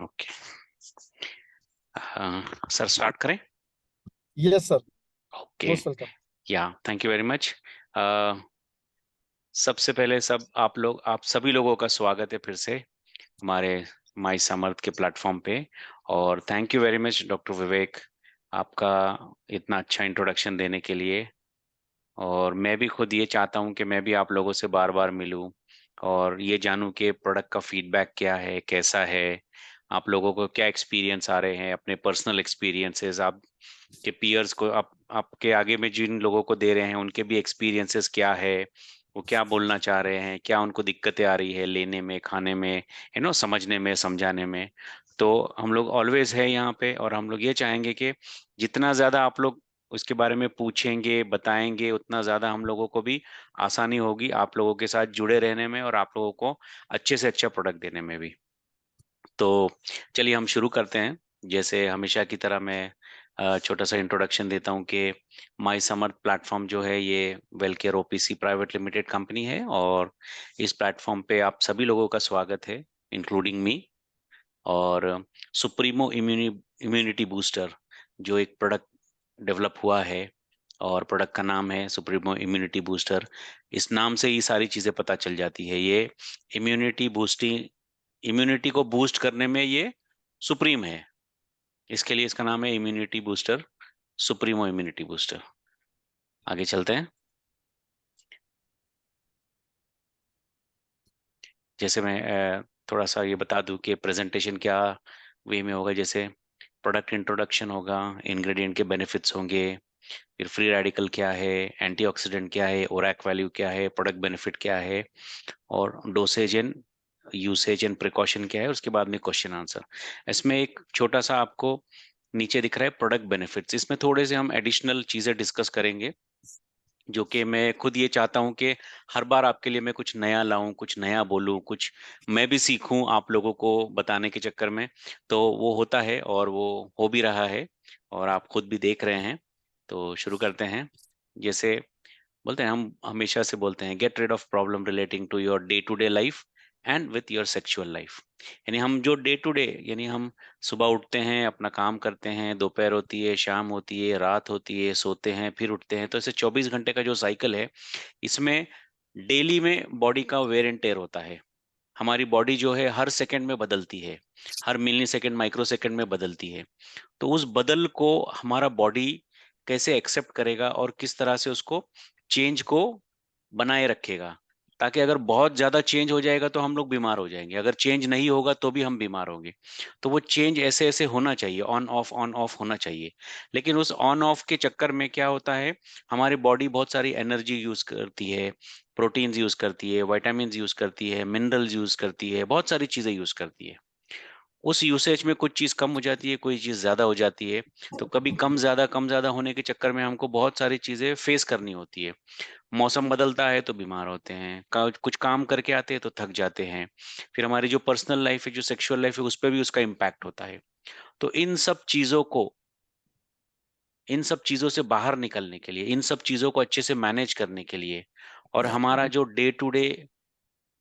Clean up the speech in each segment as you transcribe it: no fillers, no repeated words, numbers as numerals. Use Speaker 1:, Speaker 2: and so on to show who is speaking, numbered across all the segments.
Speaker 1: Okay. Sir start करें?
Speaker 2: Yes sir.
Speaker 1: Okay.
Speaker 2: Most welcome.
Speaker 1: या thank you very much. सबसे पहले आप सभी लोगों का स्वागत है फिर से हमारे माई समर्थ के प्लेटफॉर्म पे। और thank you very much doctor Vivek, आपका इतना अच्छा इंट्रोडक्शन देने के लिए। और मैं भी खुद ये चाहता हूँ कि मैं भी आप लोगों से बार बार मिलूं और ये जानूं कि प्रोडक्ट का फीडबैक क्या है, कैसा है, आप लोगों को क्या एक्सपीरियंस आ रहे हैं, अपने पर्सनल एक्सपीरियंसेस, आप के पीयर्स को आप आपके आगे में जिन लोगों को दे रहे हैं उनके भी एक्सपीरियंसेस क्या है, वो क्या बोलना चाह रहे हैं, क्या उनको दिक्कतें आ रही है लेने में, खाने में, समझने में, समझाने में। तो हम लोग ऑलवेज है यहाँ पे, और हम लोग ये चाहेंगे कि जितना ज्यादा आप लोग उसके बारे में पूछेंगे, बताएंगे, उतना ज्यादा हम लोगों को भी आसानी होगी आप लोगों के साथ जुड़े रहने में और आप लोगों को अच्छे से अच्छा प्रोडक्ट देने में भी। तो चलिए हम शुरू करते हैं। जैसे हमेशा की तरह मैं छोटा सा इंट्रोडक्शन देता हूँ कि माई समर्थ प्लेटफॉर्म जो है ये वेलकेयर ओपीसी प्राइवेट लिमिटेड कंपनी है, और इस प्लेटफॉर्म पे आप सभी लोगों का स्वागत है, इंक्लूडिंग मी। और सुप्रीमो इम्यूनिटी बूस्टर जो एक प्रोडक्ट डेवलप हुआ है, और प्रोडक्ट का नाम है सुप्रीमो इम्यूनिटी बूस्टर। इस नाम से ही सारी चीजें पता चल जाती है। ये इम्यूनिटी बूस्टिंग इम्यूनिटी को बूस्ट करने में ये सुप्रीम है, इसके लिए इसका नाम है immunity booster, supremo immunity booster. आगे चलते हैं। जैसे मैं थोड़ा सा ये बता दूं कि प्रेजेंटेशन क्या वे में होगा। जैसे प्रोडक्ट इंट्रोडक्शन होगा, इंग्रेडिएंट के बेनिफिट्स होंगे, फिर फ्री रेडिकल क्या है, एंटीऑक्सीडेंट क्या है, ओरैक वैल्यू क्या है, प्रोडक्ट बेनिफिट क्या है, और dosage and usage and precaution क्या है, उसके बाद में क्वेश्चन आंसर। इसमें एक छोटा सा आपको नीचे दिख रहा है प्रोडक्ट बेनिफिट्स, इसमें थोड़े से हम एडिशनल चीजें डिस्कस करेंगे, जो कि मैं खुद ये चाहता हूं कि हर बार आपके लिए मैं कुछ नया लाऊं, कुछ नया बोलूं, कुछ मैं भी सीखूं आप लोगों को बताने के चक्कर में। तो वो होता है और वो हो भी रहा है, और आप खुद भी देख रहे हैं। तो शुरू करते हैं। जैसे बोलते हैं, हम हमेशा से बोलते हैं, get rid of problem relating to your day to day life and with your sexual life. यानी हम जो डे टू डे, यानी हम सुबह उठते हैं, अपना काम करते हैं, दोपहर होती है, शाम होती है, रात होती है, सोते हैं, फिर उठते हैं, तो ऐसे 24 घंटे का जो साइकिल है, इसमें डेली में बॉडी का वेयर एंड टेयर होता है। हमारी बॉडी जो है हर सेकंड में बदलती है, हर मिली सेकंड, माइक्रो सेकंड में बदलती है। तो उस बदल को हमारा बॉडी कैसे एक्सेप्ट करेगा और किस तरह से उसको चेंज को बनाए रखेगा, ताकि अगर बहुत ज्यादा चेंज हो जाएगा तो हम लोग बीमार हो जाएंगे, अगर चेंज नहीं होगा तो भी हम बीमार होंगे। तो वो चेंज ऐसे ऐसे होना चाहिए, ऑन ऑफ होना चाहिए। लेकिन उस ऑन ऑफ के चक्कर में क्या होता है, हमारी बॉडी बहुत सारी एनर्जी यूज करती है, प्रोटीन्स यूज करती है, विटामिन यूज करती है, मिनरल्स यूज करती है, बहुत सारी चीजें यूज करती है। उस यूसेज में कुछ चीज कम हो जाती है, कोई चीज ज्यादा हो जाती है। तो कभी कम ज्यादा होने के चक्कर में हमको बहुत सारी चीजें फेस करनी होती है। मौसम बदलता है तो बीमार होते हैं, कुछ काम करके आते हैं तो थक जाते हैं, फिर हमारी जो पर्सनल लाइफ है, जो सेक्सुअल लाइफ है, उस पर भी उसका इम्पैक्ट होता है। तो इन सब चीजों से बाहर निकलने के लिए, इन सब चीजों को अच्छे से मैनेज करने के लिए, और हमारा जो डे टू डे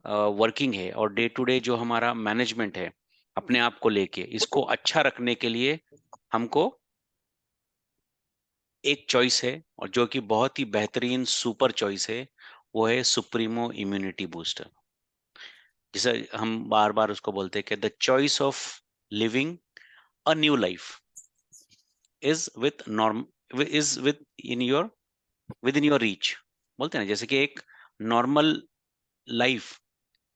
Speaker 1: वर्किंग है और डे टू डे जो हमारा मैनेजमेंट है अपने आप को लेके, इसको अच्छा रखने के लिए हमको एक चॉइस है, और जो कि बहुत ही बेहतरीन सुपर चॉइस है, वो है सुप्रीमो इम्यूनिटी बूस्टर। जिसे हम बार बार उसको बोलते हैं कि the choice of living a new life is with norm is with in your reach. बोलते हैं ना, जैसे कि एक नॉर्मल लाइफ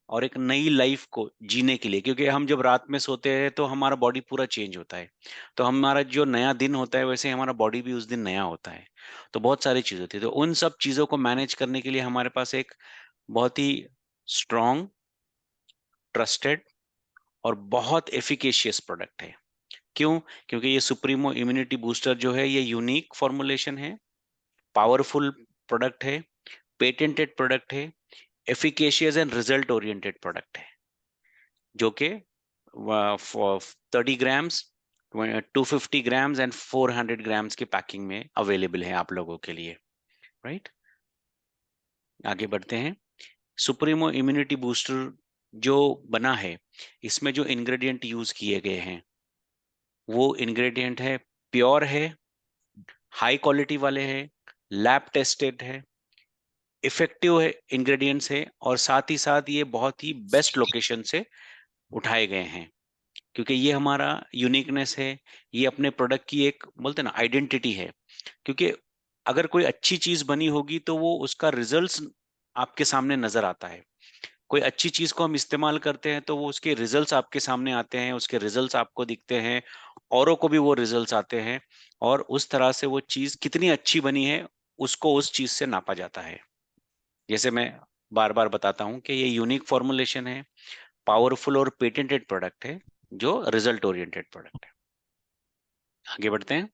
Speaker 1: और एक नई लाइफ को जीने के लिए, क्योंकि हम जब रात में सोते हैं तो हमारा बॉडी पूरा चेंज होता है, तो हमारा जो नया दिन होता है वैसे ही हमारा बॉडी भी उस दिन नया होता है। तो बहुत सारी चीज होती है, तो उन सब चीजों को मैनेज करने के लिए हमारे पास एक बहुत ही स्ट्रॉन्ग, ट्रस्टेड और बहुत एफिकेशियस प्रोडक्ट है। क्यों? क्योंकि ये सुप्रीमो इम्यूनिटी बूस्टर जो है, ये यूनिक फॉर्मुलेशन है, पावरफुल प्रोडक्ट है, पेटेंटेड प्रोडक्ट है, efficacious and result oriented product है, जो कि 30 ग्राम्स, 250 ग्राम्स एंड 400 ग्राम्स की पैकिंग में अवेलेबल है आप लोगों के लिए। राइट, आगे बढ़ते हैं। सुप्रीमो इम्यूनिटी बूस्टर जो बना है, इसमें जो इंग्रेडिएंट यूज किए गए हैं वो इंग्रेडिएंट है, प्योर है, हाई क्वालिटी वाले हैं, लैब टेस्टेड है, इफेक्टिव है, इंग्रेडिएंट्स है, और साथ ही साथ ये बहुत ही बेस्ट लोकेशन से उठाए गए हैं। क्योंकि ये हमारा यूनिकनेस है, ये अपने प्रोडक्ट की एक बोलते हैं ना आइडेंटिटी है। क्योंकि अगर कोई अच्छी चीज बनी होगी तो वो उसका रिजल्ट्स आपके सामने नजर आता है। कोई अच्छी चीज को हम इस्तेमाल करते हैं तो वो उसके रिजल्ट्स आपके सामने आते हैं, उसके रिजल्ट्स आपको दिखते हैं, औरों को भी वो रिजल्ट्स आते हैं, और उस तरह से वो चीज कितनी अच्छी बनी है उसको उस चीज से नापा जाता है। जैसे मैं बार बार बताता हूं कि ये यूनिक फॉर्मुलेशन है, पावरफुल और पेटेंटेड प्रोडक्ट है, जो रिजल्ट ओरिएंटेड प्रोडक्ट है। आगे बढ़ते हैं।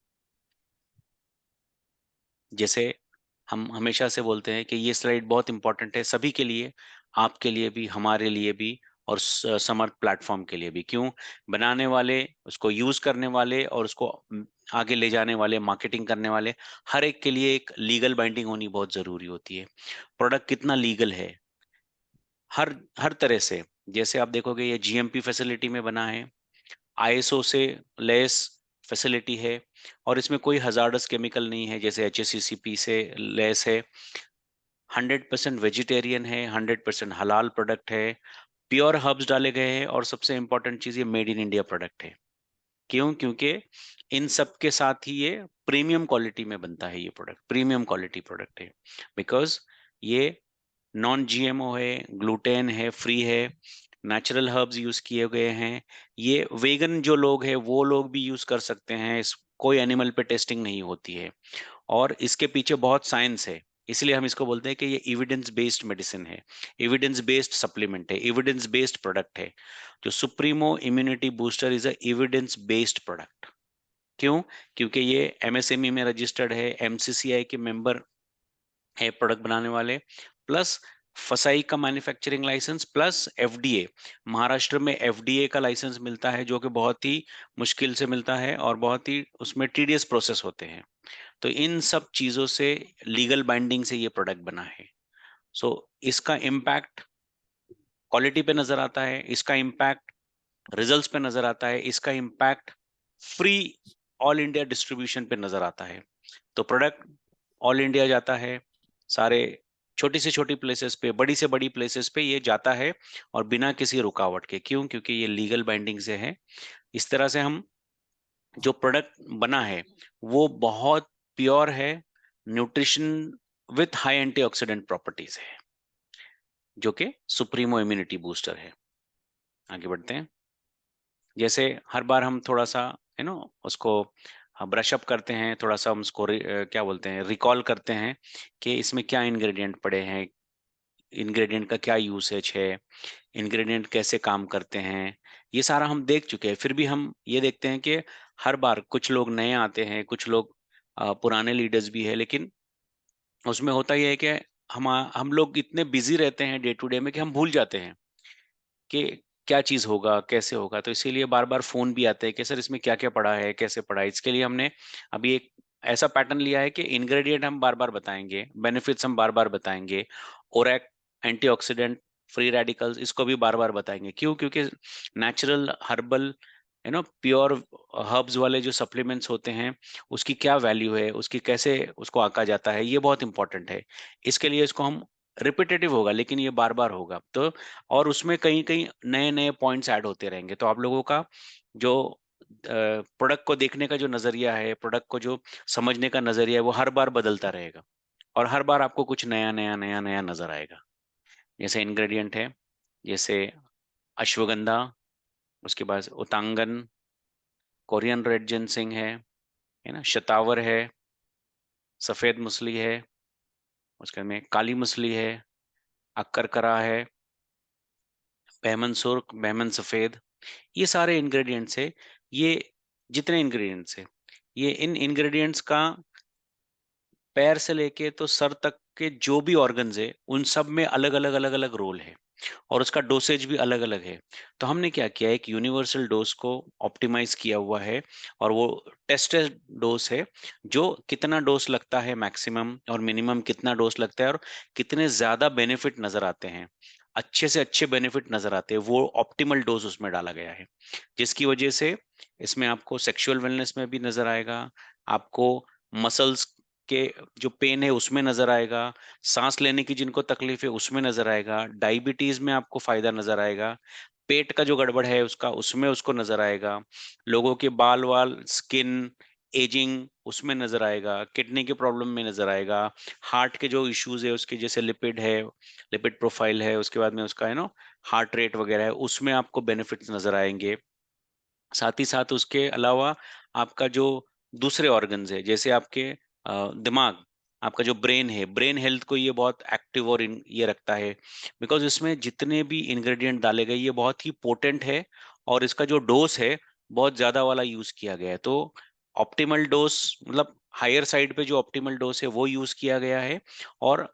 Speaker 1: जैसे हम हमेशा से बोलते हैं कि ये स्लाइड बहुत इंपॉर्टेंट है सभी के लिए, आपके लिए भी, हमारे लिए भी, और समर्थ प्लेटफॉर्म के लिए भी। क्यों? बनाने वाले, उसको यूज करने वाले, और उसको आगे ले जाने वाले, मार्केटिंग करने वाले, हर एक के लिए एक लीगल बाइंडिंग होनी बहुत जरूरी होती है। प्रोडक्ट कितना लीगल है, हर हर तरह से। जैसे आप देखोगे ये जीएमपी फैसिलिटी में बना है, आईएसओ से लेस फैसिलिटी है, और इसमें कोई हजार्डस केमिकल नहीं है जैसे एचएससीसीपी से लेस है, 100% वेजिटेरियन है, 100% हलाल प्रोडक्ट है, प्योर हर्ब्स डाले गए हैं, और सबसे इंपॉर्टेंट चीज ये मेड इन इंडिया प्रोडक्ट है। क्यों? क्योंकि इन सब के साथ ही ये प्रीमियम क्वालिटी में बनता है, ये प्रोडक्ट प्रीमियम क्वालिटी प्रोडक्ट है। बिकॉज ये नॉन जीएमओ है, ग्लूटेन है फ्री है, नेचुरल हर्ब्स यूज किए गए हैं। ये वेगन जो लोग हैं वो लोग भी यूज कर सकते हैं, कोई एनिमल पे टेस्टिंग नहीं होती है, और इसके पीछे बहुत साइंस है। इसलिए हम इसको बोलते हैं कि ये एविडेंस बेस्ड मेडिसिन है, एविडेंस बेस्ड सप्लीमेंट है, एविडेंस बेस्ड प्रोडक्ट है। जो supremo immunity booster is a evidence based product. क्यों? क्योंकि ये एमएसएमई में रजिस्टर्ड है, एमसीसीआई के मेंबर है प्रोडक्ट बनाने वाले, प्लस फसाई का manufacturing licence, plus FDA. Maharashtra में एफडीए का लाइसेंस मिलता है, जो कि बहुत ही मुश्किल से मिलता है, और बहुत ही उसमें टीडियस प्रोसेस होते हैं। तो इन सब चीजों से, लीगल बाइंडिंग से ये प्रोडक्ट बना है। सो इसका इम्पैक्ट क्वालिटी पे नजर आता है, इसका इम्पैक्ट रिजल्ट्स पे नजर आता है, इसका impact free all India distribution पे नजर आता है। तो प्रोडक्ट ऑल इंडिया जाता है, सारे छोटी से छोटी प्लेसेस पे, बड़ी से बड़ी प्लेसेस पे ये जाता है, और बिना किसी रुकावट के। क्यों? क्योंकि ये लीगल बाइंडिंग से है। इस तरह से हम जो प्रोडक्ट बना है वो बहुत प्योर है, nutrition with high antioxidant properties है, जो कि सुप्रीमो इम्यूनिटी बूस्टर है। आगे बढ़ते हैं। जैसे हर बार हम थोड़ा सा उसको ब्रश अप करते हैं, थोड़ा सा हम उसको क्या बोलते हैं, रिकॉल करते हैं कि इसमें क्या इंग्रेडिएंट पड़े हैं, इंग्रेडिएंट का क्या यूसेज है, इंग्रेडिएंट कैसे काम करते हैं। ये सारा हम देख चुके हैं, फिर भी हम ये देखते हैं कि हर बार कुछ लोग नए आते हैं, कुछ लोग पुराने लीडर्स भी है, लेकिन उसमें होता यह है कि हम लोग इतने बिजी रहते हैं डे टू डे में कि हम भूल जाते हैं कि क्या चीज होगा, कैसे होगा। तो इसीलिए बार बार फोन भी आते हैं कि सर इसमें क्या क्या पड़ा है, कैसे पड़ा है। इसके लिए हमने अभी एक ऐसा पैटर्न लिया है कि इंग्रेडिएंट हम बार बार बताएंगे, बेनिफिट्स हम बार बार बताएंगे, और एक एंटीऑक्सीडेंट, फ्री रेडिकल्स, इसको भी बार बार बताएंगे। क्यों? क्योंकि नेचुरल हर्बल प्योर हर्ब्स वाले जो सप्लीमेंट्स होते हैं, उसकी क्या वैल्यू है, उसकी कैसे उसको आंका जाता है, ये बहुत इंपॉर्टेंट है। इसके लिए इसको हम रिपीटेटिव होगा, लेकिन ये बार बार होगा तो, और उसमें कहीं कहीं नए नए पॉइंट्स ऐड होते रहेंगे। तो आप लोगों का जो प्रोडक्ट को देखने का जो नजरिया है, प्रोडक्ट को जो समझने का नजरिया है, वो हर बार बदलता रहेगा, और हर बार आपको कुछ नया नया नया नया नजर आएगा। जैसे इंग्रेडिएंट है, जैसे अश्वगंधा, उसके बाद उतांगन, कोरियन रेड जिनसिंग है ना, शतावर है, सफेद मुसली है, उसके में काली मुसली है, अक्करकरा है, बैमन सुर्ख, बैमन सफेद, ये सारे इंग्रेडिएंट्स है। ये जितने इंग्रेडिएंट्स है, ये इन इंग्रेडिएंट्स का पैर से लेके तो सर तक के जो भी ऑर्गन्स है, उन सब में अलग अलग अलग अलग रोल है, और उसका डोसेज भी अलग अलग है। तो हमने क्या किया, एक यूनिवर्सल डोज को ऑप्टिमाइज किया हुआ है, और वो टेस्टेड डोज है, जो कितना डोज लगता है मैक्सिमम, और मिनिमम कितना डोज लगता है, और कितने ज्यादा बेनिफिट नजर आते हैं। अच्छे से अच्छे बेनिफिट नजर आते हैं, वो ऑप्टिमल डोज उसमें डाला गया है, जिसकी वजह से इसमें आपको सेक्सुअल वेलनेस में भी नजर आएगा, आपको मसल्स के जो पेन है उसमें नजर आएगा, सांस लेने की जिनको तकलीफ है उसमें नजर आएगा, डायबिटीज में आपको फायदा नजर आएगा, पेट का जो गड़बड़ है उसका उसमें उसको नजर आएगा, लोगों के बाल वाल स्किन एजिंग उसमें नजर आएगा, किडनी के प्रॉब्लम में नजर आएगा, हार्ट के जो इश्यूज है उसके जैसे लिपिड है, लिपिड प्रोफाइल है, उसके बाद में उसका हार्ट रेट वगैरह है, उसमें आपको बेनिफिट्स नजर आएंगे। साथ ही साथ उसके अलावा आपका जो दूसरे ऑर्गन्स है, जैसे आपके दिमाग, आपका जो ब्रेन है, ब्रेन हेल्थ को ये बहुत एक्टिव और ये रखता है, बिकॉज इसमें जितने भी इंग्रेडिएंट डाले गए ये बहुत ही पोटेंट है, और इसका जो डोज है बहुत ज्यादा वाला यूज किया गया है। तो ऑप्टिमल डोज मतलब हायर साइड पे जो ऑप्टिमल डोज है वो यूज किया गया है, और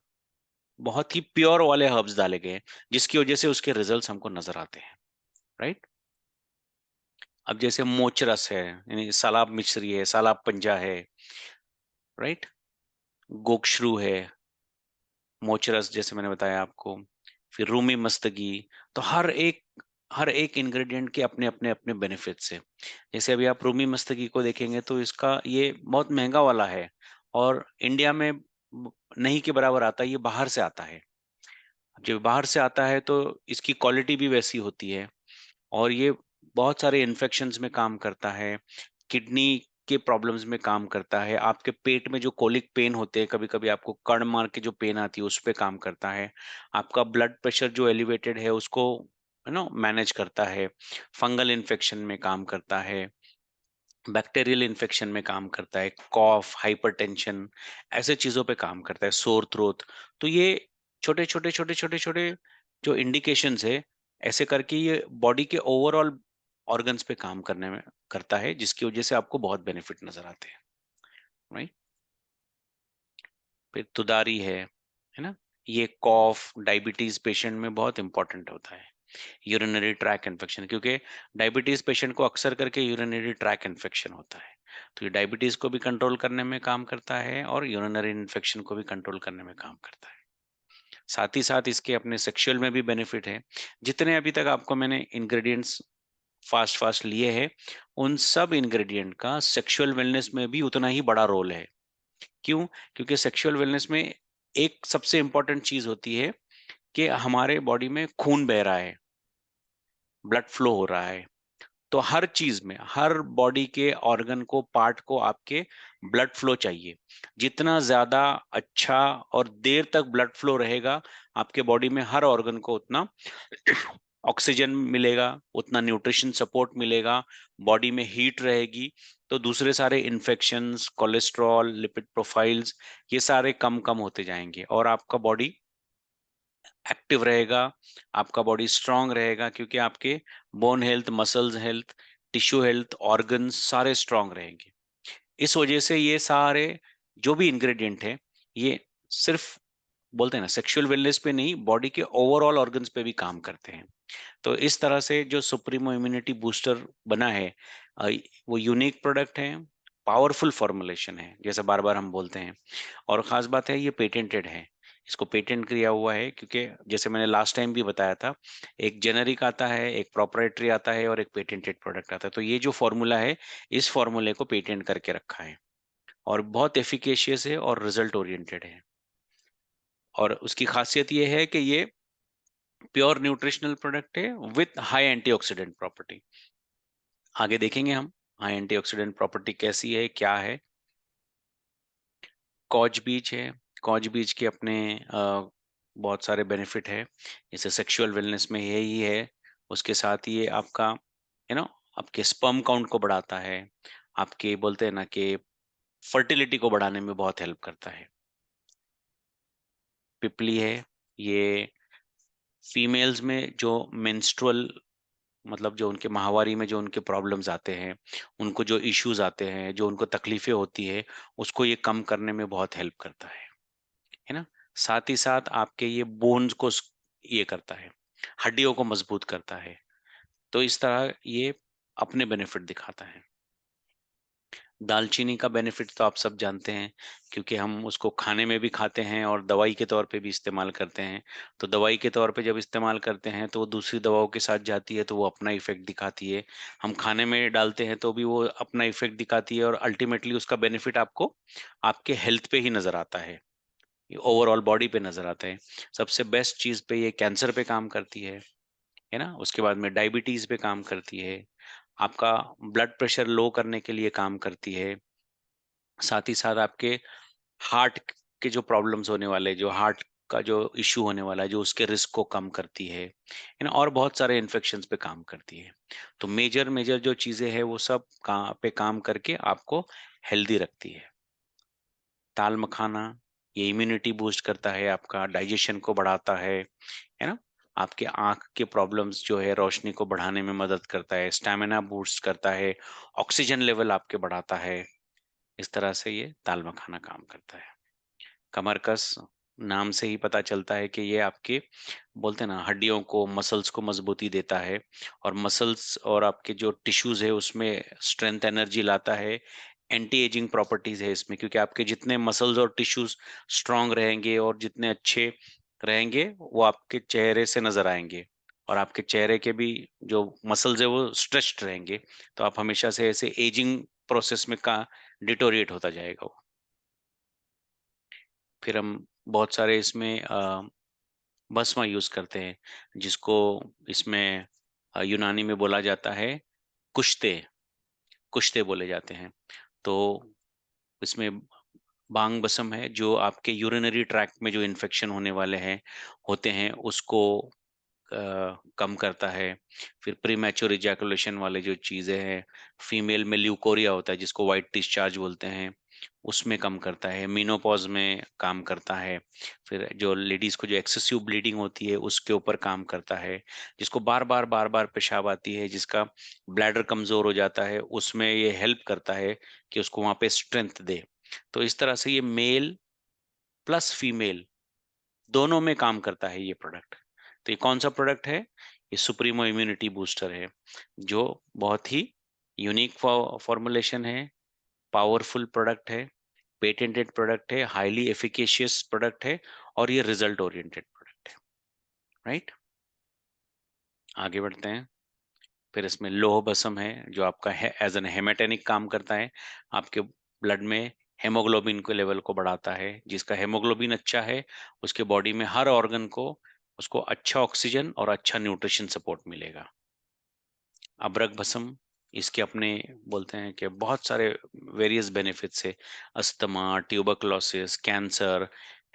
Speaker 1: बहुत ही प्योर वाले हर्ब्स डाले गए हैं, जिसकी वजह से उसके रिजल्ट्स हमको नजर आते हैं। राइट। अब जैसे मोचरस है, यानी सालाब मिश्री है, सालाब पंजा है, राइट, गोक्षरू है, मोचरस जैसे मैंने बताया आपको, फिर रूमी मस्तगी। तो हर एक इंग्रेडिएंट के अपने अपने अपने बेनिफिट्स है। जैसे अभी आप रूमी मस्तगी को देखेंगे तो इसका ये बहुत महंगा वाला है, और इंडिया में नहीं के बराबर आता है, ये बाहर से आता है। जब बाहर से आता है तो इसकी क्वालिटी भी वैसी होती है, और ये बहुत सारे इन्फेक्शंस में काम करता है, किडनी के प्रॉब्लम्स में काम करता है, आपके पेट में जो कोलिक पेन होते हैं, कभी कभी आपको कड़ मार के जो पेन आती है उस पे काम करता है, आपका ब्लड प्रेशर जो एलिवेटेड है उसको मैनेज करता है, फंगल इन्फेक्शन में काम करता है, बैक्टीरियल इन्फेक्शन में काम करता है, कॉफ, हाइपरटेंशन, ऐसे चीजों पे काम करता है, सोर थ्रोट। तो ये छोटे छोटे छोटे छोटे छोटे जो इंडिकेशंस है, ऐसे करके ये बॉडी के ओवरऑल ऑर्गन्स पे काम करने में करता है, जिसकी वजह से आपको बहुत बेनिफिट नजर आते हैं। राइट। फिर तुदारी है ना, ये कॉफ डायबिटीज पेशेंट में बहुत इंपॉर्टेंट होता है, यूरिनरी ट्रैक इन्फेक्शन, क्योंकि डायबिटीज पेशेंट को अक्सर करके यूरिनरी ट्रैक इन्फेक्शन होता है, तो ये डायबिटीज को भी कंट्रोल करने में काम करता है और यूरिनरी इन्फेक्शन को भी कंट्रोल करने में काम करता है। साथ ही साथ इसके अपने सेक्सुअल में भी बेनिफिट है। जितने अभी तक आपको मैंने इंग्रेडिएंट्स फास्ट फास्ट लिए हैं, उन सब इंग्रेडिएंट का सेक्सुअल वेलनेस में भी उतना ही बड़ा रोल है। क्यों? क्योंकि सेक्सुअल वेलनेस में एक सबसे इंपॉर्टेंट चीज होती है कि हमारे बॉडी में खून बह रहा है, ब्लड फ्लो हो रहा है। तो हर चीज में, हर बॉडी के ऑर्गन को, पार्ट को आपके ब्लड फ्लो चाहिए। जितना ज्यादा अच्छा और देर तक ब्लड फ्लो रहेगा आपके बॉडी में, हर ऑर्गन को उतना ऑक्सीजन मिलेगा, उतना न्यूट्रिशन सपोर्ट मिलेगा, बॉडी में हीट रहेगी, तो दूसरे सारे इन्फेक्शंस, कोलेस्ट्रॉल, लिपिड प्रोफाइल्स, ये सारे कम कम होते जाएंगे, और आपका बॉडी एक्टिव रहेगा, आपका बॉडी स्ट्रांग रहेगा, क्योंकि आपके bone health, muscles health, tissue health, organs सारे स्ट्रांग रहेंगे। इस वजह से ये सारे जो भी इंग्रेडिएंट है, ये सिर्फ बोलते हैं ना सेक्सुअल वेलनेस पे नहीं, बॉडी के ओवरऑल ऑर्गन्स पे भी काम करते हैं। तो इस तरह से जो सुप्रीमो इम्यूनिटी बूस्टर बना है, अ, वो यूनिक प्रोडक्ट है, पावरफुल फॉर्मुलेशन है, जैसे बार बार हम बोलते हैं, और खास बात है ये पेटेंटेड है। इसको पेटेंट किया हुआ है, क्योंकि जैसे मैंने लास्ट टाइम भी बताया था, एक जेनरिक आता है, एक प्रोप्राइटरी आता है, और एक पेटेंटेड प्रोडक्ट आता है। तो ये जो फॉर्मूला है, इस फॉर्मूले को पेटेंट करके रखा है, और बहुत एफिकेशियस है और रिजल्ट ओरिएंटेड है। और उसकी खासियत ये है कि ये प्योर न्यूट्रिशनल प्रोडक्ट है विथ हाई एंटीऑक्सीडेंट प्रॉपर्टी। आगे देखेंगे हम हाई एंटीऑक्सीडेंट प्रॉपर्टी कैसी है, क्या है। कॉज बीज है, कॉज बीज के अपने बहुत सारे बेनिफिट है, जैसे सेक्सुअल वेलनेस में यही है। उसके साथ ये आपका आपके स्पर्म काउंट को बढ़ाता है, आपके बोलते हैं ना कि फर्टिलिटी को बढ़ाने में बहुत हेल्प करता है। पिपली है, ये फीमेल्स में जो मेंस्ट्रुअल, मतलब जो उनके माहवारी में जो उनके प्रॉब्लम्स आते हैं, उनको जो इश्यूज आते हैं, जो उनको तकलीफें होती है, उसको ये कम करने में बहुत हेल्प करता है ना। साथ ही साथ आपके ये बोन्स को ये करता है, हड्डियों को मजबूत करता है। तो इस तरह ये अपने बेनिफिट दिखाता है। दालचीनी का बेनिफिट तो आप सब जानते हैं, क्योंकि हम उसको खाने में भी खाते हैं और दवाई के तौर पे भी इस्तेमाल करते हैं। तो दवाई के तौर पे जब इस्तेमाल करते हैं तो वो दूसरी दवाओं के साथ जाती है तो वो अपना इफेक्ट दिखाती है। हम खाने में डालते हैं तो भी वो अपना इफेक्ट दिखाती है, और अल्टीमेटली उसका बेनिफिट आपको आपके हेल्थ पे ही नजर आता है, ओवरऑल बॉडी पे नजर आता है। सबसे बेस्ट चीज पे ये कैंसर पे काम करती है ना। उसके बाद में डायबिटीज पे काम करती है, आपका ब्लड प्रेशर लो करने के लिए काम करती है, साथ ही साथ आपके हार्ट के जो प्रॉब्लम्स होने वाले, जो हार्ट का जो इश्यू होने वाला है, जो उसके रिस्क को कम करती है ना, और बहुत सारे इन्फेक्शंस पे काम करती है। तो मेजर मेजर जो चीजें हैं वो सब पे काम करके आपको हेल्दी रखती है। दाल मखाना, ये इम्यूनिटी बूस्ट करता है, आपका डाइजेशन को बढ़ाता है ना। आपके आंख के प्रॉब्लम्स जो है रोशनी को बढ़ाने में मदद करता है, स्टैमिना बूस्ट करता है, ऑक्सीजन लेवल आपके बढ़ाता है। इस तरह से ये दाल मखाना काम करता है। कमरकस, नाम से ही पता चलता है कि ये आपके बोलते हैं ना हड्डियों को, मसल्स को मजबूती देता है, और मसल्स और आपके जो टिश्यूज है उसमें स्ट्रेंथ एनर्जी लाता है। एंटी एजिंग प्रॉपर्टीज है इसमें, क्योंकि आपके जितने मसल्स और टिश्यूज स्ट्रांग रहेंगे और जितने अच्छे रहेंगे वो आपके चेहरे से नजर आएंगे, और आपके चेहरे के भी जो मसल्स है वो स्ट्रेच्ड रहेंगे। तो आप हमेशा से ऐसे एजिंग प्रोसेस में का डिटोरिएट होता जाएगा वो। फिर हम बहुत सारे इसमें भस्मा यूज करते हैं, जिसको इसमें यूनानी में बोला जाता है कुश्ते, कुश्ते बोले जाते हैं। तो इसमें बांग बसम है, जो आपके यूरिनरी ट्रैक्ट में जो इन्फेक्शन होने वाले हैं होते हैं उसको कम करता है। फिर प्री मैच्योर इजैकुलेशन वाले जो चीजें हैं, फीमेल में ल्यूकोरिया होता है जिसको वाइट डिस्चार्ज बोलते हैं, उसमें कम करता है। मीनोपॉज में काम करता है। फिर जो लेडीज को जो एक्सेसिव ब्लीडिंग होती है उसके ऊपर काम करता है। जिसको बार बार पेशाब आती है, जिसका ब्लैडर कमजोर हो जाता है, उसमें ये हेल्प करता है कि उसको वहां पे स्ट्रेंथ दे। तो इस तरह से ये मेल प्लस फीमेल दोनों में काम करता है ये प्रोडक्ट। तो ये कौन सा प्रोडक्ट है? ये सुप्रीमो इम्यूनिटी बूस्टर है, जो बहुत ही यूनिक फॉर्मुलेशन है, पावरफुल प्रोडक्ट है, पेटेंटेड प्रोडक्ट है, हाईली एफिकेशियस प्रोडक्ट है, और ये रिजल्ट ओरिएंटेड प्रोडक्ट है। राइट, आगे बढ़ते हैं। फिर इसमें लोह बसम है, जो आपका है एज एन हेमेटेनिक काम करता है, आपके ब्लड में हेमोग्लोबिन के लेवल को बढ़ाता है। जिसका हेमोग्लोबिन अच्छा है उसके बॉडी में हर ऑर्गन को उसको अच्छा ऑक्सीजन और अच्छा न्यूट्रिशन सपोर्ट मिलेगा। अब्रक भस्म, इसके अपने बोलते हैं कि बहुत सारे वेरियस बेनिफिट्स है। Asthma, tuberculosis, cancer,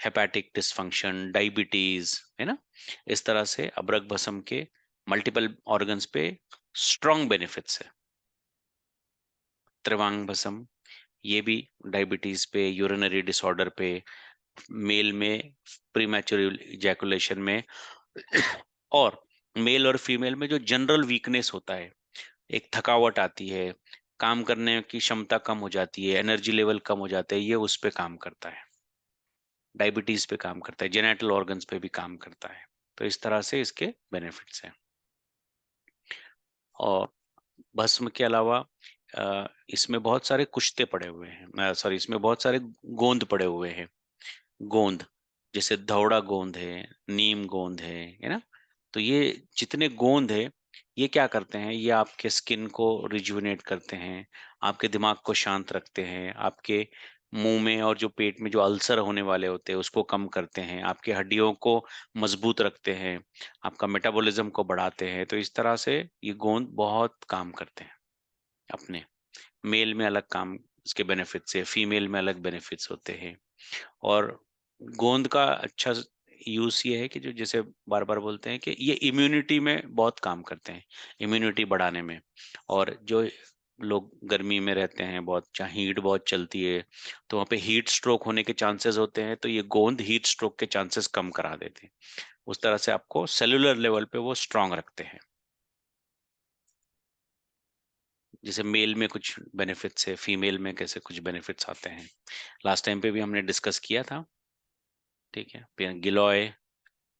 Speaker 1: hepatic dysfunction, diabetes, है ना। इस तरह से अब्रक भस्म के मल्टीपल ऑर्गन्स पे स्ट्रॉन्ग बेनिफिट्स है। त्रिवांग भस्म, ये भी डायबिटीज पे, यूरिनरी डिसऑर्डर पे, मेल में प्रीमैच्योर इजैकुलेशन में, और मेल और फीमेल में जो जनरल वीकनेस होता है, एक थकावट आती है, काम करने की क्षमता कम हो जाती है, एनर्जी लेवल कम हो जाता है, ये उस पे काम करता है। डायबिटीज पे काम करता है, जेनेटल ऑर्गन्स पे भी काम करता है। तो इस तरह से इसके बेनिफिट्स हैं। और भस्म के अलावा इसमें बहुत सारे कुश्ते पड़े हुए हैं, सॉरी, इसमें बहुत सारे गोंद पड़े हुए हैं। गोंद, जैसे धौड़ा गोंद है, नीम गोंद है ना। तो ये जितने गोंद है, ये क्या करते हैं, ये आपके स्किन को रिजुविनेट करते हैं, आपके दिमाग को शांत रखते हैं, आपके मुंह में और जो पेट में जो अल्सर होने वाले होते हैं उसको कम करते हैं, आपकी हड्डियों को मजबूत रखते हैं, आपका मेटाबॉलिज्म को बढ़ाते हैं। तो इस तरह से ये गोंद बहुत काम करते हैं अपने। मेल में अलग काम, इसके बेनिफिट्स है, फीमेल में अलग बेनिफिट्स होते हैं। और गोंद का अच्छा यूज ये है कि जो जैसे बार बार बोलते हैं कि ये इम्यूनिटी में बहुत काम करते हैं, इम्यूनिटी बढ़ाने में। और जो लोग गर्मी में रहते हैं बहुत, जहाँ हीट बहुत चलती है, तो वहाँ पे हीट स्ट्रोक होने के चांसेस होते हैं, तो ये गोंद हीट स्ट्रोक के चांसेस कम करा देते हैं। उस तरह से आपको सेलुलर लेवल पे वो स्ट्रांग रखते हैं। जैसे मेल में कुछ बेनिफिट्स है, फीमेल में कैसे कुछ बेनिफिट्स आते हैं, लास्ट टाइम पे भी हमने डिस्कस किया था। ठीक है, फिर गिलोय,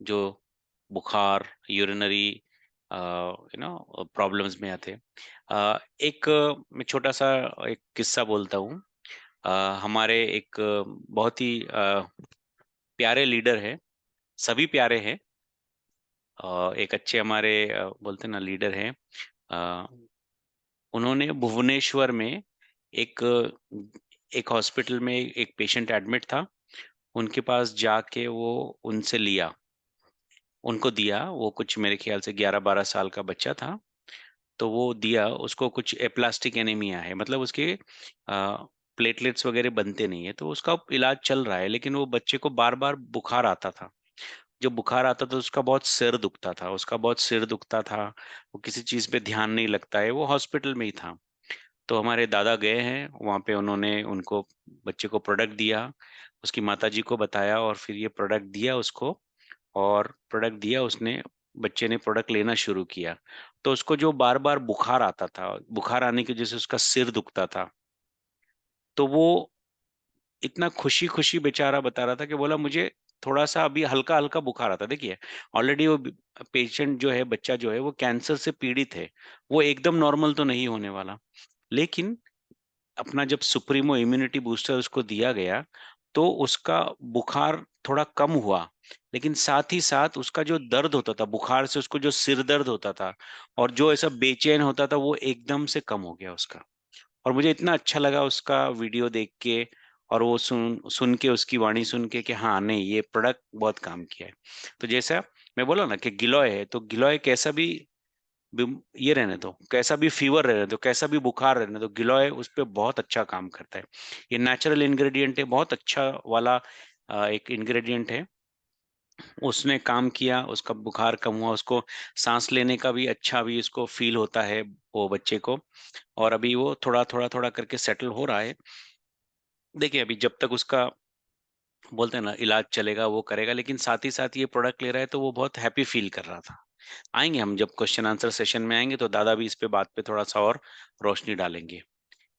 Speaker 1: जो बुखार, यूरिनरी प्रॉब्लम्स में आते हैं। एक मैं छोटा सा एक किस्सा बोलता हूँ। अ, हमारे एक बहुत ही प्यारे लीडर है, सभी प्यारे हैं। एक अच्छे हमारे बोलते हैं ना लीडर हैं। अ, उन्होंने भुवनेश्वर में एक एक हॉस्पिटल में एक पेशेंट एडमिट था। उनके पास जाके वो उनसे लिया, उनको दिया। वो कुछ मेरे ख्याल से 11-12 साल का बच्चा था। तो वो दिया उसको। कुछ एप्लास्टिक एनीमिया है, मतलब उसके प्लेटलेट्स वगैरह बनते नहीं है, तो उसका इलाज चल रहा है। लेकिन वो बच्चे को बार बार बुखार आता था। जब बुखार आता था उसका बहुत सिर दुखता था, उसका बहुत सिर दुखता था। वो किसी चीज पे ध्यान नहीं लगता है, वो हॉस्पिटल में ही था। तो हमारे दादा गए हैं वहां पे, उन्होंने उनको बच्चे को प्रोडक्ट दिया, उसकी माताजी को बताया और फिर ये प्रोडक्ट दिया उसको। और प्रोडक्ट दिया उसने, बच्चे ने प्रोडक्ट लेना शुरू किया। तो उसको जो बार बार बुखार आता था, बुखार आने की वजह से उसका सिर दुखता था। तो वो इतना खुशी खुशी बेचारा बता रहा था कि बोला मुझे थोड़ा सा अभी हल्का हल्का बुखार आता। देखिए, ऑलरेडी वो पेशेंट जो है, बच्चा जो है, वो कैंसर से पीड़ित है। वो एकदम नॉर्मल तो नहीं होने वाला। लेकिन अपना जब सुप्रीमो इम्यूनिटी बूस्टर उसको दिया गया, तो उसका बुखार थोड़ा कम हुआ। लेकिन साथ ही साथ उसका जो दर्द होता था बुखार से, उसको जो सिर दर्द होता था और जो ऐसा बेचैन होता था, वो एकदम से कम हो गया उसका। और मुझे इतना अच्छा लगा उसका वीडियो देख के, और वो सुन सुन के, उसकी वाणी सुन के कि हाँ नहीं, ये प्रोडक्ट बहुत काम किया है। तो जैसा मैं बोला ना कि गिलोय है, तो गिलोय कैसा भी ये रहने दो, कैसा भी फीवर रहने दो, कैसा भी बुखार रहने दो, गिलोय उस पे बहुत अच्छा काम करता है। ये नेचुरल इंग्रेडिएंट है, बहुत अच्छा वाला एक इंग्रेडिएंट है। उसने काम किया, उसका बुखार कम हुआ, उसको सांस लेने का भी अच्छा भी इसको फील होता है वो बच्चे को। और अभी वो थोड़ा थोड़ा थोड़ा करके सेटल हो रहा है। देखिए, अभी जब तक उसका बोलते हैं ना इलाज चलेगा वो करेगा, लेकिन साथ ही साथ ये प्रोडक्ट ले रहा है तो वो बहुत हैप्पी फील कर रहा था। आएंगे हम जब क्वेश्चन आंसर सेशन में आएंगे तो दादा भी इस पे बात पे थोड़ा सा और रोशनी डालेंगे।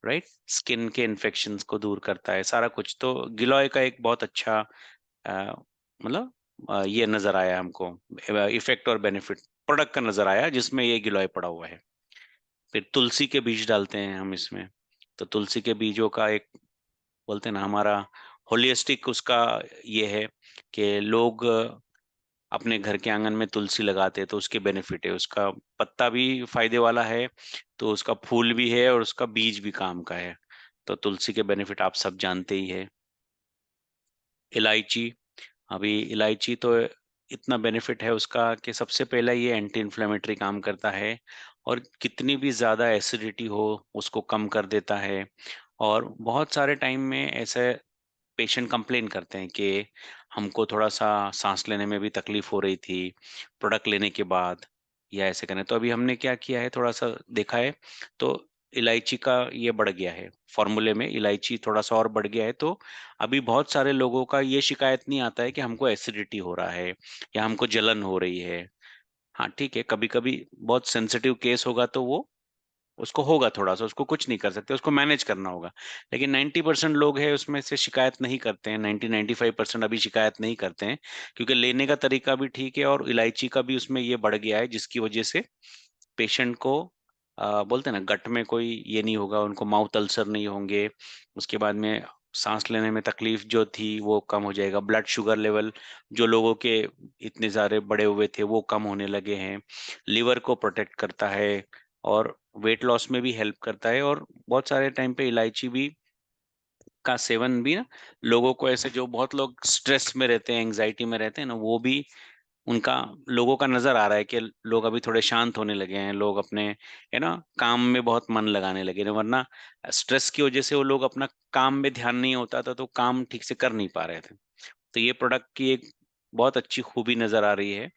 Speaker 1: राइट। स्किन के इन्फेक्शंस को दूर करता है सारा कुछ। तो गिलोय का एक बहुत अच्छा मतलब ये नजर आया हमको, इफेक्ट और बेनिफिट प्रोडक्ट का नजर आया जिसमें ये गिलोय पड़ा हुआ है। फिर तुलसी के बीज डालते हैं हम इसमें। तो तुलसी के बीजों का एक बोलते हैं ना हमारा होलिस्टिक उसका ये है कि लोग अपने घर के आंगन में तुलसी लगाते हैं तो उसके बेनिफिट है। उसका पत्ता भी फायदे वाला है, तो उसका फूल भी है और उसका बीज भी काम का है। तो तुलसी के बेनिफिट आप सब जानते ही है। इलायची, अभी इलायची तो इतना बेनिफिट है उसका कि सबसे पहला ये एंटी इन्फ्लेमेटरी काम करता है। और कितनी भी ज्यादा एसिडिटी हो उसको कम कर देता है। और बहुत सारे टाइम में ऐसे पेशेंट कंप्लेन करते हैं कि हमको थोड़ा सा सांस लेने में भी तकलीफ हो रही थी प्रोडक्ट लेने के बाद, या ऐसे करने। तो अभी हमने क्या किया है, थोड़ा सा देखा है। तो इलायची का ये बढ़ गया है, फॉर्मूले में इलायची थोड़ा सा और बढ़ गया है। तो अभी बहुत सारे लोगों का ये शिकायत नहीं आता है कि हमको एसिडिटी हो रहा है या हमको जलन हो रही है। हाँ ठीक है, कभी कभी बहुत सेंसिटिव केस होगा तो वो उसको होगा थोड़ा सा, उसको कुछ नहीं कर सकते, उसको मैनेज करना होगा। लेकिन 90% लोग हैं उसमें से शिकायत नहीं करते हैं, 90-95% अभी शिकायत नहीं करते हैं। क्योंकि लेने का तरीका भी ठीक है और इलायची का भी उसमें ये बढ़ गया है, जिसकी वजह से पेशेंट को बोलते हैं ना गट में कोई ये नहीं होगा, उनको माउथ अल्सर नहीं होंगे। उसके बाद में सांस लेने में तकलीफ जो थी वो कम हो जाएगा। ब्लड शुगर लेवल जो लोगों के इतने सारे बढ़े हुए थे वो कम होने लगे हैं। लिवर को प्रोटेक्ट करता है और वेट लॉस में भी हेल्प करता है। और बहुत सारे टाइम पे इलायची भी का सेवन भी ना, लोगों को ऐसे जो बहुत लोग स्ट्रेस में रहते हैं, एंग्जाइटी में रहते हैं ना, वो भी उनका लोगों का नजर आ रहा है कि लोग अभी थोड़े शांत होने लगे हैं। लोग अपने काम में बहुत मन लगाने लगे हैं। वरना स्ट्रेस की वजह से वो लोग अपना काम में ध्यान नहीं होता था, तो काम ठीक से कर नहीं पा रहे थे। तो ये प्रोडक्ट की एक बहुत अच्छी खूबी नजर आ रही है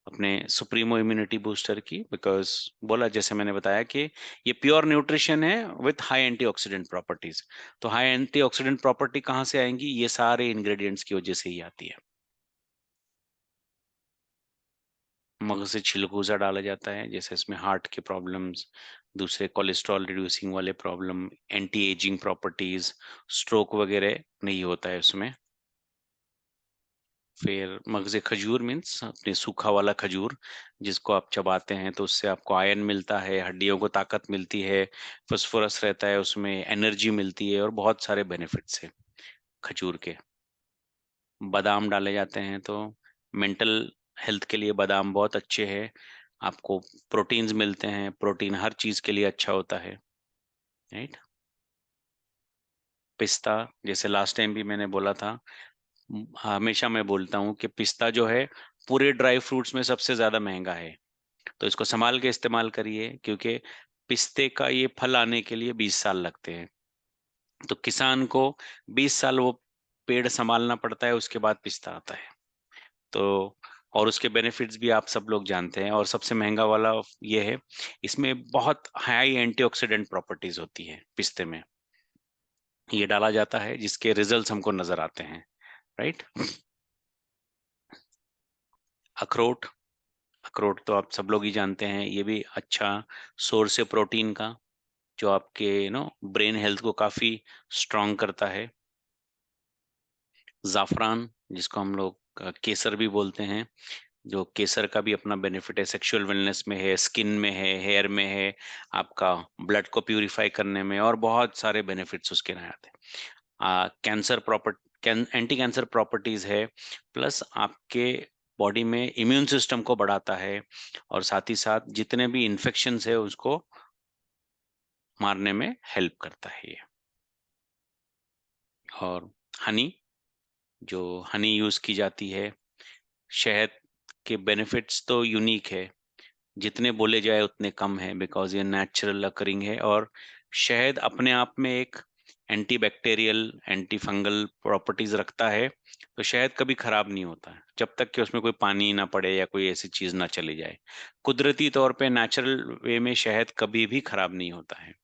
Speaker 1: अपने सुप्रीमो इम्यूनिटी बूस्टर की। बिकॉज बोला, जैसे मैंने बताया कि ये प्योर न्यूट्रिशन है विथ हाई एंटीऑक्सीडेंट प्रॉपर्टीज। तो हाई एंटीऑक्सीडेंट प्रॉपर्टी कहाँ से आएंगी, ये सारे इंग्रेडिएंट्स की वजह से ही आती है। मगज से छिलगूजा डाला जाता है, जैसे इसमें हार्ट के प्रॉब्लम्स, दूसरे कोलेस्ट्रॉल रिड्यूसिंग वाले problem, anti ageing properties, stroke वगैरह नहीं होता है उसमें। फिर मगजे खजूर मीन्स अपने सूखा वाला खजूर, जिसको आप चबाते हैं तो उससे आपको आयरन मिलता है, हड्डियों को ताकत मिलती है, फास्फोरस रहता है उसमें, एनर्जी मिलती है और बहुत सारे बेनिफिट्स है खजूर के। बादाम डाले जाते हैं तो मेंटल हेल्थ के लिए बादाम बहुत अच्छे हैं। आपको प्रोटीन्स मिलते हैं, प्रोटीन हर चीज के लिए अच्छा होता है, राइट। पिस्ता, जैसे लास्ट टाइम भी मैंने बोला था, हमेशा मैं बोलता हूँ कि पिस्ता जो है पूरे ड्राई फ्रूट्स में सबसे ज्यादा महंगा है। तो इसको संभाल के इस्तेमाल करिए, क्योंकि पिस्ते का ये फल आने के लिए 20 साल लगते हैं। तो किसान को 20 साल वो पेड़ संभालना पड़ता है, उसके बाद पिस्ता आता है। तो और उसके बेनिफिट्स भी आप सब लोग जानते हैं, और सबसे महंगा वाला ये है, इसमें बहुत हाई एंटीऑक्सीडेंट प्रॉपर्टीज होती है पिस्ते में। ये डाला जाता है जिसके रिजल्ट्स हमको नजर आते हैं, राइट। अखरोट, अखरोट तो आप सब लोग ही जानते हैं, ये भी अच्छा सोर्स है प्रोटीन का, जो आपके ब्रेन हेल्थ को काफी स्ट्रांग करता है। जाफरान, जिसको हम लोग केसर भी बोलते हैं, जो केसर का भी अपना बेनिफिट है, सेक्सुअल वेलनेस में है, स्किन में है, हेयर में है, आपका ब्लड को प्यूरिफाई करने में, और बहुत सारे बेनिफिट्स उसके नए आते हैं। Cancer property, anti cancer properties है, प्लस आपके बॉडी में इम्यून सिस्टम को बढ़ाता है, और साथ ही साथ जितने भी इन्फेक्शंस है उसको मारने में हेल्प करता है ये। और हनी, जो हनी यूज की जाती है, शहद के बेनिफिट्स तो यूनिक है, जितने बोले जाए उतने कम है, बिकॉज ये नेचुरल अकरिंग है। और शहद अपने आप में एक anti bacterial, anti fungal properties रखता है। तो शहद कभी खराब नहीं होता है जब तक कि उसमें कोई पानी ना पड़े या कोई ऐसी चीज ना चली जाए। कुदरती तौर पे नेचुरल वे में शहद कभी भी खराब नहीं होता है।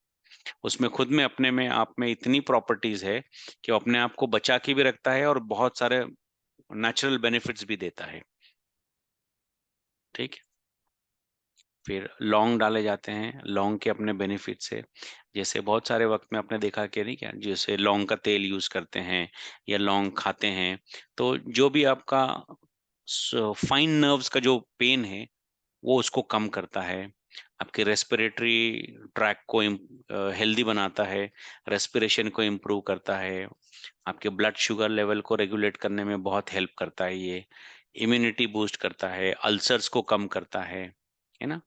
Speaker 1: उसमें खुद में अपने में आप में इतनी प्रॉपर्टीज है कि वो अपने आप को बचा के भी रखता है और बहुत सारे नेचुरल बेनिफिट्स भी देता है, ठीक है। फिर लौंग डाले जाते हैं, लौंग के अपने बेनिफिट्स है। जैसे बहुत सारे वक्त में आपने देखा कि नहीं क्या, जैसे लौंग का तेल यूज करते हैं या लौंग खाते हैं, तो जो भी आपका फाइन नर्व्स का जो पेन है वो उसको कम करता है, आपके रेस्पिरेटरी ट्रैक को हेल्दी बनाता है, रेस्पिरेशन को इम्प्रूव करता है, आपके ब्लड शुगर लेवल को रेगुलेट करने में बहुत हेल्प करता है ये, इम्यूनिटी बूस्ट करता है, अल्सर्स को कम करता है ना।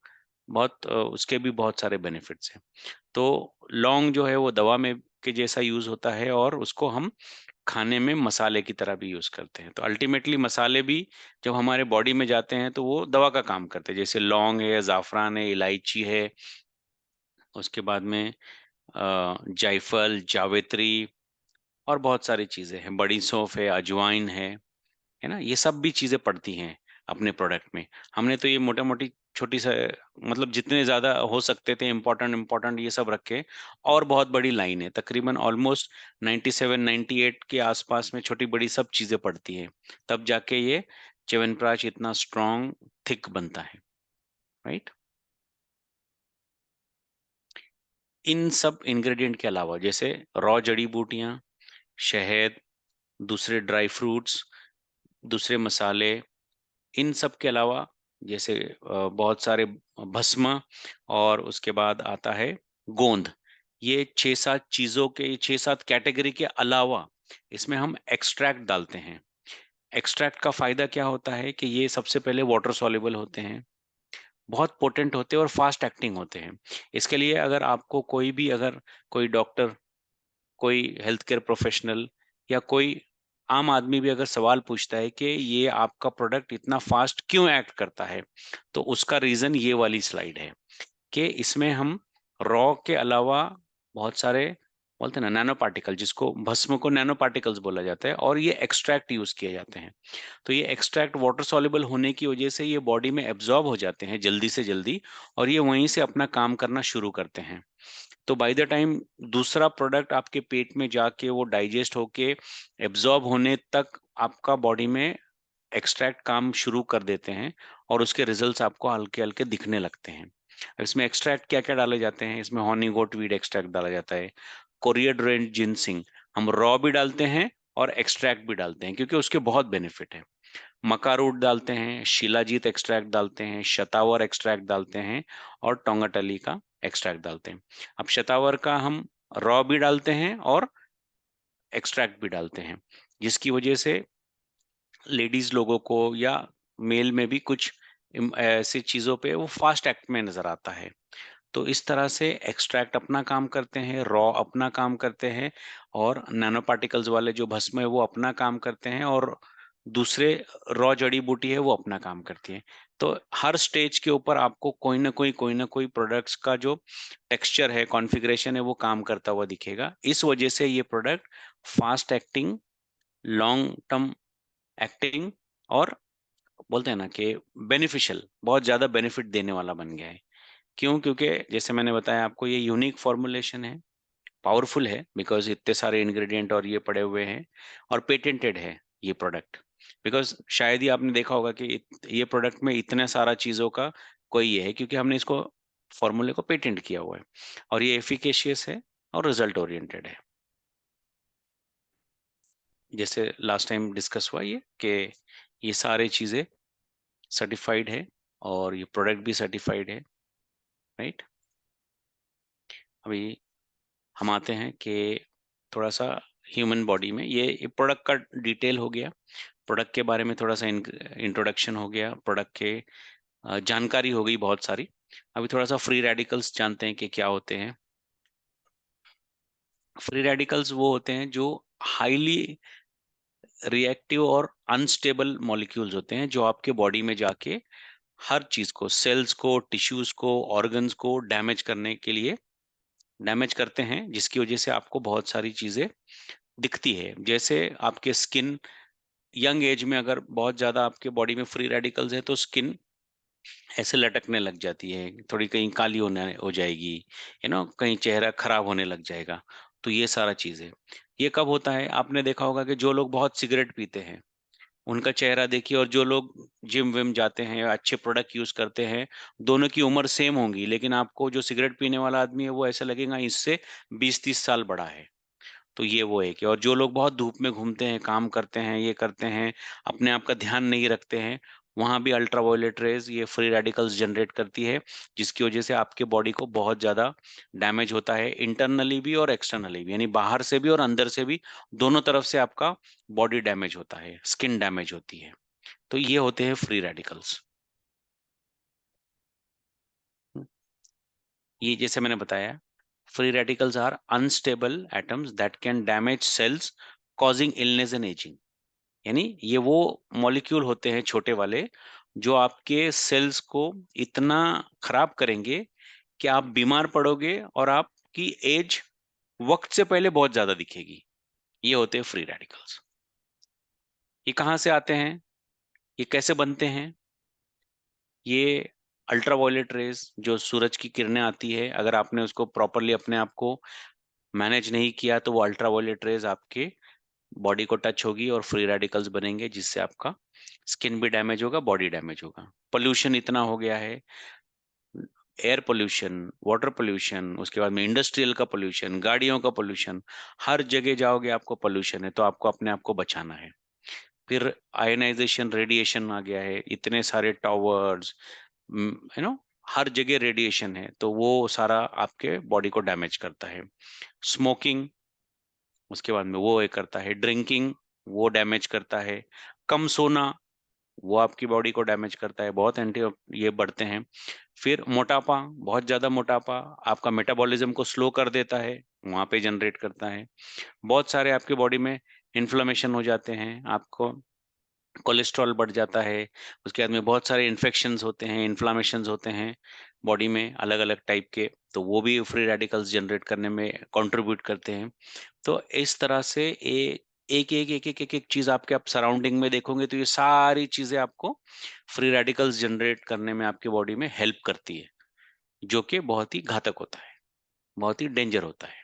Speaker 1: बहुत उसके भी बहुत सारे बेनिफिट्स हैं। तो लौंग जो है वो दवा में के जैसा यूज होता है, और उसको हम खाने में मसाले की तरह भी यूज करते हैं। तो अल्टीमेटली मसाले भी जब हमारे बॉडी में जाते हैं तो वो दवा का काम करते हैं, जैसे लौंग है, जाफरान है, इलायची है, उसके बाद में जायफल, जावित्री, और बहुत सारी चीजें हैं, बड़ी सौंफ है, अजवाइन है ना। ये सब भी चीजें पड़ती हैं अपने प्रोडक्ट में। हमने तो ये मोटा मोटी छोटी सा, मतलब जितने ज्यादा हो सकते थे इम्पोर्टेंट इम्पोर्टेंट ये सब रखे, और बहुत बड़ी लाइन है, तकरीबन ऑलमोस्ट 97 98 के आसपास में छोटी बड़ी सब चीजें पड़ती हैं, तब जाके ये च्यवनप्राश इतना स्ट्रॉन्ग थिक बनता है, राइट। इन सब इंग्रेडिएंट के अलावा, जैसे रॉ जड़ी बूटियां, शहद, दूसरे ड्राई फ्रूट्स, दूसरे मसाले, इन सब के अलावा जैसे बहुत सारे भस्म, और उसके बाद आता है गोंद, ये 6 7 चीजों के, 6 7 कैटेगरी के अलावा इसमें हम एक्सट्रैक्ट डालते हैं। एक्सट्रैक्ट का फायदा क्या होता है कि ये सबसे पहले वाटर सॉल्युबल होते हैं, बहुत पोटेंट होते हैं और फास्ट एक्टिंग होते हैं। इसके लिए अगर आपको कोई भी, अगर कोई डॉक्टर, कोई हेल्थ केयर प्रोफेशनल, या कोई आम आदमी भी अगर सवाल पूछता है कि ये आपका प्रोडक्ट इतना फास्ट क्यों एक्ट करता है, तो उसका रीजन ये वाली स्लाइड है, कि इसमें हम रॉ के अलावा बहुत सारे, बोलते हैं ना नैनो पार्टिकल, जिसको भस्म को नैनो पार्टिकल्स बोला जाता है, और ये एक्सट्रैक्ट यूज किए जाते हैं। तो ये एक्सट्रैक्ट वाटर सॉल्युबल होने की वजह से ये बॉडी में एब्जॉर्ब हो जाते हैं जल्दी से जल्दी, और ये वहीं से अपना काम करना शुरू करते हैं। तो बाय द टाइम दूसरा प्रोडक्ट आपके पेट में जाके वो डाइजेस्ट होके एब्जॉर्ब होने तक आपका बॉडी में एक्सट्रैक्ट काम शुरू कर देते हैं, और उसके रिजल्ट्स आपको हल्के हल्के दिखने लगते हैं। अब इसमें एक्सट्रैक्ट क्या क्या डाले जाते हैं, इसमें हॉनी गोट वीड एक्सट्रैक्ट डाला जाता है, कोरिएंडर जिनसिंग, हम रॉ भी डालते हैं और एक्सट्रैक्ट भी डालते हैं, क्योंकि उसके बहुत बेनिफिट है। मका रूट डालते हैं, शिलाजीत एक्सट्रैक्ट डालते हैं, शतावर एक्सट्रैक्ट डालते हैं और टोंगाटली का एक्सट्रैक्ट डालते हैं। अब शतावर का हम रॉ भी डालते हैं और एक्सट्रैक्ट भी डालते हैं, जिसकी वजह से लेडीज लोगों को या मेल में भी कुछ ऐसी चीजों पे वो फास्ट एक्ट में नजर आता है। तो इस तरह से एक्सट्रैक्ट अपना काम करते हैं, रॉ अपना काम करते हैं, और नैनो पार्टिकल्स वाले जो भस्म है वो अपना काम करते हैं, और दूसरे रॉ जड़ी बूटी है वो अपना काम करती है। तो हर स्टेज के ऊपर आपको कोई ना कोई प्रोडक्ट्स का जो टेक्सचर है, कॉन्फ़िगरेशन है, वो काम करता हुआ दिखेगा। इस वजह से ये product fast acting, long term acting, और बोलते हैं ना कि बेनिफिशियल, बहुत ज्यादा बेनिफिट देने वाला बन गया है। क्यों? क्योंकि जैसे मैंने बताया आपको, ये यूनिक फॉर्मुलेशन है, पावरफुल है, बिकॉज इतने सारे इंग्रेडिएंट और ये पड़े हुए हैं, और पेटेंटेड है ये प्रोडक्ट। बिकॉज शायद ही आपने देखा होगा कि ये प्रोडक्ट में इतने सारा चीजों का कोई ये है, क्योंकि हमने इसको फॉर्मूले को पेटेंट किया हुआ है, और ये एफिकेशियस है और रिजल्ट ओरिएंटेड है। जैसे लास्ट टाइम डिस्कस हुआ ये कि ये सारे चीजें सर्टिफाइड है, और ये प्रोडक्ट भी सर्टिफाइड है, राइट। अभी हम आते हैं कि थोड़ा सा ह्यूमन बॉडी में ये प्रोडक्ट का डिटेल हो गया, प्रोडक्ट के बारे में थोड़ा सा इंट्रोडक्शन हो गया, प्रोडक्ट के जानकारी हो गई बहुत सारी। अभी थोड़ा सा फ्री रेडिकल्स जानते हैं कि क्या होते हैं। फ्री रेडिकल्स वो होते हैं जो हाईली रिएक्टिव और अनस्टेबल मॉलिक्यूल्स होते हैं, जो आपके बॉडी में जाके हर चीज को, सेल्स को, टिश्यूज को, ऑर्गन्स को डैमेज करने के लिए डैमेज करते हैं, जिसकी वजह से आपको बहुत सारी चीजें दिखती है। जैसे आपके स्किन, यंग एज में अगर बहुत ज्यादा आपके बॉडी में फ्री रेडिकल्स है, तो स्किन ऐसे लटकने लग जाती है, थोड़ी कहीं काली होने हो जाएगी, कहीं चेहरा खराब होने लग जाएगा। तो ये सारा चीज है। ये कब होता है? आपने देखा होगा कि जो लोग बहुत सिगरेट पीते हैं, उनका चेहरा देखिए, और जो लोग जिम विम जाते हैं या अच्छे प्रोडक्ट यूज करते हैं, दोनों की उम्र सेम होंगी, लेकिन आपको जो सिगरेट पीने वाला आदमी है वो ऐसा लगेगा इससे 20-30 साल बड़ा है। तो ये वो है कि, और जो लोग बहुत धूप में घूमते हैं, काम करते हैं, ये करते हैं, अपने आप का ध्यान नहीं रखते हैं, वहां भी अल्ट्रावायलेट रेज ये फ्री रेडिकल्स जनरेट करती है, जिसकी वजह से आपके बॉडी को बहुत ज्यादा डैमेज होता है, इंटरनली भी और एक्सटर्नली भी, यानी बाहर से भी और अंदर से भी, दोनों तरफ से आपका बॉडी डैमेज होता है, स्किन डैमेज होती है। तो ये होते हैं फ्री रेडिकल्स। ये जैसे मैंने बताया, free radicals are unstable atoms that can damage cells, causing illness and ageing. यानी ये वो मॉलिक्यूल होते हैं छोटे वाले, जो आपके सेल्स को इतना खराब करेंगे कि आप बीमार पड़ोगे, और आपकी एज वक्त से पहले बहुत ज्यादा दिखेगी। ये होते हैं फ्री रेडिकल्स। ये कहाँ से आते हैं? ये कैसे बनते हैं? ये अल्ट्रावायलेट रेज, जो सूरज की किरणें आती है, अगर आपने उसको प्रॉपरली अपने आप को मैनेज नहीं किया, तो वो अल्ट्रावायलेट रेज आपके बॉडी को टच होगी और फ्री रेडिकल्स बनेंगे, जिससे आपका स्किन भी डैमेज होगा, बॉडी डैमेज होगा। पोल्यूशन इतना हो गया है, एयर पोल्यूशन, वाटर पोल्यूशन, उसके बाद में इंडस्ट्रियल का पोल्यूशन, गाड़ियों का पोल्यूशन, हर जगह जाओगे आपको पोल्यूशन है, तो आपको अपने आप को बचाना है। फिर आयनाइजेशन, रेडिएशन आ गया है, इतने सारे टावर्स, हर जगह रेडिएशन है, तो वो सारा आपके बॉडी को डैमेज करता है। स्मोकिंग, उसके बाद में वो ये करता है, ड्रिंकिंग वो डैमेज करता है, कम सोना वो आपकी बॉडी को डैमेज करता है, बहुत एंटी ये बढ़ते हैं। फिर मोटापा, बहुत ज्यादा मोटापा आपका मेटाबॉलिज्म को स्लो कर देता है, वहां पे जनरेट करता है। बहुत सारे आपके बॉडी में इन्फ्लेमेशन हो जाते हैं, आपको कोलेस्ट्रॉल बढ़ जाता है, उसके बाद में बहुत सारे इन्फेक्शंस होते हैं, इन्फ्लामेशंस होते हैं बॉडी में अलग अलग टाइप के, तो वो भी फ्री रेडिकल्स जनरेट करने में कंट्रीब्यूट करते हैं। तो इस तरह से एक एक चीज आपके आप सराउंडिंग में देखोगे, तो ये सारी चीजें आपको फ्री रेडिकल्स जनरेट करने में आपकी बॉडी में हेल्प करती है, जो कि बहुत ही घातक होता है, बहुत ही डेंजर होता है।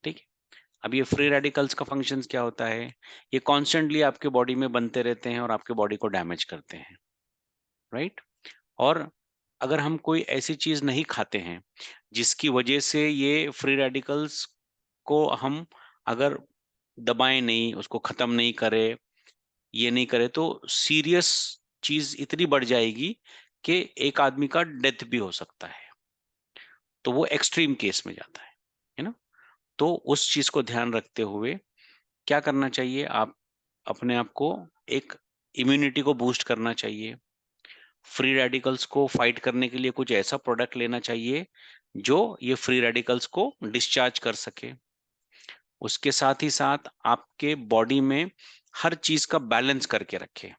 Speaker 1: ठीक है। अब ये फ्री रेडिकल्स का फंक्शंस क्या होता है? ये कॉन्स्टेंटली आपके बॉडी में बनते रहते हैं और आपके बॉडी को डैमेज करते हैं, राइट। और अगर हम कोई ऐसी चीज नहीं खाते हैं जिसकी वजह से ये फ्री रेडिकल्स को हम अगर दबाएं नहीं, उसको खत्म नहीं करें, ये नहीं करे तो सीरियस चीज इतनी बढ़ जाएगी कि एक आदमी का डेथ भी हो सकता है। तो वो एक्सट्रीम केस में जाता है ना। तो उस चीज को ध्यान रखते हुए क्या करना चाहिए, आप अपने आप को एक इम्यूनिटी को बूस्ट करना चाहिए। फ्री रेडिकल्स को फाइट करने के लिए कुछ ऐसा प्रोडक्ट लेना चाहिए जो ये फ्री रेडिकल्स को डिस्चार्ज कर सके। उसके साथ ही साथ आपके बॉडी में हर चीज का बैलेंस करके रखे।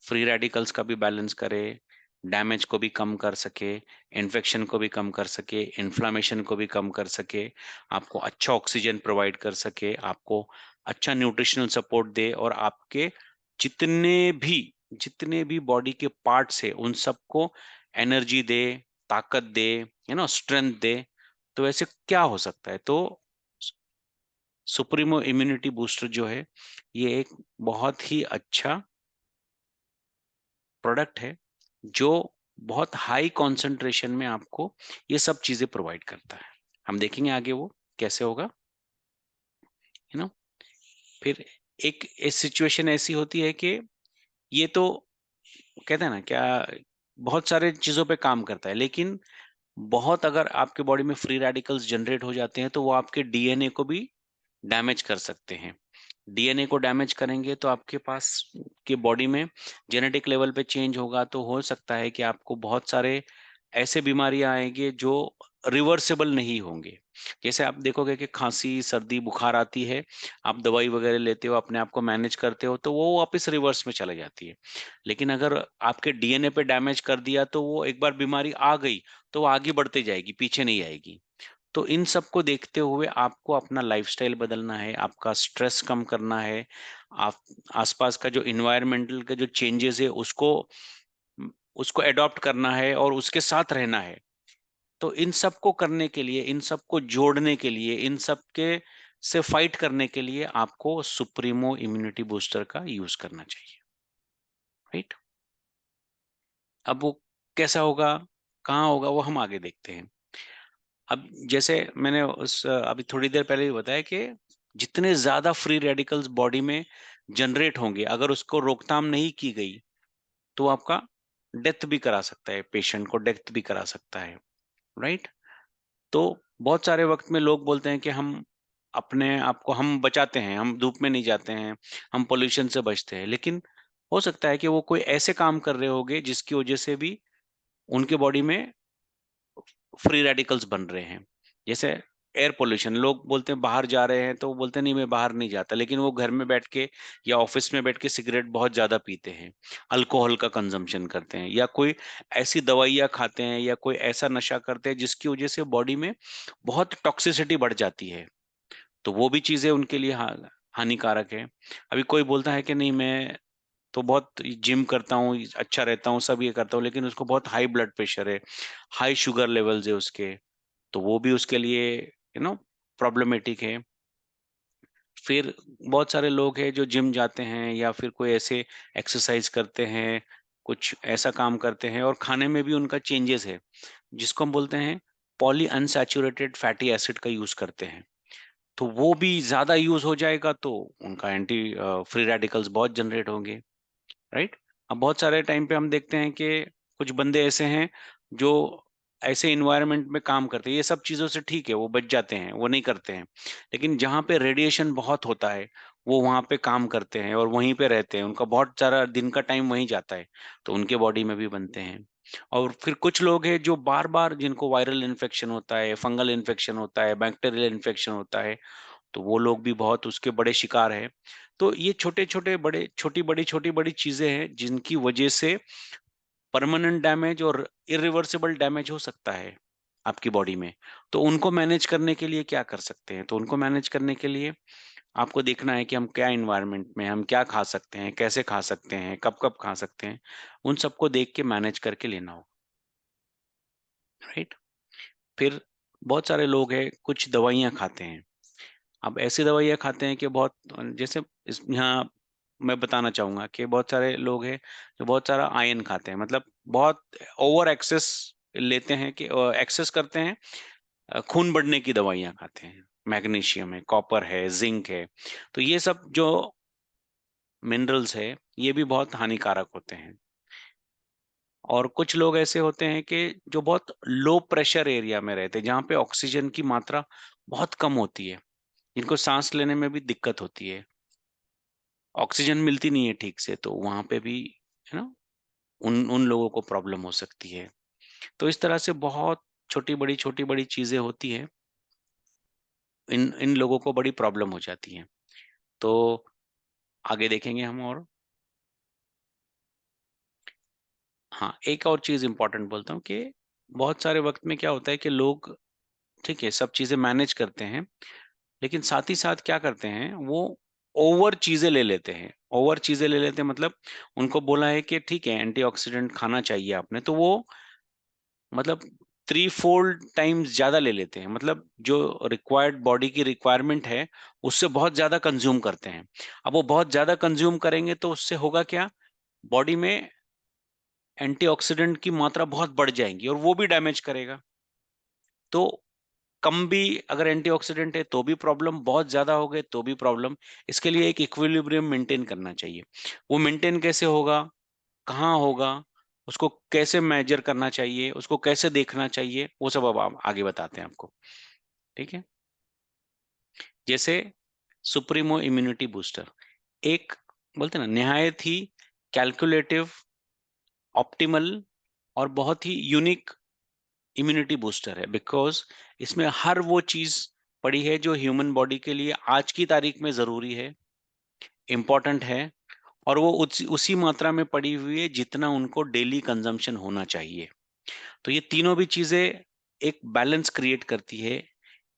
Speaker 1: फ्री रेडिकल्स का भी बैलेंस करे, डैमेज को भी कम कर सके, इन्फेक्शन को भी कम कर सके, इन्फ्लामेशन को भी कम कर सके, आपको अच्छा ऑक्सीजन प्रोवाइड कर सके, आपको अच्छा न्यूट्रिशनल सपोर्ट दे, और आपके जितने भी जितने भी बॉडी के पार्ट्स है उन सबको एनर्जी दे, ताकत दे, स्ट्रेंथ दे। तो ऐसे क्या हो सकता है? तो सुप्रीमो इम्यूनिटी बूस्टर जो है ये एक बहुत ही अच्छा प्रोडक्ट है जो बहुत हाई कंसंट्रेशन में आपको ये सब चीजें प्रोवाइड करता है। हम देखेंगे आगे वो कैसे होगा, है ना। फिर एक सिचुएशन ऐसी होती है कि ये तो कहते हैं ना क्या, बहुत सारे चीजों पे काम करता है, लेकिन बहुत अगर आपके बॉडी में फ्री रेडिकल्स जनरेट हो जाते हैं तो वो आपके डीएनए को भी डैमेज कर सकते हैं। डीएनए को डैमेज करेंगे तो आपके पास के बॉडी में जेनेटिक लेवल पे चेंज होगा, तो हो सकता है कि आपको बहुत सारे ऐसे बीमारियां आएंगे जो रिवर्सेबल नहीं होंगे। जैसे आप देखोगे कि खांसी सर्दी बुखार आती है, आप दवाई वगैरह लेते हो, अपने आप को मैनेज करते हो, तो वो वापस रिवर्स में चले जाती है। लेकिन अगर आपके डीएनए पे डैमेज कर दिया तो वो एक बार बीमारी आ गई तो वो आगे बढ़ते जाएगी, पीछे नहीं आएगी। तो इन सब को देखते हुए आपको अपना लाइफस्टाइल बदलना है, आपका स्ट्रेस कम करना है, आप आसपास का जो इन्वायरमेंटल का जो चेंजेस है उसको अडॉप्ट करना है और उसके साथ रहना है। तो इन सब को करने के लिए, इन सब को जोड़ने के लिए, इन सब के से फाइट करने के लिए आपको सुप्रीमो इम्यूनिटी बूस्टर का यूज करना चाहिए, राइट। अब वो कैसा होगा, कहाँ होगा, वो हम आगे देखते हैं। अब जैसे मैंने उस अभी थोड़ी देर पहले ही बताया कि जितने ज्यादा फ्री रेडिकल्स बॉडी में जनरेट होंगे, अगर उसको रोकथाम नहीं की गई तो आपका डेथ भी करा सकता है, पेशेंट को डेथ भी करा सकता है, राइट। तो बहुत सारे वक्त में लोग बोलते हैं कि हम अपने आप को हम बचाते हैं, हम धूप में नहीं जाते हैं, हम पोल्यूशन से बचते हैं, लेकिन हो सकता है कि वो कोई ऐसे काम कर रहे होंगे जिसकी वजह से भी उनके बॉडी में फ्री रेडिकल्स बन रहे हैं। जैसे एयर पोल्यूशन, लोग बोलते हैं बाहर जा रहे हैं तो वो बोलते हैं नहीं मैं बाहर नहीं जाता, लेकिन वो घर में बैठ के या ऑफिस में बैठ के सिगरेट बहुत ज्यादा पीते हैं, अल्कोहल का कंजम्पशन करते हैं, या कोई ऐसी दवाइयाँ खाते हैं, या कोई ऐसा नशा करते हैं जिसकी वजह से बॉडी में बहुत टॉक्सिसिटी बढ़ जाती है। तो वो भी चीजें उनके लिए हानिकारक है। अभी कोई बोलता है कि नहीं मैं तो बहुत जिम करता हूँ, अच्छा रहता हूँ, सब ये करता हूँ, लेकिन उसको बहुत हाई ब्लड प्रेशर है, हाई शुगर लेवल्स है उसके, तो वो भी उसके लिए प्रॉब्लमेटिक है। फिर बहुत सारे लोग हैं जो जिम जाते हैं या फिर कोई ऐसे एक्सरसाइज करते हैं, कुछ ऐसा काम करते हैं और खाने में भी उनका चेंजेस है, जिसको हम बोलते हैं पॉली अनसैचुरेटेड फैटी एसिड का यूज करते हैं। तो वो भी ज्यादा यूज हो जाएगा तो उनका एंटी फ्री रेडिकल्स बहुत जनरेट होंगे, राइट। अब बहुत सारे टाइम पे हम देखते हैं कि कुछ बंदे ऐसे हैं जो ऐसे इन्वायरमेंट में काम करते हैं, ये सब चीजों से ठीक है वो बच जाते हैं, वो नहीं करते हैं, लेकिन जहाँ पे रेडिएशन बहुत होता है वो वहाँ पे काम करते हैं और वहीं पे रहते हैं, उनका बहुत सारा दिन का टाइम वहीं जाता है, तो उनके बॉडी में भी बनते हैं। और फिर कुछ लोग हैं जो बार बार जिनको वायरल इन्फेक्शन होता है, फंगल इन्फेक्शन होता है, बैक्टीरियल इन्फेक्शन होता है, तो वो लोग भी बहुत उसके बड़े शिकार हैं। तो ये छोटे छोटे बड़े छोटी बड़ी चीजें हैं जिनकी वजह से परमानेंट डैमेज और इरिवर्सिबल डैमेज हो सकता है आपकी बॉडी में। तो उनको मैनेज करने के लिए क्या कर सकते हैं? तो उनको मैनेज करने के लिए आपको देखना है कि हम क्या इन्वायरमेंट में हम क्या खा सकते हैं, कैसे खा सकते हैं, कब कब खा सकते हैं, उन सबको देख के मैनेज करके लेना होगा, राइट। फिर बहुत सारे लोग हैं कुछ दवाइयाँ खाते हैं। अब ऐसी दवाइयाँ खाते हैं कि बहुत, जैसे यहाँ मैं बताना चाहूंगा कि बहुत सारे लोग हैं जो बहुत सारा आयरन खाते हैं, मतलब बहुत ओवर एक्सेस लेते हैं कि एक्सेस करते हैं, खून बढ़ने की दवाइयाँ खाते हैं, मैग्नीशियम है, कॉपर है, जिंक है। तो ये सब जो मिनरल्स है, ये भी बहुत हानिकारक होते हैं। और कुछ लोग ऐसे होते हैं कि जो बहुत लो प्रेशर एरिया में रहते हैं, जहाँ पे ऑक्सीजन की मात्रा बहुत कम होती है, जिनको सांस लेने में भी दिक्कत होती है, ऑक्सीजन मिलती नहीं है ठीक से, तो वहां पे भी, है ना, उन उन लोगों को प्रॉब्लम हो सकती है। तो इस तरह से बहुत छोटी बड़ी चीजें होती है, इन इन लोगों को बड़ी प्रॉब्लम हो जाती है। तो आगे देखेंगे हम। और हाँ, एक और चीज इंपॉर्टेंट बोलता हूँ कि बहुत सारे वक्त में क्या होता है कि लोग, ठीक है, सब चीजें मैनेज करते हैं, लेकिन साथ ही साथ क्या करते हैं, वो ओवर चीजें ले लेते हैं। ओवर चीजें ले लेते हैं मतलब, उनको बोला है कि ठीक है एंटीऑक्सीडेंट खाना चाहिए आपने, तो वो मतलब 3-4 टाइम्स ज्यादा ले लेते हैं, मतलब जो रिक्वायर्ड बॉडी की रिक्वायरमेंट है उससे बहुत ज्यादा कंज्यूम करते हैं। अब वो बहुत ज्यादा कंज्यूम करेंगे तो उससे होगा क्या, बॉडी में एंटीऑक्सीडेंट की मात्रा बहुत बढ़ जाएगी और वो भी डैमेज करेगा। तो कम भी अगर एंटीऑक्सीडेंट है तो भी प्रॉब्लम, बहुत ज्यादा हो गए तो भी प्रॉब्लम। इसके लिए एक इक्विलिब्रियम मेंटेन करना चाहिए। वो मेंटेन कैसे होगा, कहाँ होगा, उसको कैसे मेजर करना चाहिए, उसको कैसे देखना चाहिए, वो सब अब हम आगे बताते हैं आपको। ठीक है। जैसे सुप्रीमो इम्यूनिटी बूस्टर, एक बोलते हैं ना निहायत ही कैलकुलेटिव, ऑप्टिमल और बहुत ही यूनिक इम्यूनिटी बूस्टर है, बिकॉज इसमें हर वो चीज पड़ी है जो ह्यूमन बॉडी के लिए आज की तारीख में जरूरी है, इंपॉर्टेंट है, और वो उसी मात्रा में पड़ी हुई है जितना उनको डेली कंजम्पशन होना चाहिए। तो ये तीनों भी चीजें एक बैलेंस क्रिएट करती है,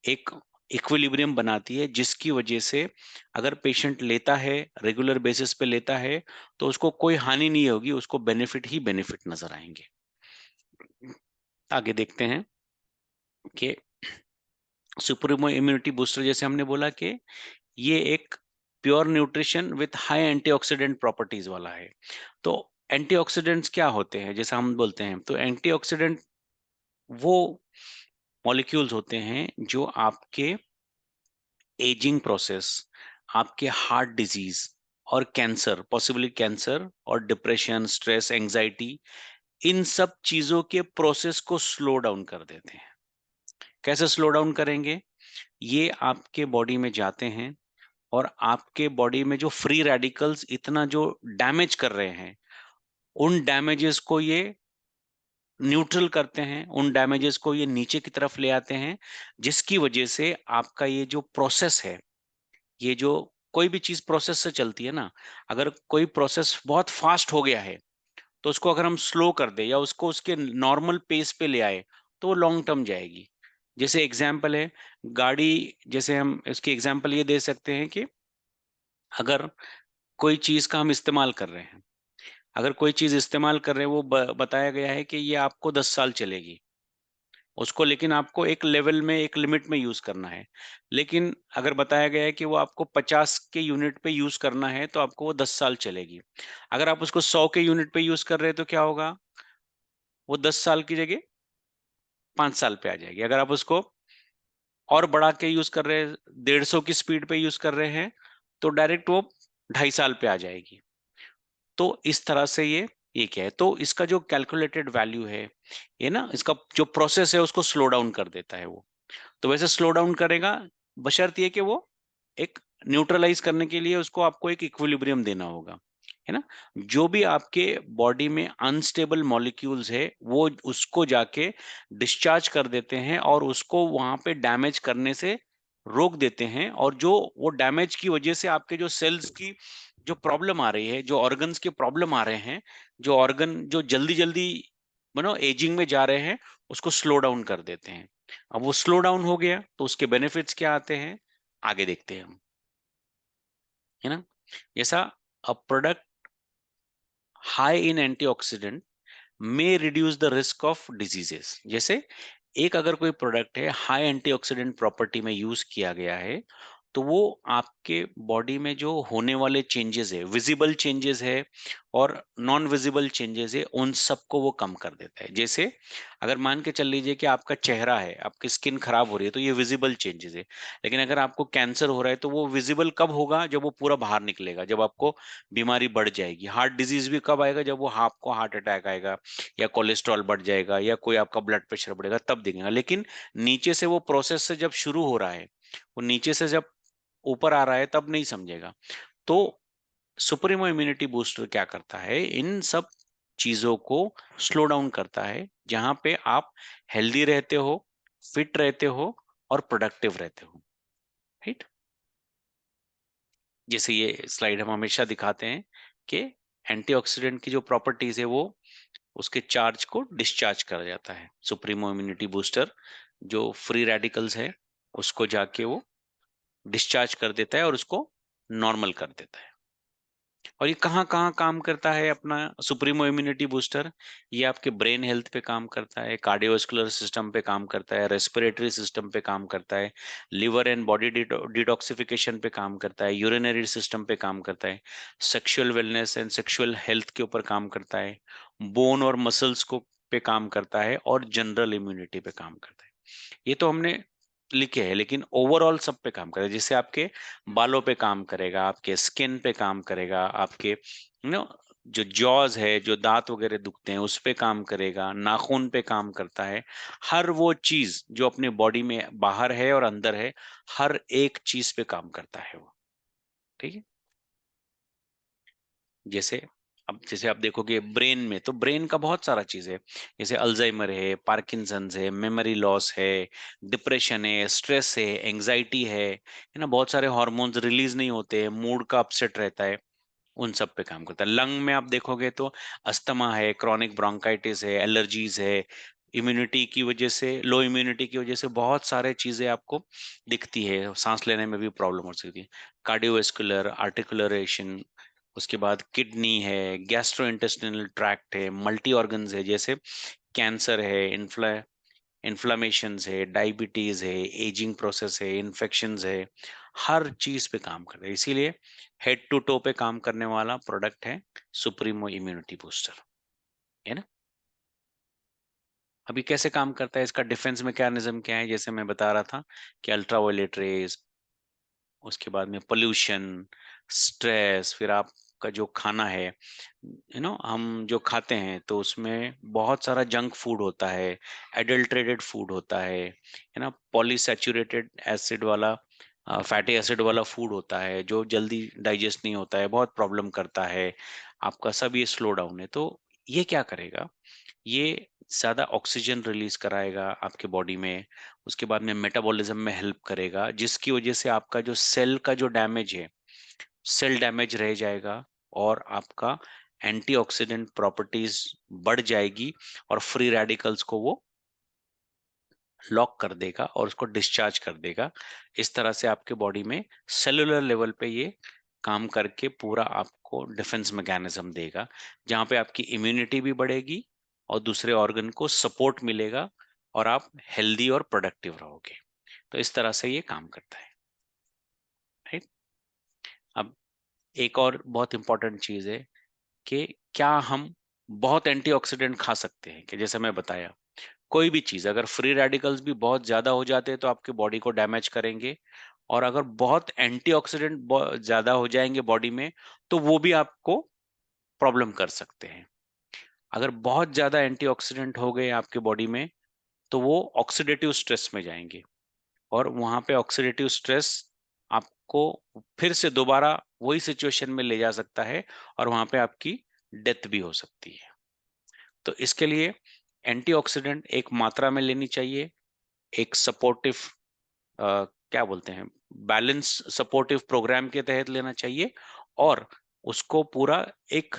Speaker 1: एक इक्विलिब्रियम बनाती है, जिसकी वजह से अगर पेशेंट लेता है, रेगुलर बेसिस पे लेता है, तो उसको कोई हानि नहीं होगी, उसको बेनिफिट ही बेनिफिट नजर आएंगे। आगे देखते हैं कि सुप्रीमो इम्यूनिटी बूस्टर, जैसे हमने बोला कि ये एक pure nutrition with high antioxidant properties वाला है। तो एंटीऑक्सीडेंट्स क्या होते हैं, जैसा हम बोलते हैं, तो एंटीऑक्सीडेंट वो मॉलिक्यूल्स होते हैं जो आपके एजिंग प्रोसेस, आपके हार्ट डिजीज और कैंसर, पॉसिबली कैंसर और डिप्रेशन, स्ट्रेस, एंजाइटी, इन सब चीजों के प्रोसेस को स्लो डाउन कर देते हैं। कैसे स्लो डाउन करेंगे, ये आपके बॉडी में जाते हैं और आपके बॉडी में जो फ्री रेडिकल्स इतना जो डैमेज कर रहे हैं, उन डैमेजेस को ये न्यूट्रल करते हैं, उन डैमेजेस को ये नीचे की तरफ ले आते हैं, जिसकी वजह से आपका ये जो प्रोसेस है, ये जो कोई भी चीज प्रोसेस से चलती है ना, अगर कोई प्रोसेस बहुत फास्ट हो गया है तो उसको अगर हम स्लो कर दे या उसको उसके नॉर्मल पेस पे ले आए, तो वो लॉन्ग टर्म जाएगी। जैसे एग्जाम्पल है गाड़ी, जैसे हम इसकी एग्जाम्पल ये दे सकते हैं कि अगर कोई चीज का हम इस्तेमाल कर रहे हैं, अगर कोई चीज इस्तेमाल कर रहे हैं, वो बताया गया है कि ये आपको 10 साल चलेगी उसको, लेकिन आपको एक लेवल में, एक लिमिट में यूज करना है। लेकिन अगर बताया गया है कि वो आपको 50 के यूनिट पे यूज करना है तो आपको वो 10 साल चलेगी। अगर आप उसको 100 के यूनिट पे यूज कर रहे हैं तो क्या होगा, वो 10 साल की जगह 5 साल पे आ जाएगी। अगर आप उसको और बढ़ा के यूज कर रहे हैं, 150 की स्पीड पे यूज कर रहे हैं, तो डायरेक्ट वो 2.5 साल पे आ जाएगी। तो इस तरह से ये क्या है, तो इसका जो कैलकुलेटेड वैल्यू है, ये ना इसका जो प्रोसेस है उसको स्लो डाउन कर देता है वो। तो वैसे स्लो डाउन करेगा, बशर्ते ये कि वो एक न्यूट्रलाइज करने के लिए उसको आपको एक इक्विलिब्रियम देना होगा, है ना। जो भी आपके बॉडी में अनस्टेबल मॉलिक्यूल्स है, वो उसको जाके डिस्चार्ज कर देते हैं और उसको वहां पे डैमेज करने से रोक देते हैं। और जो वो डैमेज की वजह से आपके जो सेल्स की जो प्रॉब्लम आ रही है, जो ऑर्गन्स के प्रॉब्लम आ रहे हैं, जो ऑर्गन जो जल्दी जल्दी एजिंग में जा रहे हैं, उसको स्लो डाउन कर देते हैं। अब वो स्लो डाउन हो गया तो उसके बेनिफिट्स क्या आते हैं, आगे देखते हैं हम, है ना। जैसा a product high in antioxidant may reduce the risk of diseases. जैसे एक अगर कोई प्रोडक्ट है हाई एंटीऑक्सीडेंट प्रॉपर्टी में यूज किया गया है, तो वो आपके बॉडी में जो होने वाले चेंजेस है, विजिबल चेंजेस है और नॉन विजिबल चेंजेस है, उन सबको वो कम कर देता है। जैसे अगर मान के चल लीजिए कि आपका चेहरा है, आपकी स्किन खराब हो रही है, तो ये विजिबल चेंजेस है। लेकिन अगर आपको कैंसर हो रहा है तो वो विजिबल कब होगा? जब वो पूरा बाहर निकलेगा, जब आपको बीमारी बढ़ जाएगी। हार्ट डिजीज भी कब आएगा? जब वो आपको हार्ट अटैक आएगा, या कोलेस्ट्रॉल बढ़ जाएगा, या कोई आपका ब्लड प्रेशर बढ़ेगा, तब दिखेगा। लेकिन नीचे से वो प्रोसेस से जब शुरू हो रहा है, वो नीचे से जब ऊपर आ रहा है, तब नहीं समझेगा। तो सुप्रीमो इम्यूनिटी बूस्टर क्या करता है? इन सब चीजों को स्लो डाउन करता है, जहां पे आप हेल्दी रहते हो, फिट रहते हो और प्रोडक्टिव रहते हो। राइट? जैसे ये स्लाइड हम हमेशा दिखाते हैं कि एंटीऑक्सीडेंट की जो प्रॉपर्टीज है, वो उसके चार्ज को डिस्चार्ज कर जाता है। सुप्रीमो इम्यूनिटी बूस्टर जो फ्री रेडिकल्स है, उसको जाके वो डिस्चार्ज कर देता है और उसको नॉर्मल कर देता है। और ये कहाँ कहाँ काम करता है अपना सुप्रीमो इम्यूनिटी बूस्टर? ये आपके ब्रेन हेल्थ पे काम करता है, कार्डियोवास्कुलर सिस्टम पे काम करता है, रेस्पिरेटरी सिस्टम पे काम करता है, लिवर एंड बॉडी डिटॉक्सिफिकेशन पे काम करता है, यूरिनरी सिस्टम पे काम करता है, sexual wellness and sexual health के ऊपर काम करता है, बोन और मसल्स को पे काम करता है, और जनरल इम्यूनिटी पे काम करता है। ये तो हमने लिखे हैं, लेकिन ओवरऑल सब पे काम करेगा। जैसे आपके बालों पे काम करेगा, आपके स्किन पे काम करेगा, आपके जो जॉज है, जो दांत वगैरह दुखते हैं, उस पे काम करेगा, नाखून पे काम करता है। हर वो चीज जो अपने बॉडी में बाहर है और अंदर है, हर एक चीज पे काम करता है वो। ठीक है? जैसे अब जैसे आप देखोगे ब्रेन में, तो ब्रेन का बहुत सारा चीज है। जैसे अल्जाइमर है, पार्किंसंस है, मेमोरी लॉस है, डिप्रेशन है, स्ट्रेस है, एंजाइटी है ना? बहुत सारे हॉर्मोन्स रिलीज नहीं होते हैं, मूड का अपसेट रहता है, उन सब पे काम करता है। लंग में आप देखोगे तो अस्थमा है, क्रॉनिक ब्रोंकाइटिस है, एलर्जीज है, इम्यूनिटी की वजह से, लो इम्यूनिटी की वजह से बहुत सारे चीजें आपको दिखती है, सांस लेने में भी प्रॉब्लम हो सकती है। कार्डियोवास्कुलर, आर्टिकुलरेशन, उसके बाद किडनी है, गैस्ट्रोइंटेस्टिनल ट्रैक्ट है, मल्टी ऑर्गन्स है, जैसे कैंसर है, इन्फ्लामेशंस है, डायबिटीज है, एजिंग प्रोसेस है, इन्फेक्शंस है, हर चीज पे काम करता है। इसीलिए हेड टू टो पे काम करने वाला प्रोडक्ट है सुप्रीमो इम्यूनिटी बूस्टर। है ना? अभी कैसे काम करता है, इसका डिफेंस मैकेनिज्म क्या है? जैसे मैं बता रहा था कि अल्ट्रावायलेट रेज, उसके बाद में पोल्यूशन, स्ट्रेस, फिर आपका जो खाना है, हम जो खाते हैं तो उसमें बहुत सारा जंक फूड होता है, एडल्ट्रेटेड फूड होता है ना? पॉलीसैचुरेटेड एसिड वाला, फैटी एसिड वाला फूड होता है, जो जल्दी डाइजेस्ट नहीं होता है, बहुत प्रॉब्लम करता है आपका। सब ये स्लो डाउन है। तो ये क्या करेगा? ये ज्यादा ऑक्सीजन रिलीज कराएगा आपके बॉडी में, उसके बाद में मेटाबॉलिज्म में हेल्प करेगा, जिसकी वजह से आपका जो सेल का जो डैमेज है, सेल डैमेज रह जाएगा, और आपका एंटीऑक्सीडेंट प्रॉपर्टीज बढ़ जाएगी, और फ्री रेडिकल्स को वो लॉक कर देगा और उसको डिस्चार्ज कर देगा। इस तरह से आपके बॉडी में सेलुलर लेवल पे ये काम करके पूरा आपको डिफेंस मैकेनिज्म देगा, जहां पे आपकी इम्यूनिटी भी बढ़ेगी और दूसरे ऑर्गन को सपोर्ट मिलेगा, और आप हेल्दी और प्रोडक्टिव रहोगे। तो इस तरह से ये काम करता है। राइट? अब एक और बहुत इंपॉर्टेंट चीज है कि क्या हम बहुत एंटीऑक्सीडेंट खा सकते हैं? कि जैसे मैं बताया, कोई भी चीज अगर फ्री रेडिकल्स भी बहुत ज्यादा हो जाते हैं तो आपके बॉडी को डैमेज करेंगे, और अगर बहुत एंटीऑक्सीडेंट ज्यादा हो जाएंगे बॉडी में, तो वो भी आपको प्रॉब्लम कर सकते हैं। अगर बहुत ज्यादा एंटीऑक्सीडेंट हो गए आपके बॉडी में, तो वो ऑक्सीडेटिव स्ट्रेस में जाएंगे, और वहां पे ऑक्सीडेटिव स्ट्रेस आपको फिर से दोबारा वही सिचुएशन में ले जा सकता है, और वहां पे आपकी डेथ भी हो सकती है। तो इसके लिए एंटीऑक्सीडेंट एक मात्रा में लेनी चाहिए, एक सपोर्टिव, क्या बोलते हैं, बैलेंस सपोर्टिव प्रोग्राम के तहत लेना चाहिए, और उसको पूरा एक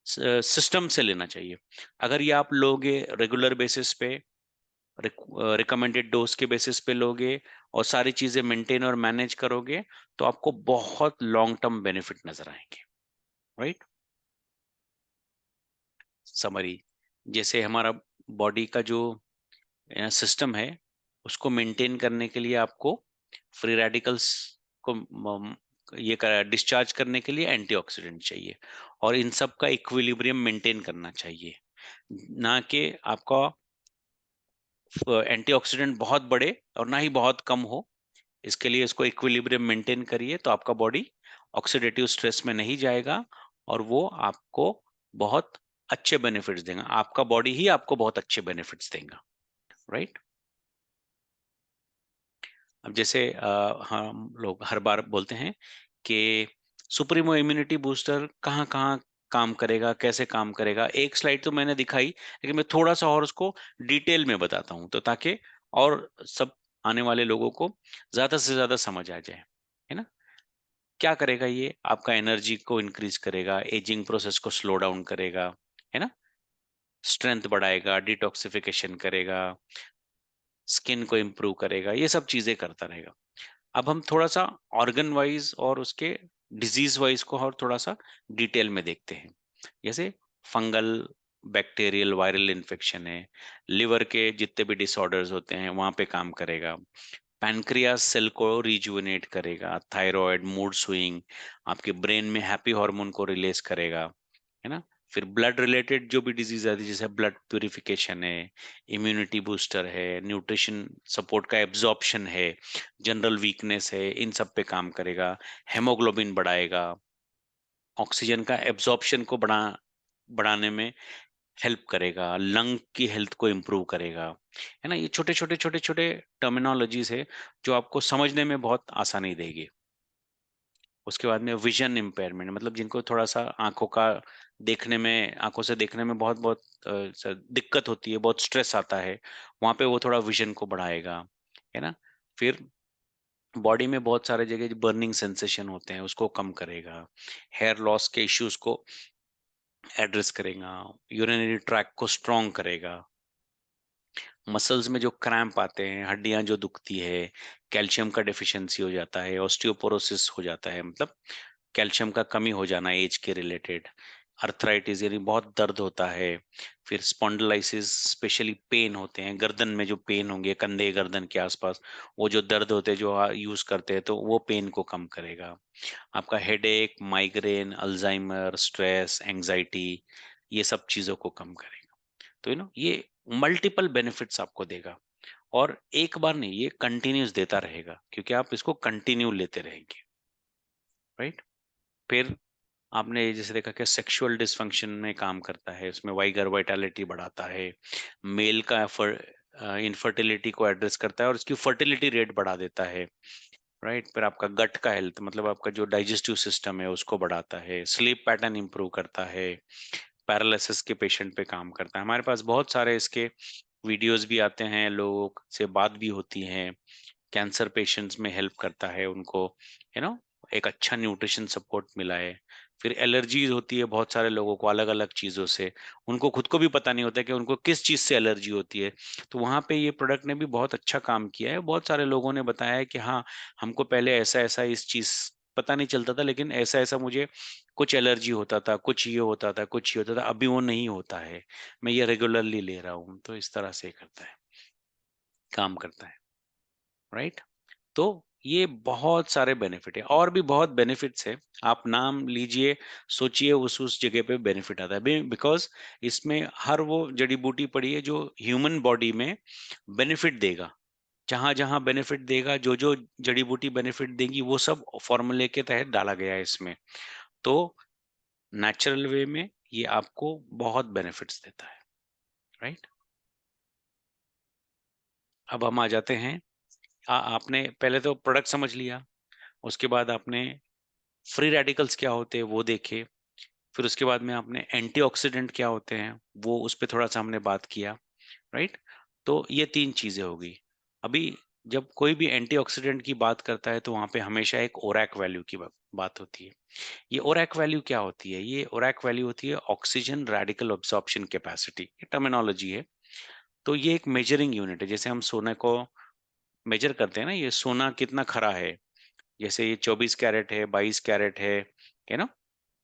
Speaker 1: सिस्टम से लेना चाहिए। अगर ये आप लोगे रेगुलर बेसिस पे, रिकमेंडेड डोज के बेसिस पे लोगे, और सारी चीजें मेंटेन और मैनेज करोगे, तो आपको बहुत लॉन्ग टर्म बेनिफिट नजर आएंगे। राइट? समरी, जैसे हमारा बॉडी का जो सिस्टम है, उसको मेंटेन करने के लिए आपको फ्री रेडिकल्स को ये डिस्चार्ज करने के लिए एंटीऑक्सीडेंट चाहिए, और इन सब का इक्विलिब्रियम मेंटेन करना चाहिए, ना कि आपका एंटीऑक्सीडेंट बहुत बढ़े और ना ही बहुत कम हो। इसके लिए इसको इक्विलिब्रियम मेंटेन करिए, तो आपका बॉडी ऑक्सीडेटिव स्ट्रेस में नहीं जाएगा, और वो आपको बहुत अच्छे बेनिफिट्स देगा। आपका बॉडी ही आपको बहुत अच्छे बेनिफिट्स देगा, राइट। अब जैसे हम लोग हर बार बोलते हैं कि सुप्रीमो इम्यूनिटी बूस्टर कहाँ कहाँ काम करेगा, कैसे काम करेगा। एक स्लाइड तो मैंने दिखाई, लेकिन मैं थोड़ा सा और उसको डिटेल में बताता हूँ, तो ताकि और सब आने वाले लोगों को ज्यादा से ज्यादा समझ आ जाए, है ना। क्या करेगा ये? आपका एनर्जी को इंक्रीज करेगा, एजिंग प्रोसेस को स्लो डाउन करेगा, है ना, स्ट्रेंथ बढ़ाएगा, डिटॉक्सिफिकेशन करेगा, स्किन को इम्प्रूव करेगा, ये सब चीजें करता रहेगा। अब हम थोड़ा सा ऑर्गन वाइज और उसके डिजीज वाइज को और थोड़ा सा डिटेल में देखते हैं। जैसे फंगल, बैक्टीरियल, वायरल इन्फेक्शन है, लिवर के जितने भी डिसऑर्डर्स होते हैं वहां पे काम करेगा। पैनक्रियास सेल को रिजुविनेट करेगा, थायराइड, मूड स्विंग, आपके ब्रेन में हैप्पी हार्मोन को रिलीज करेगा, है ना। फिर ब्लड रिलेटेड जो भी डिजीज आती है, जैसे ब्लड प्यूरिफिकेशन है, इम्यूनिटी बूस्टर है, न्यूट्रिशन सपोर्ट का एब्जॉर्प्शन है, जनरल वीकनेस है, इन सब पे काम करेगा। हेमोग्लोबिन बढ़ाएगा, ऑक्सीजन का एब्जॉर्प्शन को बढ़ाने में हेल्प करेगा, लंग की हेल्थ को इम्प्रूव करेगा, है ना। ये छोटे छोटे छोटे छोटे टर्मिनोलॉजीज है जो आपको समझने में बहुत आसानी देगी। उसके बाद में विजन इम्पेयरमेंट, मतलब जिनको थोड़ा सा आंखों का देखने में, आंखों से देखने में बहुत बहुत दिक्कत होती है, बहुत स्ट्रेस आता है, वहां पे वो थोड़ा विजन को बढ़ाएगा, है ना। फिर बॉडी में बहुत सारे जगह बर्निंग सेंसेशन होते हैं, उसको कम करेगा। हेयर लॉस के इश्यूज को एड्रेस करेगा, यूरिनरी ट्रैक को स्ट्रॉन्ग करेगा, मसल्स में जो क्रैम्प आते हैं, हड्डियां जो दुखती है, कैल्शियम का डेफिशिएंसी हो जाता है, ऑस्टियोपोरोसिस हो जाता है, मतलब कैल्शियम का कमी हो जाना एज के रिलेटेड, अर्थराइटिस यानी बहुत दर्द होता है, फिर स्पॉन्डिलाइसिस, स्पेशली पेन होते हैं गर्दन में, जो पेन होंगे कंधे गर्दन के आसपास, वो जो दर्द होते हैं जो यूज करते हैं, तो वो पेन को कम करेगा। आपका headache, migraine, Alzheimer, stress, anxiety, ये सब चीजों को कम करेगा। तो ये मल्टीपल बेनिफिट्स आपको देगा, और एक बार नहीं, ये कंटिन्यूस देता रहेगा, क्योंकि आप इसको कंटिन्यू लेते रहेंगे, राइट। फिर आपने जैसे देखा कि सेक्सुअल डिसफंक्शन में काम करता है, उसमें वाइगर वाइटालिटी बढ़ाता है, मेल का इनफर्टिलिटी को एड्रेस करता है और उसकी फर्टिलिटी रेट बढ़ा देता है, राइट। फिर आपका गट का हेल्थ, मतलब आपका जो डाइजेस्टिव सिस्टम है उसको बढ़ाता है, स्लीप पैटर्न इंप्रूव करता है, पैरालिसिस के पेशेंट पे काम करता है। हमारे पास बहुत सारे इसके वीडियोस भी आते हैं, लोगों से बात भी होती है। कैंसर पेशेंट्स में हेल्प करता है उनको, यू नो एक अच्छा न्यूट्रिशन सपोर्ट मिला है। फिर एलर्जीज होती है बहुत सारे लोगों को अलग अलग चीजों से, उनको खुद को भी पता नहीं होता कि उनको किस चीज से एलर्जी होती है। तो वहां पे ये प्रोडक्ट ने भी बहुत अच्छा काम किया है। बहुत सारे लोगों ने बताया है कि हाँ, हमको पहले ऐसा ऐसा इस चीज पता नहीं चलता था, लेकिन ऐसा ऐसा मुझे कुछ एलर्जी होता था, कुछ ये होता था, कुछ ये होता था, अभी वो नहीं होता है, मैं ये रेगुलरली ले रहा हूँ। तो इस तरह से करता है, काम करता है, राइट। तो ये बहुत सारे बेनिफिट है, और भी बहुत बेनिफिट्स है, आप नाम लीजिए, सोचिए, उस जगह पे बेनिफिट आता है, बिकॉज इसमें हर वो जड़ी बूटी पड़ी है जो ह्यूमन बॉडी में बेनिफिट देगा। जहां जहां बेनिफिट देगा, जो जो जड़ी बूटी बेनिफिट देगी, वो सब फॉर्मूले के तहत डाला गया है इसमें। तो नेचुरल वे में ये आपको बहुत बेनिफिट्स देता है, राइट। अब हम आ जाते हैं, आपने पहले तो प्रोडक्ट समझ लिया, उसके बाद आपने फ्री रेडिकल्स क्या होते हैं वो देखे, फिर उसके बाद में आपने एंटीऑक्सीडेंट क्या होते हैं वो, उस पर थोड़ा सा हमने बात किया, राइट। तो ये तीन चीजें होगी। अभी जब कोई भी एंटीऑक्सीडेंट की बात करता है, तो वहां पे हमेशा एक ओरैक वैल्यू की बात होती है। ये ओरैक वैल्यू क्या होती है? ये ओरैक वैल्यू होती है ऑक्सीजन रेडिकल अब्सॉर्प्शन कैपेसिटी, ये टर्मिनोलॉजी है। तो ये एक मेजरिंग यूनिट है, जैसे हम सोने को मेजर करते हैं ना, ये सोना कितना खरा है, जैसे ये 24 कैरेट है, 22 कैरेट है ना,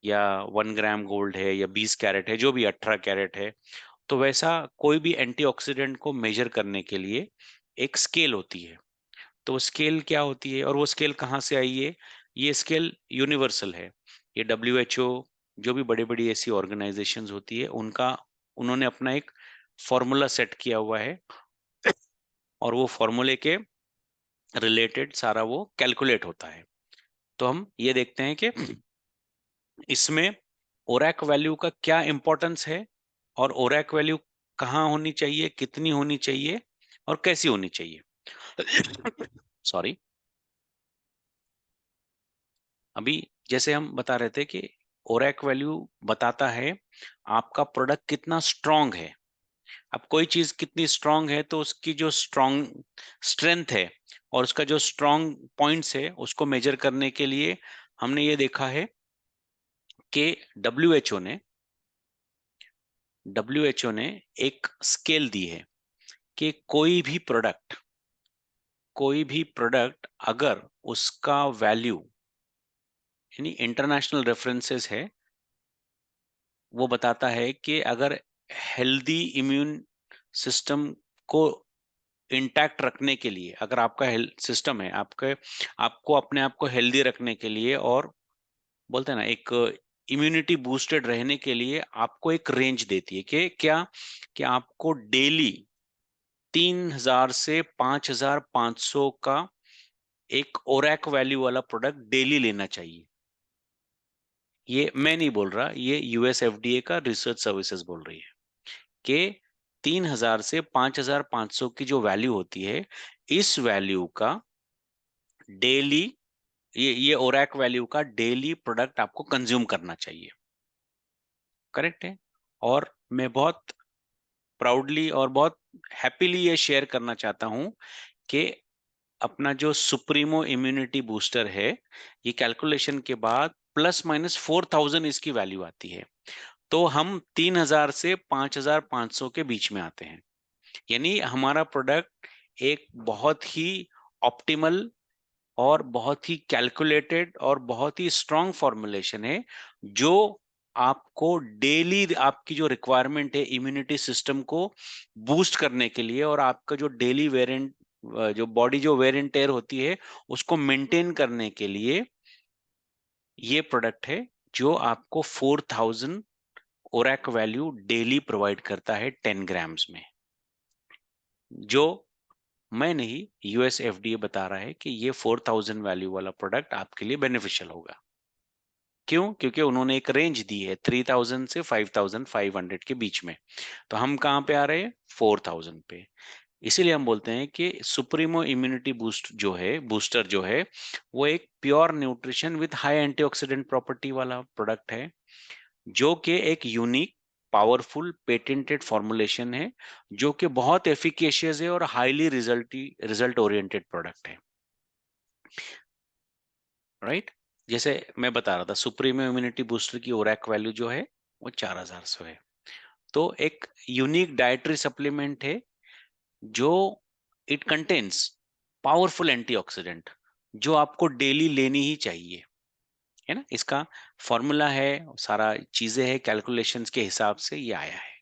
Speaker 1: या 1 ग्राम गोल्ड है, या 20 कैरेट है, जो भी 18 कैरेट है। तो वैसा कोई भी एंटीऑक्सीडेंट को मेजर करने के लिए एक स्केल होती है। तो स्केल क्या होती है और वो स्केल कहाँ से आई है? ये स्केल यूनिवर्सल है। ये WHO, जो भी बड़ी बड़ी ऐसी ऑर्गेनाइजेशंस होती है, उनका उन्होंने अपना एक फॉर्मूला सेट किया हुआ है और वो फॉर्मूले के रिलेटेड सारा वो कैलकुलेट होता है। तो हम ये देखते हैं कि इसमें ओरैक वैल्यू का क्या इंपॉर्टेंस है और ओरैक वैल्यू कहाँ होनी चाहिए, कितनी होनी चाहिए और कैसी होनी चाहिए। सॉरी। अभी जैसे हम बता रहे थे कि ओरैक वैल्यू बताता है आपका प्रोडक्ट कितना स्ट्रांग है। अब कोई चीज कितनी स्ट्रांग है तो उसकी जो स्ट्रांग स्ट्रेंथ है और उसका जो स्ट्रांग पॉइंट्स है उसको मेजर करने के लिए हमने ये देखा है कि डब्ल्यूएचओ ने एक स्केल दी है कि कोई भी प्रोडक्ट अगर उसका वैल्यू, यानी इंटरनेशनल रेफरेंसेस है, वो बताता है कि अगर हेल्दी इम्यून सिस्टम को इंटैक्ट रखने के लिए, अगर आपका हेल्थ सिस्टम है, आपको अपने आप को हेल्दी रखने के लिए और बोलते हैं ना एक इम्यूनिटी बूस्टेड रहने के लिए, आपको एक रेंज देती है कि आपको डेली 3000 से 5500 का एक ओरैक वैल्यू वाला प्रोडक्ट डेली लेना चाहिए। ये मैं नहीं बोल रहा, ये यूएस एफडीए का रिसर्च सर्विसेज बोल रही है कि 3000 से 5500 की जो वैल्यू होती है, इस वैल्यू का डेली, ये ओरैक वैल्यू का डेली प्रोडक्ट आपको कंज्यूम करना चाहिए। करेक्ट है। और मैं बहुत प्राउडली और बहुत हैप्पीली ये शेयर करना चाहता हूं कि अपना जो सुप्रीमो इम्यूनिटी बूस्टर है, ये कैलकुलेशन के बाद ±4000 इसकी वैल्यू आती है। तो हम 3000 से 5500 के बीच में आते हैं। यानी हमारा प्रोडक्ट एक बहुत ही ऑप्टिमल और बहुत ही कैलकुलेटेड और बहुत ही स्ट्रांग फॉर्मुलेशन है, जो आपको डेली आपकी जो रिक्वायरमेंट है इम्यूनिटी सिस्टम को बूस्ट करने के लिए और आपका जो डेली वेरिएंट, जो बॉडी जो वेर एंड टेयर होती है, उसको मेंटेन करने के लिए ये प्रोडक्ट है, जो आपको 4000 ओरैक वैल्यू डेली प्रोवाइड करता है 10 ग्राम्स में। जो मैं नहीं, यूएस एफडीए बता रहा है कि ये 4000 वैल्यू वाला प्रोडक्ट आपके लिए बेनिफिशियल होगा। क्यों? क्योंकि उन्होंने एक रेंज दी है 3000 से 5500 के बीच में। तो हम कहाँ पे आ रहे हैं? 4000 पे। इसीलिए हम बोलते हैं कि सुप्रीमो इम्यूनिटी बूस्टर जो है, वो एक pure nutrition with high antioxidant property वाला प्रोडक्ट है, जो कि एक यूनिक पावरफुल पेटेंटेड फॉर्मुलेशन है, जो कि बहुत एफिकेशियस है और हाईली रिजल्ट ओरिएंटेड प्रोडक्ट है। राइट। जैसे मैं बता रहा था, सुप्रीम इम्यूनिटी बूस्टर की ओरैक वैल्यू जो है वो 4100 है। तो एक यूनिक डाइटरी सप्लीमेंट है, जो इट कंटेन्स पावरफुल एंटीऑक्सीडेंट, जो आपको डेली लेनी ही चाहिए, है ना। इसका फॉर्मूला है, सारा चीजें है, कैलकुलेशंस के हिसाब से ये आया है।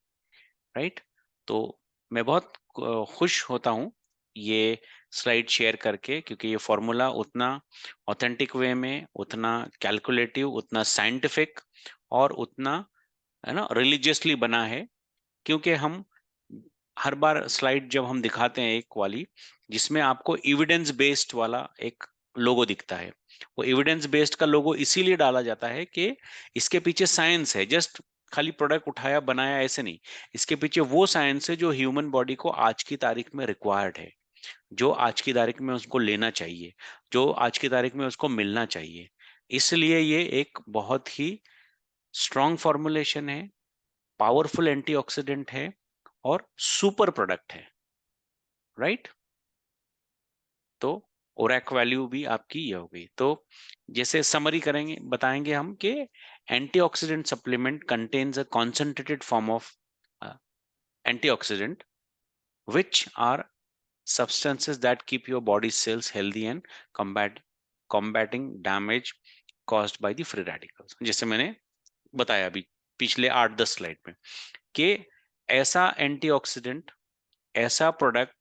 Speaker 1: राइट। तो मैं बहुत खुश होता हूँ ये स्लाइड शेयर करके, क्योंकि ये फॉर्मूला उतना ऑथेंटिक वे में, उतना कैलकुलेटिव, उतना साइंटिफिक और उतना, है ना, रिलीजियसली बना है। क्योंकि हम हर बार स्लाइड जब हम दिखाते हैं एक वाली, जिसमें आपको एविडेंस बेस्ड वाला एक लोगो दिखता है, वो एविडेंस बेस्ड का लोगो इसीलिए डाला जाता है कि इसके पीछे साइंस है। जस्ट खाली प्रोडक्ट उठाया बनाया ऐसे नहीं, इसके पीछे वो साइंस है जो ह्यूमन बॉडी को आज की तारीख में रिक्वायर्ड है, जो आज की तारीख में उसको लेना चाहिए, जो आज की तारीख में उसको मिलना चाहिए। इसलिए ये एक बहुत ही स्ट्रॉन्ग फॉर्मुलेशन है, पावरफुल एंटीऑक्सीडेंट है और सुपर प्रोडक्ट है। राइट। तो ओरैक वैल्यू भी आपकी ये हो गई। तो जैसे समरी करेंगे, बताएंगे हम कि antioxidant supplement contains a concentrated form of antioxidant which are substances that keep your body cells healthy and combating damage caused by the free radicals। जैसे मैंने बताया अभी पिछले 8-10 स्लाइड में कि ऐसा एंटीऑक्सीडेंट, ऐसा प्रोडक्ट,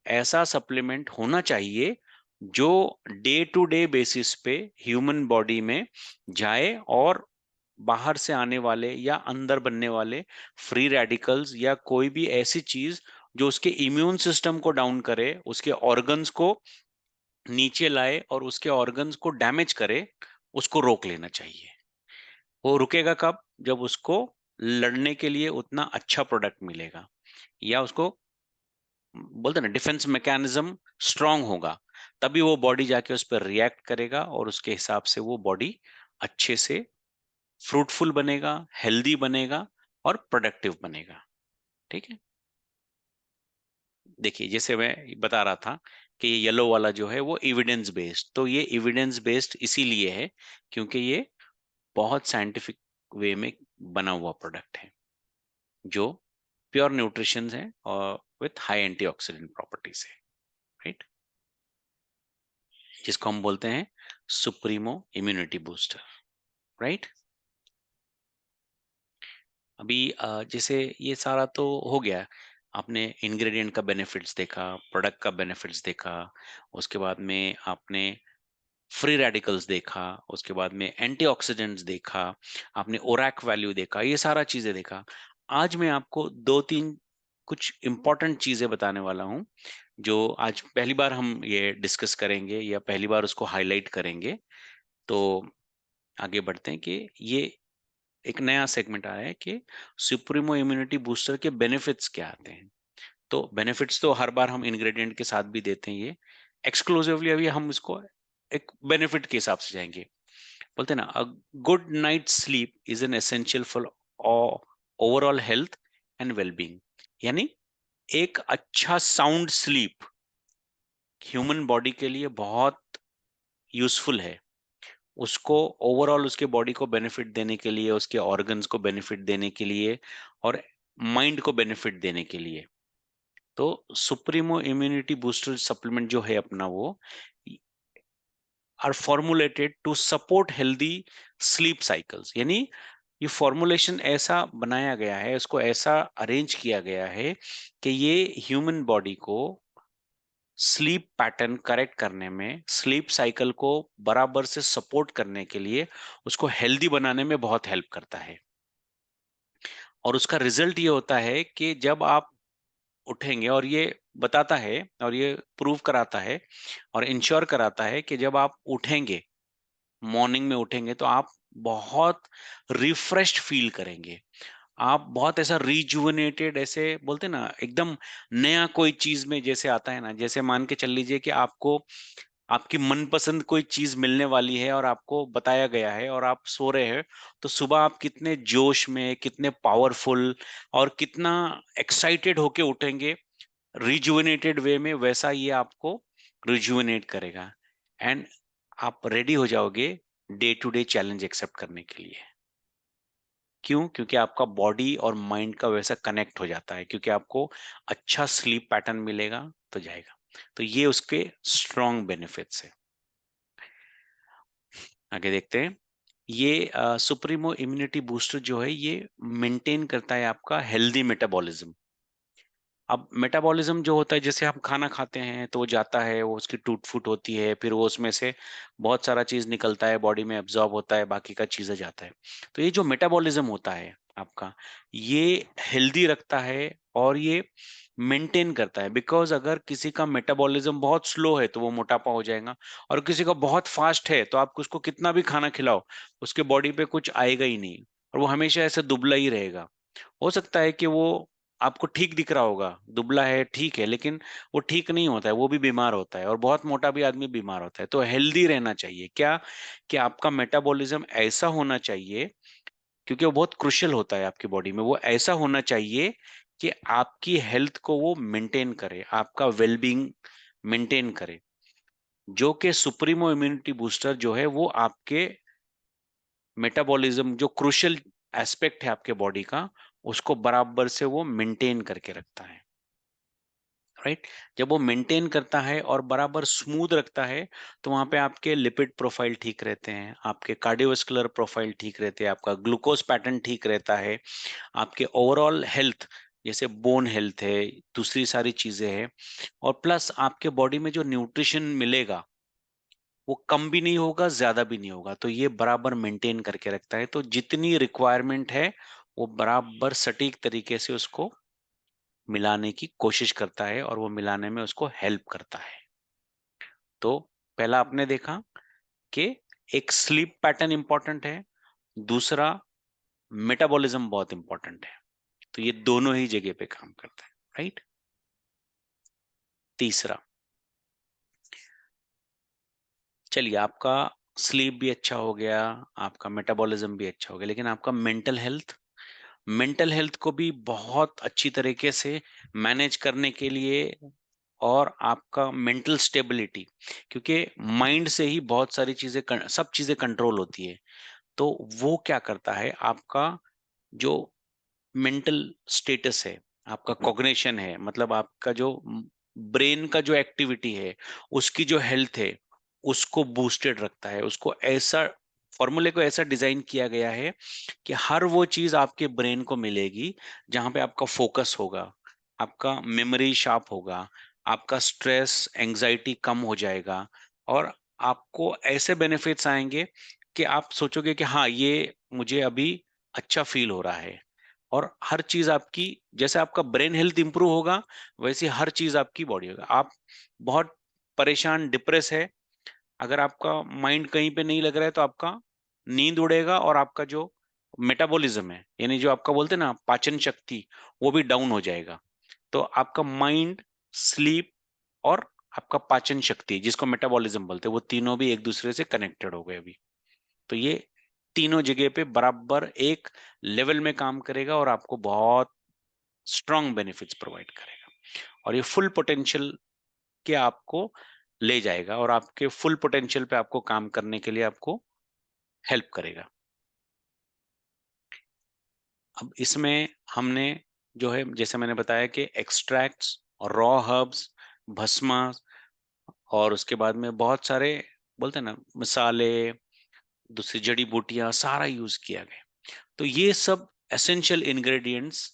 Speaker 1: ऐसा सप्लीमेंट होना चाहिए जो डे टू डे बेसिस पे ह्यूमन बॉडी में जाए और बाहर से आने वाले या अंदर बनने वाले फ्री रेडिकल्स या कोई भी ऐसी चीज जो उसके इम्यून सिस्टम को डाउन करे, उसके ऑर्गन्स को नीचे लाए और उसके ऑर्गन्स को डैमेज करे, उसको रोक लेना चाहिए। वो रुकेगा कब? जब उसको लड़ने के लिए उतना अच्छा प्रोडक्ट मिलेगा, या उसको बोलते हैं ना डिफेंस मैकेनिज्म स्ट्रांग होगा, तभी वो बॉडी जाके उस पर रिएक्ट करेगा और उसके हिसाब से वो बॉडी अच्छे से फ्रूटफुल बनेगा, हेल्दी बनेगा और प्रोडक्टिव बनेगा। ठीक है। देखिए, जैसे मैं बता रहा था कि ये येलो वाला जो है वो एविडेंस बेस्ड, तो ये एविडेंस बेस्ड इसीलिए है क्योंकि ये बहुत साइंटिफिक वे में बना हुआ प्रोडक्ट है, जो प्योर न्यूट्रिशन है और विथ हाई एंटीऑक्सीडेंट प्रॉपर्टीज है। राइट। जिसको हम बोलते हैं सुप्रीमो इम्यूनिटी बूस्टर। राइट। अभी जैसे ये सारा तो हो गया, आपने इंग्रेडिएंट का बेनिफिट्स देखा, प्रोडक्ट का बेनिफिट्स देखा, उसके बाद में आपने फ्री रेडिकल्स देखा, उसके बाद में एंटीऑक्सीडेंट्स देखा, आपने ओरैक वैल्यू देखा, ये सारा चीजें देखा। आज मैं आपको दो तीन कुछ इंपॉर्टेंट चीजें बताने वाला हूं, जो आज पहली बार हम ये डिस्कस करेंगे या पहली बार उसको हाईलाइट करेंगे। तो आगे बढ़ते हैं कि ये एक नया सेगमेंट आया है कि सुप्रीमो इम्यूनिटी बूस्टर के बेनिफिट्स क्या आते हैं। तो बेनिफिट्स तो हर बार हम इंग्रेडिएंट के साथ भी देते हैं, ये एक्सक्लूसिवली अभी हम इसको एक बेनिफिट के हिसाब से जाएंगे। बोलते हैं ना, a good night sleep is an essential for overall health and wellbeing. यानी एक अच्छा साउंड स्लीप ह्यूमन बॉडी के लिए बहुत यूजफुल है। उसको ओवरऑल उसके बॉडी को बेनिफिट देने के लिए, उसके ऑर्गन्स को बेनिफिट देने के लिए और माइंड को बेनिफिट देने के लिए। तो सुप्रीमो इम्यूनिटी बूस्टर सप्लीमेंट जो है अपना, वो are formulated to support healthy sleep cycles. यानी ये फॉर्मुलेशन ऐसा बनाया गया है, इसको ऐसा अरेंज किया गया है कि ये ह्यूमन बॉडी को स्लीप पैटर्न करेक्ट करने में, स्लीप साइकिल को बराबर से सपोर्ट करने के लिए, उसको हेल्दी बनाने में बहुत हेल्प करता है। और उसका रिजल्ट ये होता है कि जब आप उठेंगे, और ये बताता है और ये प्रूव कराता है और इंश्योर कराता है कि जब आप उठेंगे, मॉर्निंग में उठेंगे, तो आप बहुत रिफ्रेश्ड फील करेंगे। आप बहुत ऐसा रिजुवनेटेड, ऐसे बोलते हैं ना, एकदम नया कोई चीज में जैसे आता है ना, जैसे मान के चल लीजिए कि आपको आपकी मनपसंद कोई चीज मिलने वाली है और आपको बताया गया है और आप सो रहे हैं, तो सुबह आप कितने जोश में, कितने पावरफुल और कितना एक्साइटेड होके उठेंगे रिजुवनेटेड वे में, वैसा ये आपको रिजुवनेट करेगा एंड आप रेडी हो जाओगे day to day challenge accept करने के लिए। क्यों? क्योंकि आपका बॉडी और माइंड का वैसा कनेक्ट हो जाता है, क्योंकि आपको अच्छा स्लीप पैटर्न मिलेगा तो जाएगा। तो ये उसके स्ट्रॉन्ग बेनिफिट्स है। आगे देखते हैं। ये सुप्रीमो इम्यूनिटी बूस्टर जो है, ये मेंटेन करता है आपका हेल्दी मेटाबॉलिज्म। अब मेटाबॉलिज्म जो होता है, जैसे हम खाना खाते हैं तो वो जाता है, वो उसकी टूट फूट होती है, फिर वो उसमें से बहुत सारा चीज निकलता है, बॉडी में एब्जॉर्ब होता है, बाकी का चीजें जाता है। तो ये जो मेटाबॉलिज्म होता है आपका, ये हेल्दी रखता है और ये मेंटेन करता है। बिकॉज अगर किसी का मेटाबॉलिज्म बहुत स्लो है तो वो मोटापा हो जाएगा, और किसी का बहुत फास्ट है तो आप उसको कितना भी खाना खिलाओ, उसके बॉडी पे कुछ आएगा ही नहीं, और वो हमेशा ऐसे दुबला ही रहेगा। हो सकता है कि वो आपको ठीक दिख रहा होगा, दुबला है ठीक है, लेकिन वो ठीक नहीं होता है, वो भी बीमार होता है, और बहुत मोटा भी आदमी बीमार होता है। तो हेल्दी रहना चाहिए क्या? कि आपका मेटाबॉलिज्म ऐसा होना चाहिए, क्योंकि वो बहुत क्रुशियल होता है आपकी बॉडी में, वो ऐसा होना चाहिए कि आपकी हेल्थ को वो मेंटेन करे, आपका वेलबींग मेंटेन करे। जो कि सुप्रीमो इम्यूनिटी बूस्टर जो है, वो आपके मेटाबॉलिज्म जो क्रुशियल एस्पेक्ट है आपके बॉडी का, उसको बराबर से वो मेंटेन करके रखता है। राइट। जब वो मेंटेन करता है और बराबर स्मूथ रखता है, तो वहां पे आपके लिपिड प्रोफाइल ठीक रहते हैं, आपके कार्डियोवास्कुलर प्रोफाइल ठीक रहते हैं, आपका ग्लूकोज पैटर्न ठीक रहता है, आपके ओवरऑल हेल्थ, जैसे बोन हेल्थ है, दूसरी सारी चीजें हैं, और प्लस आपके बॉडी में जो न्यूट्रिशन मिलेगा, वो कम भी नहीं होगा, ज्यादा भी नहीं होगा, तो ये बराबर मेंटेन करके रखता है। तो जितनी रिक्वायरमेंट है वो बराबर सटीक तरीके से उसको मिलाने की कोशिश करता है और वो मिलाने में उसको हेल्प करता है। तो पहला आपने देखा कि एक स्लीप पैटर्न इंपॉर्टेंट है, दूसरा मेटाबॉलिज्म बहुत इंपॉर्टेंट है। तो ये दोनों ही जगह पे काम करता है, राइट। तीसरा, चलिए आपका स्लीप भी अच्छा हो गया, आपका मेटाबॉलिज्म भी अच्छा हो गया, लेकिन आपका मेंटल हेल्थ को भी बहुत अच्छी तरीके से मैनेज करने के लिए, और आपका मेंटल स्टेबिलिटी, क्योंकि माइंड से ही बहुत सारी चीजें सब चीजें कंट्रोल होती है। तो वो क्या करता है, आपका जो मेंटल स्टेटस है, आपका कॉग्निशन है, मतलब आपका जो ब्रेन का जो एक्टिविटी है, उसकी जो हेल्थ है, उसको बूस्टेड रखता है। उसको ऐसा फॉर्मूले को ऐसा डिजाइन किया गया है कि हर वो चीज आपके ब्रेन को मिलेगी जहां पे आपका फोकस होगा, आपका मेमोरी शार्प होगा, आपका स्ट्रेस एंजाइटी कम हो जाएगा, और आपको ऐसे बेनिफिट्स आएंगे कि आप सोचोगे कि हाँ, ये मुझे अभी अच्छा फील हो रहा है। और हर चीज आपकी, जैसे आपका ब्रेन हेल्थ इंप्रूव होगा, वैसे हर चीज आपकी बॉडी होगा। आप बहुत परेशान डिप्रेस है, अगर आपका माइंड कहीं पे नहीं लग रहा है तो आपका नींद उड़ेगा, और आपका जो मेटाबॉलिज्म है, यानी जो आपका बोलते हैं ना पाचन शक्ति, वो भी डाउन हो जाएगा। तो आपका माइंड, स्लीप और आपका पाचन शक्ति, जिसको मेटाबॉलिज्म बोलते हैं, वो तीनों भी एक दूसरे से कनेक्टेड हो गए अभी। तो ये तीनों जगह पे बराबर एक लेवल में काम करेगा और आपको बहुत स्ट्रांग बेनिफिट्स प्रोवाइड करेगा, और ये फुल पोटेंशियल के आपको ले जाएगा, और आपके फुल पोटेंशियल पे आपको काम करने के लिए आपको हेल्प करेगा। अब इसमें हमने जो है, जैसे मैंने बताया कि एक्सट्रैक्ट्स और रॉ हर्ब्स, भस्मा, और उसके बाद में बहुत सारे बोलते हैं ना मसाले, दूसरी जड़ी बूटियां, सारा यूज किया गया। तो ये सब एसेंशियल इंग्रेडिएंट्स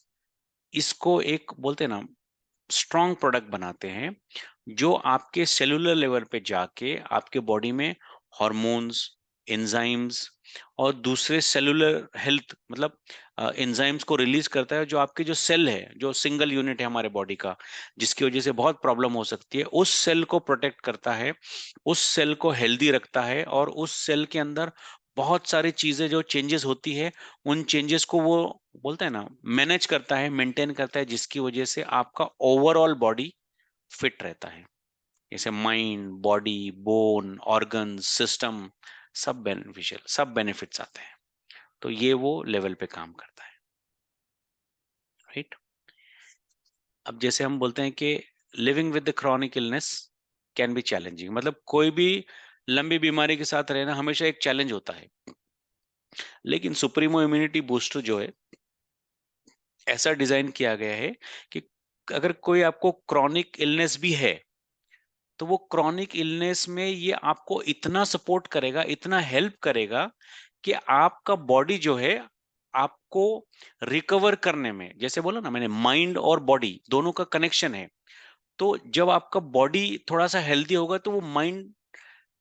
Speaker 1: इसको एक बोलते हैं ना स्ट्रॉन्ग प्रोडक्ट बनाते हैं, जो आपके सेलुलर लेवल पे जाके आपके बॉडी में हॉर्मोन्स, एंजाइम्स और दूसरे सेलुलर हेल्थ, मतलब एंजाइम्स को रिलीज करता है, जो आपके जो सेल है, जो सिंगल यूनिट है हमारे बॉडी का, जिसकी वजह से बहुत प्रॉब्लम हो सकती है, उस सेल को प्रोटेक्ट करता है, उस सेल को हेल्दी रखता है, और उस सेल के अंदर बहुत सारी चीजें जो चेंजेस होती है, उन चेंजेस को वो बोलते हैं ना मैनेज करता है, मेंटेन करता है, जिसकी वजह से आपका ओवरऑल बॉडी फिट रहता है। जैसे mind, body, bone, organ, system, सब बेनिफिशियल, सब बेनिफिट्स आते हैं। तो ये वो लेवल पे काम करता है, राइट। अब जैसे हम बोलते हैं कि living with the chronic illness can be challenging, मतलब कोई भी लंबी बीमारी के साथ रहना हमेशा एक चैलेंज होता है। लेकिन सुप्रीमो इम्यूनिटी बूस्टर जो है, ऐसा डिजाइन किया गया है कि अगर कोई आपको क्रॉनिक इलनेस भी है, तो वो क्रॉनिक इलनेस में ये आपको इतना सपोर्ट करेगा, इतना हेल्प करेगा कि आपका बॉडी जो है, आपको रिकवर करने में, जैसे बोला ना मैंने, माइंड और बॉडी दोनों का कनेक्शन है। तो जब आपका बॉडी थोड़ा सा हेल्दी होगा, तो वो माइंड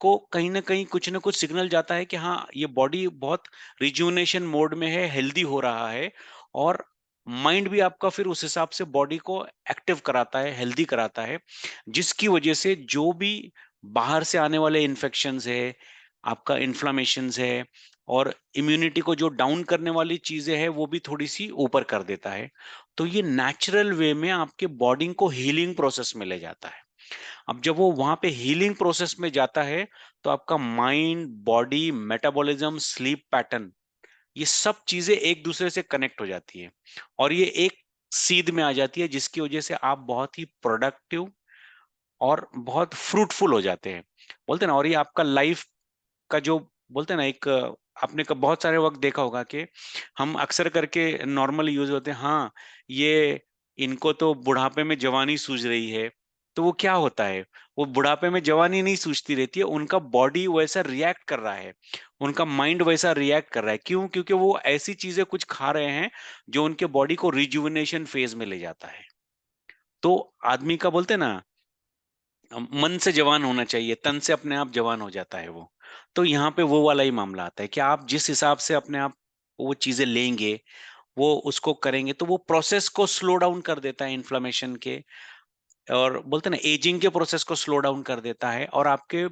Speaker 1: को कहीं कुछ ना कुछ सिग्नल जाता है कि हाँ, ये बॉडी बहुत रिजुवनेशन मोड में है, हेल्दी हो रहा है। और माइंड भी आपका फिर उस हिसाब से बॉडी को एक्टिव कराता है, हेल्दी कराता है, जिसकी वजह से जो भी बाहर से आने वाले इन्फेक्शंस है, आपका इन्फ्लामेशंस है, और इम्यूनिटी को जो डाउन करने वाली चीजें हैं, वो भी थोड़ी सी ऊपर कर देता है। तो ये नेचुरल वे में आपके बॉडी को हीलिंग प्रोसेस में ले जाता है। अब जब वो वहां पे हीलिंग प्रोसेस में जाता है, तो आपका mind, body, metabolism, sleep pattern, ये सब चीजें एक दूसरे से कनेक्ट हो जाती है, और ये एक सीध में आ जाती है, जिसकी वजह से आप बहुत ही प्रोडक्टिव और बहुत फ्रूटफुल हो जाते हैं, बोलते हैं ना। और ये आपका लाइफ का जो बोलते हैं ना एक आपने बहुत सारे वक्त देखा होगा कि हम अक्सर करके नॉर्मल यूज होते हैं, हाँ ये इनको तो बुढ़ापे में जवानी सूझ रही है। तो वो क्या होता है, वो बुढ़ापे में जवानी नहीं सूझती रहती है, उनका बॉडी वैसा रिएक्ट कर रहा है, उनका माइंड वैसा रिएक्ट कर रहा है। क्यों? क्योंकि वो ऐसी चीजें कुछ खा रहे हैं जो उनके बॉडी को रिजुविनेशन फेज में ले जाता है। तो आदमी का बोलते हैं ना मन से जवान होना चाहिए, तन से अपने आप जवान हो जाता है वो। तो यहाँ पे वो वाला ही मामला आता है कि आप जिस हिसाब से अपने आप वो चीजें लेंगे, वो उसको करेंगे, तो वो प्रोसेस को स्लो डाउन कर देता है इन्फ्लेमेशन के, और बोलते हैं ना एजिंग के प्रोसेस को स्लो डाउन कर देता है, और आपके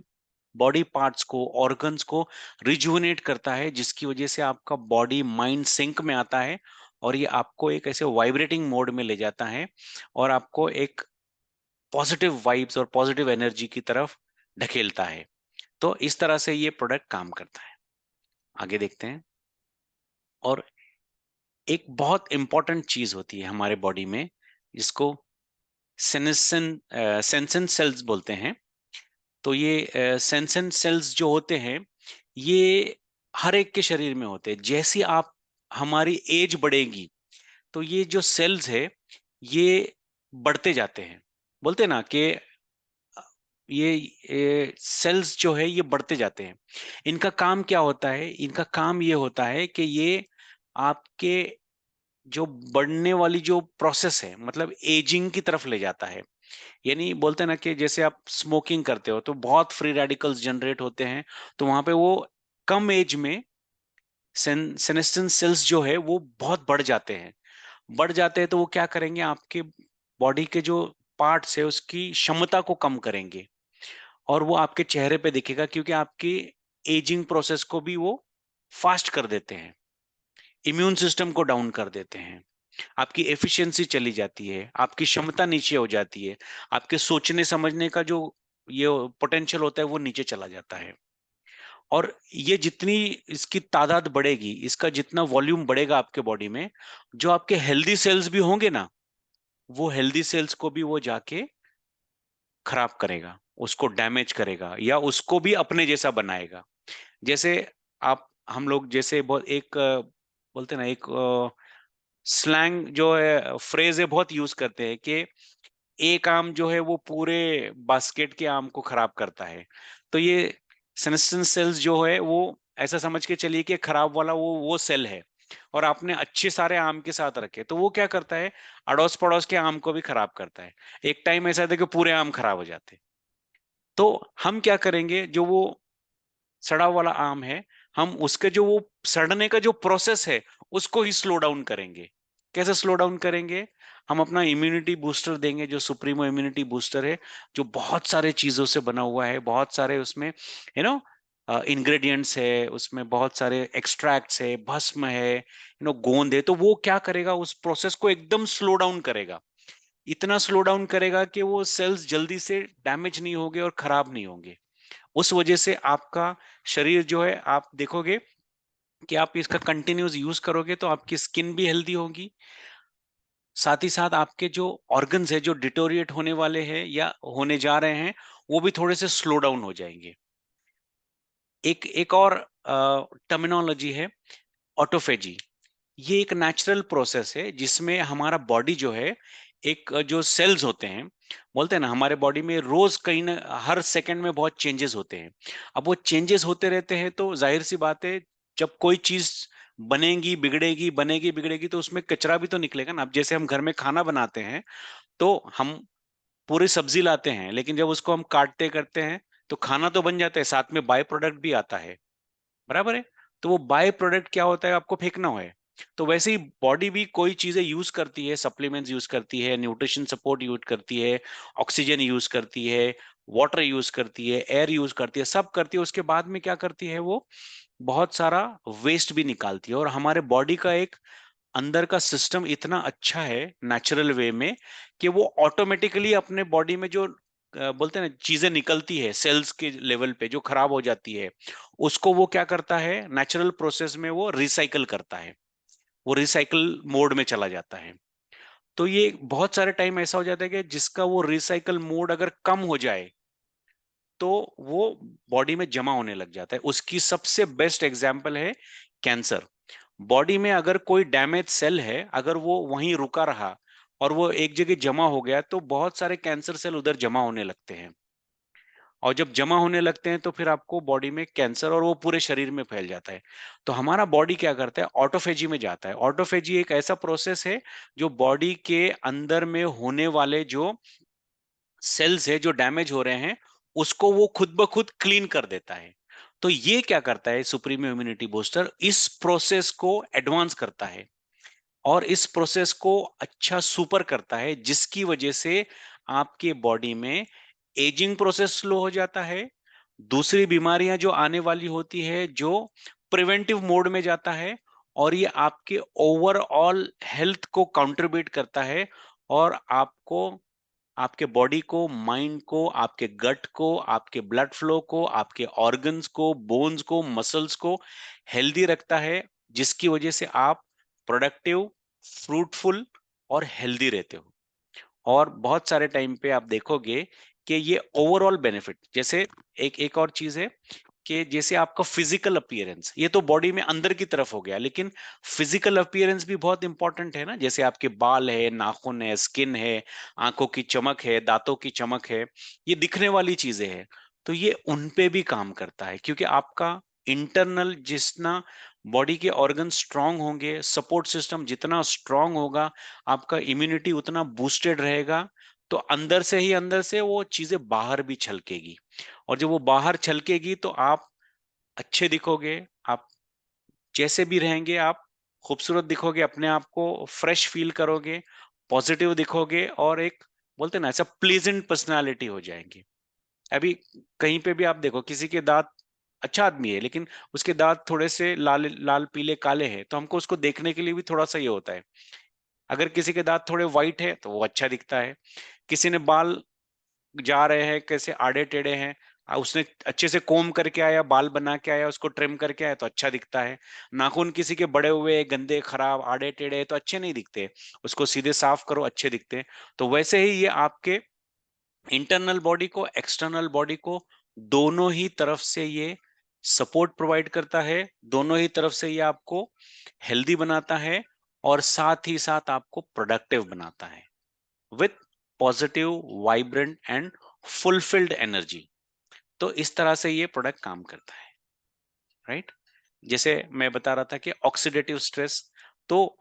Speaker 1: बॉडी पार्ट्स को, ऑर्गन्स को रिजुविनेट करता है, जिसकी वजह से आपका बॉडी माइंड सिंक में आता है, और ये आपको एक ऐसे वाइब्रेटिंग मोड में ले जाता है, और आपको एक पॉजिटिव वाइब्स और पॉजिटिव एनर्जी की तरफ ढकेलता है। तो इस तरह से ये प्रोडक्ट काम करता है। आगे देखते हैं। और एक बहुत इंपॉर्टेंट चीज होती है हमारे बॉडी में, जिसको सेनेसन सेंसन सेल्स बोलते हैं। तो ये सेंसन सेल्स जो होते हैं, ये हर एक के शरीर में होते हैं। जैसी आप हमारी एज बढ़ेगी, तो ये जो सेल्स है, ये बढ़ते जाते हैं। बोलते हैं ना कि ये सेल्स जो है ये बढ़ते जाते हैं। इनका काम क्या होता है? इनका काम ये होता है कि ये आपके जो बढ़ने वाली जो प्रोसेस है, मतलब एजिंग की तरफ ले जाता है। यानी बोलते हैं ना कि जैसे आप स्मोकिंग करते हो तो बहुत फ्री रेडिकल्स जनरेट होते हैं, तो वहां पे वो कम एज में सेनेस्टेन सेल्स जो है वो बहुत बढ़ जाते हैं। बढ़ जाते हैं तो वो क्या करेंगे, आपके बॉडी के जो पार्ट्स है उसकी क्षमता को कम करेंगे, और वो आपके चेहरे पे दिखेगा, क्योंकि आपकी एजिंग प्रोसेस को भी वो फास्ट कर देते हैं, इम्यून सिस्टम को डाउन कर देते हैं, आपकी एफिशिएंसी चली जाती है, आपकी क्षमता नीचे हो जाती है, आपके सोचने समझने का जो ये पोटेंशियल होता है वो नीचे चला जाता है। और ये जितनी इसकी तादाद बढ़ेगी, इसका जितना वॉल्यूम बढ़ेगा आपके बॉडी में, जो आपके हेल्दी सेल्स भी होंगे ना, वो हेल्दी सेल्स को भी वो जाके खराब करेगा, उसको डैमेज करेगा, या उसको भी अपने जैसा बनाएगा। जैसे आप हम लोग जैसे बहुत एक बोलते हैं ना, एक स्लैंग जो है, फ्रेज है, बहुत यूज करते हैं कि एक आम जो है वो पूरे बास्केट के आम को खराब करता है। तो ये सेनेस्टेंस सेल्स जो है वो ऐसा समझ के चलिए कि खराब वाला वो सेल है, और आपने अच्छे सारे आम के साथ रखे, तो वो क्या करता है, अड़ोस पड़ोस के आम को भी खराब करता है। एक टाइम ऐसा था कि पूरे आम खराब हो जाते। तो हम क्या करेंगे, जो वो सड़ा वाला आम है, हम उसके जो वो सड़ने का जो प्रोसेस है उसको ही स्लो डाउन करेंगे। कैसे स्लो डाउन करेंगे? हम अपना इम्यूनिटी बूस्टर देंगे, जो सुप्रीमो इम्यूनिटी बूस्टर है, जो बहुत सारे चीजों से बना हुआ है, बहुत सारे उसमें इंग्रेडिएंट्स है, उसमें बहुत सारे एक्सट्रैक्ट्स है, भस्म है, गोंद है। तो वो क्या करेगा, उस प्रोसेस को एकदम स्लो डाउन करेगा। इतना स्लो डाउन करेगा कि वो सेल्स जल्दी से डैमेज नहीं होंगे और खराब नहीं होंगे। उस वजह से आपका शरीर जो है, आप देखोगे कि आप इसका कंटिन्यूस यूज करोगे तो आपकी स्किन भी हेल्दी होगी, साथ ही साथ आपके जो ऑर्गन्स है जो डिटोरिएट होने वाले हैं या होने जा रहे हैं, वो भी थोड़े से स्लो डाउन हो जाएंगे। एक एक और टर्मिनोलॉजी है, ऑटोफेजी। ये एक नेचुरल प्रोसेस है जिसमें हमारा बॉडी जो है, एक जो सेल्स होते हैं, बोलते हैं ना हमारे बॉडी में रोज कहीं ना हर सेकंड में बहुत चेंजेस होते हैं। अब वो चेंजेस होते रहते हैं तो जाहिर सी बात है, जब कोई चीज बनेगी बिगड़ेगी, बनेगी बिगड़ेगी, तो उसमें कचरा भी तो निकलेगा ना। अब जैसे हम घर में खाना बनाते हैं, तो हम पूरी सब्जी लाते हैं, लेकिन जब उसको हम काटते करते हैं तो खाना तो बन जाता है, साथ में बाय प्रोडक्ट भी आता है, बराबर है। तो वो बाय प्रोडक्ट क्या होता है, आपको फेंकना है। तो वैसे ही बॉडी भी कोई चीजें यूज करती है, सप्लीमेंट्स यूज करती है, न्यूट्रिशन सपोर्ट यूज करती है, ऑक्सीजन यूज करती है, वाटर यूज करती है, एयर यूज करती है, सब करती है। उसके बाद में क्या करती है, वो बहुत सारा वेस्ट भी निकालती है। और हमारे बॉडी का एक अंदर का सिस्टम इतना अच्छा है नेचुरल वे में, कि वो ऑटोमेटिकली अपने बॉडी में जो बोलते हैं ना चीजें निकलती है सेल्स के लेवल पे जो खराब हो जाती है, उसको वो क्या करता है, नेचुरल प्रोसेस में वो रिसाइकल करता है, वो रिसाइकल मोड में चला जाता है। तो ये बहुत सारे टाइम ऐसा हो जाता है कि जिसका वो रिसाइकल मोड अगर कम हो जाए, तो वो बॉडी में जमा होने लग जाता है। उसकी सबसे बेस्ट एग्जाम्पल है कैंसर। बॉडी में अगर कोई डैमेज सेल है, अगर वो वहीं रुका रहा और वो एक जगह जमा हो गया, तो बहुत सारे कैंसर सेल उधर जमा होने लगते हैं। और जब जमा होने लगते हैं तो फिर आपको बॉडी में कैंसर, और वो पूरे शरीर में फैल जाता है। तो हमारा बॉडी क्या करता है, ऑटोफेजी में जाता है। ऑटोफेजी एक ऐसा प्रोसेस है जो बॉडी के अंदर में होने वाले जो सेल्स है जो डैमेज हो रहे हैं उसको वो खुद ब खुद क्लीन कर देता है। तो ये क्या करता है सुप्रीम इम्यूनिटी बूस्टर, इस प्रोसेस को एडवांस करता है और इस प्रोसेस को अच्छा सुपर करता है, जिसकी वजह से आपके बॉडी में एजिंग प्रोसेस स्लो हो जाता है। दूसरी बीमारियां जो आने वाली होती है जो प्रिवेंटिव मोड में जाता है, और ये आपके ओवरऑल हेल्थ को कंट्रीब्यूट करता है और आपको, आपके बॉडी को, माइंड को, आपके गट को, आपके ब्लड फ्लो को, आपके ऑर्गन्स को, बोन्स को, मसल्स को हेल्दी रखता है, जिसकी वजह से आप प्रोडक्टिव, फ्रूटफुल और हेल्दी रहते हो। और बहुत सारे टाइम पे आप देखोगे कि ये ओवरऑल बेनिफिट, जैसे एक एक और चीज है कि जैसे आपका फिजिकल अपीयरेंस, ये तो बॉडी में अंदर की तरफ हो गया, लेकिन फिजिकल अपीयरेंस भी बहुत इंपॉर्टेंट है ना। जैसे आपके बाल है, नाखून है, स्किन है, आंखों की चमक है, दांतों की चमक है, ये दिखने वाली चीजें हैं। तो ये उन पे भी काम करता है, क्योंकि आपका इंटरनल जितना बॉडी के ऑर्गन स्ट्रांग होंगे, सपोर्ट सिस्टम जितना स्ट्रांग होगा, आपका इम्यूनिटी उतना बूस्टेड रहेगा, तो अंदर से ही अंदर से वो चीजें बाहर भी छलकेगी। और जब वो बाहर छलकेगी तो आप अच्छे दिखोगे, आप जैसे भी रहेंगे आप खूबसूरत दिखोगे, अपने आप को फ्रेश फील करोगे, पॉजिटिव दिखोगे, और एक बोलते हैं ना ऐसा प्लीजेंट पर्सनालिटी हो जाएंगे। अभी कहीं पे भी आप देखो, किसी के दांत, अच्छा आदमी है लेकिन उसके दांत थोड़े से लाल लाल पीले काले हैं, तो हमको उसको देखने के लिए भी थोड़ा सा ये होता है। अगर किसी के दांत थोड़े व्हाइट है तो वो अच्छा दिखता है। किसी ने बाल जा रहे हैं कैसे आड़े टेढ़े हैं, उसने अच्छे से कोम करके आया, बाल बना के आया, उसको ट्रिम करके आया तो अच्छा दिखता है। नाखून किसी के बड़े हुए गंदे खराब आड़े टेढ़े तो अच्छे नहीं दिखते, उसको सीधे साफ करो अच्छे दिखते हैं। तो वैसे ही ये आपके इंटरनल बॉडी को, एक्सटर्नल बॉडी को, दोनों ही तरफ से ये सपोर्ट प्रोवाइड करता है, दोनों ही तरफ से ये आपको हेल्दी बनाता है, और साथ ही साथ आपको प्रोडक्टिव बनाता है with positive, vibrant and fulfilled energy. तो इस तरह से ये प्रोडक्ट काम करता है, राइट। जैसे मैं बता रहा था कि ऑक्सीडेटिव स्ट्रेस, तो